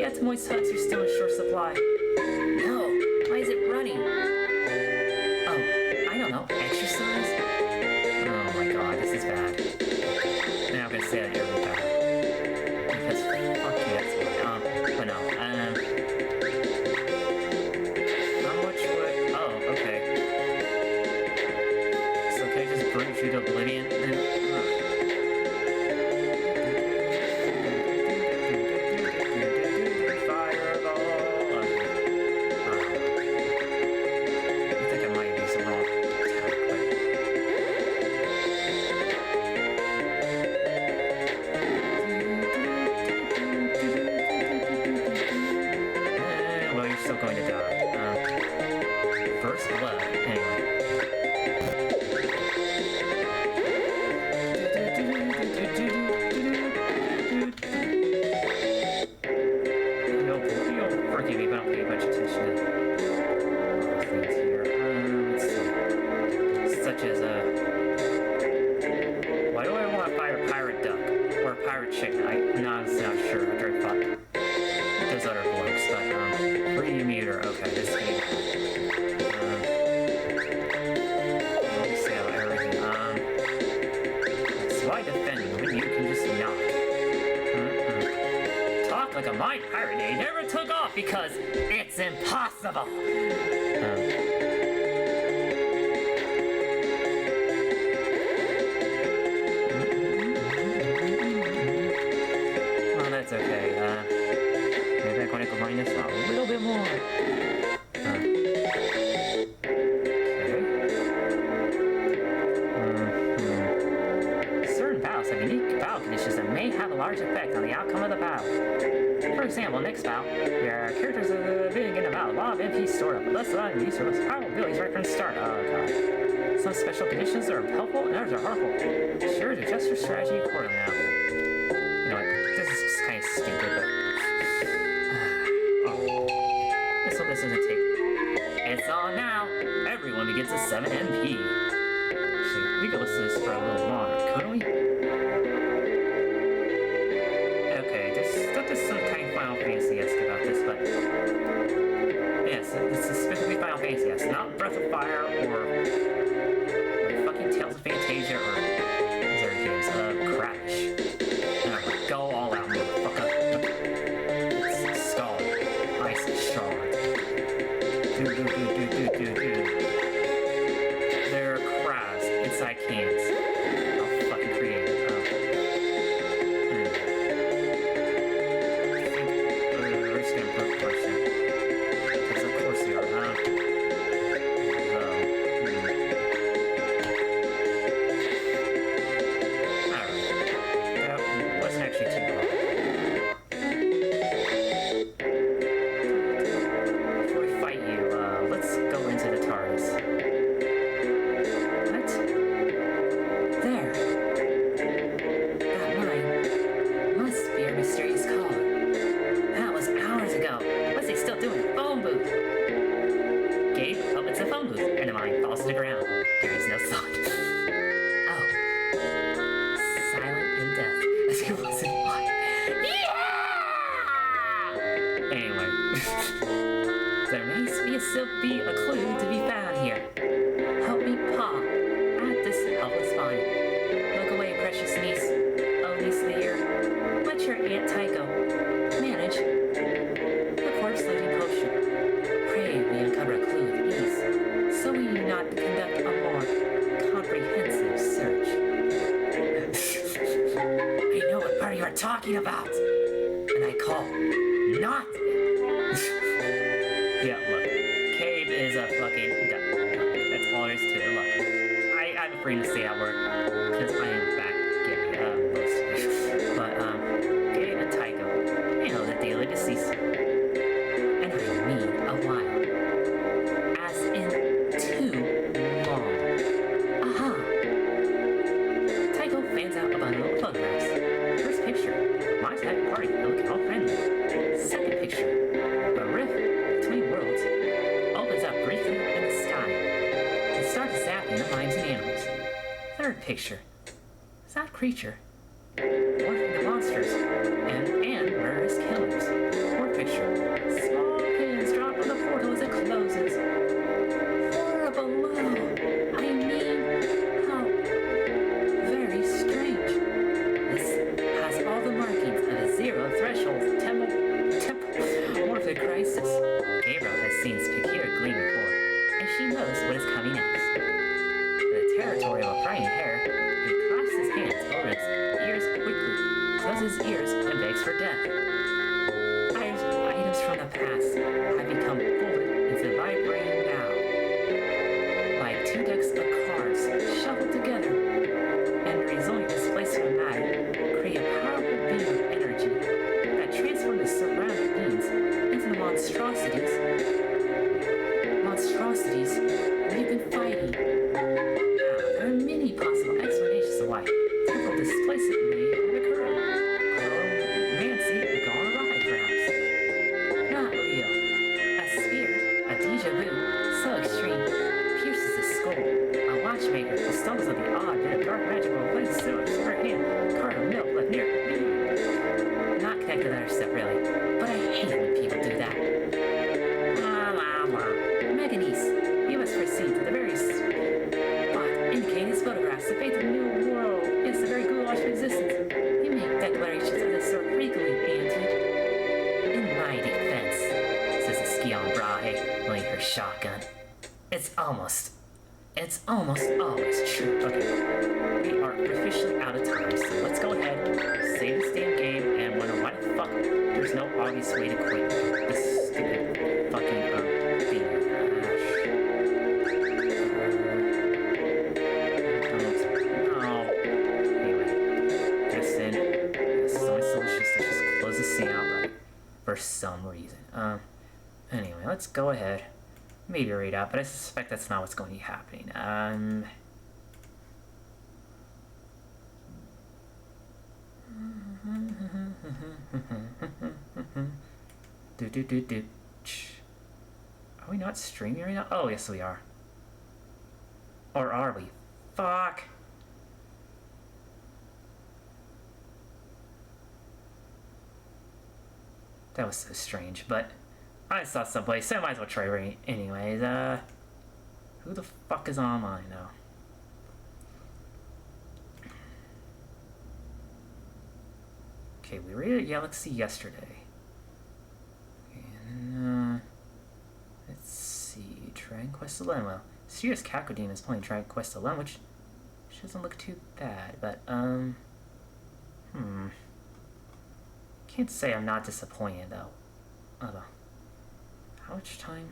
D: yet moist hugs are still in short supply. No, why is it running? Oh, I don't know, exercise? Oh my god, this is bad. Now I'm gonna say that every time. Because fuck you, that's fine. But no, how much would... Oh, okay. So can I just bring you to oblivion? forgive me, but I don't pay much attention to things here. Let's see. Such as why do I want to fire a pirate duck or a pirate chicken? I'm not sure. I tried thought those other blokes, but free meter. Okay, this game. Let's see how everything. So why defending when you can just knock? Talk like a mine pirate. They never took off because it's impossible. Well, that's okay. Maybe I'm going to combine this a little bit more. Certain battles have unique battle conditions that may have a large effect on the outcome of the battle. For example, next battle, your characters are being in a battle. A lot of MP stored up. Less than these are less powerful abilities right from the start. Oh god. Some special conditions are helpful and others are harmful. Sure to adjust your strategy accordingly now. You know what? This is just kind of stupid, but. Let's hope this doesn't take. It's on now! Everyone begins at 7 MP. Actually, we could listen to this for a little longer, couldn't we? Okay, there's some kind of Final Fantasy-esque about this, but yes, this is specifically Final Fantasy-esque, not Breath of Fire or like fucking Tales of Fantasia or these other games. Crash. Go all out, motherfucker. It's Skull. Ice Shard. There are crabs inside cans. How fucking creative. We're just gonna brute force them. Because of course they are, huh? Alright. That wasn't actually too hard. Before we fight you, let's go into the TARDIS. What? There. That line must be a mysterious caller. That was hours ago. What's he still doing? Phone booth. Gabe opens the phone booth, and the mine falls to the ground. There is no thought. Oh. Silent in death. As he wasn't alive. Yeah! Anyway. There may be a clue to be found here. Help me paw at this helpless body. Look away, precious niece. Oh, niece of the year. Let your Aunt Tycho manage the corpse-loading potion. Pray we uncover a clue with ease, so we do not conduct a more comprehensive search. I know what part you are talking about, and I call not. Yeah, look. Cabe is a fucking duck. That's all there is to it. Look, I'm afraid to say that word because I am back gay mostly. But Gabe and Tycho, you know, the daily deceased, and I mean a while, as in too long. Aha! Tycho fans out a bundle of photographs. First picture, Mine's having a party. They're looking all friendly. Second picture, a rift between worlds opens up briefly in the sky and starts zapping the minds and animals. Third picture, is that creature morphing into monsters and murderous killers. Fourth picture, small pins drop from the portal as it closes. Far below, I mean, how very strange. This has all the markings of a zero threshold temple morphic crisis. Gabriel has seen this peculiar gleam before, and she knows what is coming next. The territory of a frightening hare, he clasps his hands over his ears quickly, closes his ears, and begs for death. Items from the past have become folded into the vibrating now, like two decks of cards shuffled together, and the resulting displacement of matter create a powerful beam of energy that transforms the surrounding beings into the monstrosities we've been fighting. Now, there are many possible explanations of why temporal displacement may have occurred. Nancy gone awry, perhaps. No, not real. A sphere, a deja vu, so extreme, pierces his skull. A watchmaker who stumbles on the odd bit of dark magical lens so in her hand, cart of milk left near. Not connected to other stuff really, but I hate it when people do that. Meganese, you must proceed to the very spot indicating his photographs. The fate of the new world is the very goulash of existence. You make declarations of this sort frequently, Auntie. In my defense, says the Skion Brahe, laying her shotgun. It's almost always true. Okay, we are officially out of time, so let's go ahead, save this damn game, and wonder why the fuck there's no obvious way to quit this stupid fucking thing. No. Anyway, guess then, this is only solution to just close the scene outright for some reason. Anyway, let's go ahead. Maybe read out, but I suspect that's not what's going to be happening. Are we not streaming right now? Oh, yes we are. Or are we? Fuck! That was so strange, but I saw someplace, so I might as well try reading. Anyways, who the fuck is online now? Okay, we rated Galaxy yesterday. And, let's see, Dragon Quest XI. Well, Serious Kakodine is playing Dragon Quest XI, which doesn't look too bad, but, can't say I'm not disappointed, though. How much time?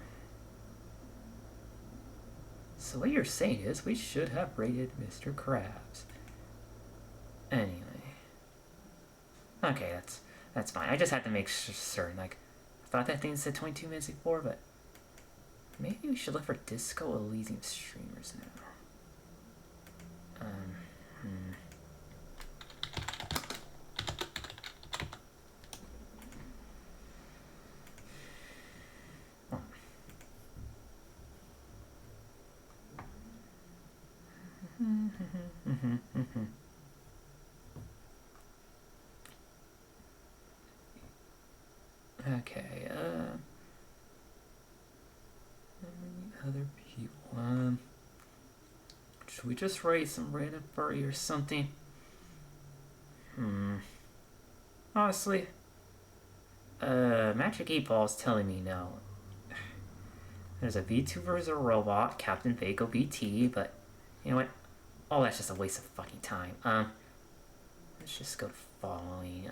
D: So what you're saying is we should have rated Mr. Krabs. Anyway. Okay, that's fine. I just had to make certain. Like, I thought that thing said 22 minutes before, but maybe we should look for Disco Elysium streamers now. Okay, other people, should we just write some random furry or something? Honestly, Magic 8 Ball's telling me no. There's a VTuber's a robot, Captain Vago BT, but you know what? All that's just a waste of fucking time. Let's just go to following.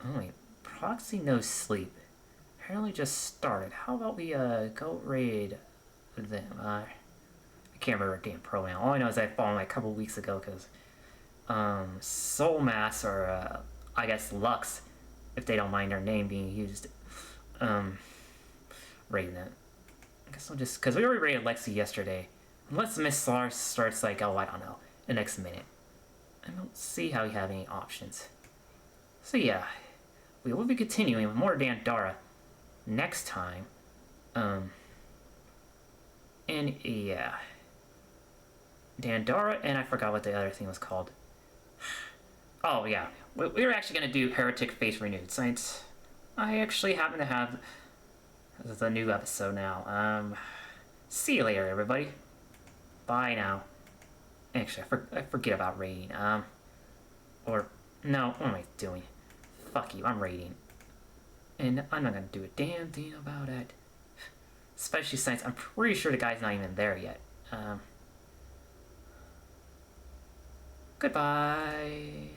D: Oh wait, Proxy No Sleep. Apparently just started. How about we go raid them? I can't remember a damn pronoun. All I know is I followed like a couple weeks ago because Soul Mass or I guess Lux, if they don't mind their name being used, raiding them. I guess I'll just, because we already raided Lexi yesterday. Unless Miss Lars starts like, oh, I don't know, the next minute. I don't see how we have any options. So yeah, we will be continuing with more Dandara next time. And yeah. Dandara, and I forgot what the other thing was called. Oh yeah, we were actually going to do Heretic Face Renewed, since I actually happen to have the new episode now. See you later, everybody. Bye now. Actually, I forget about raiding. Or, no, what am I doing? Fuck you, I'm raiding. And I'm not gonna do a damn thing about it. Especially since I'm pretty sure the guy's not even there yet. Goodbye.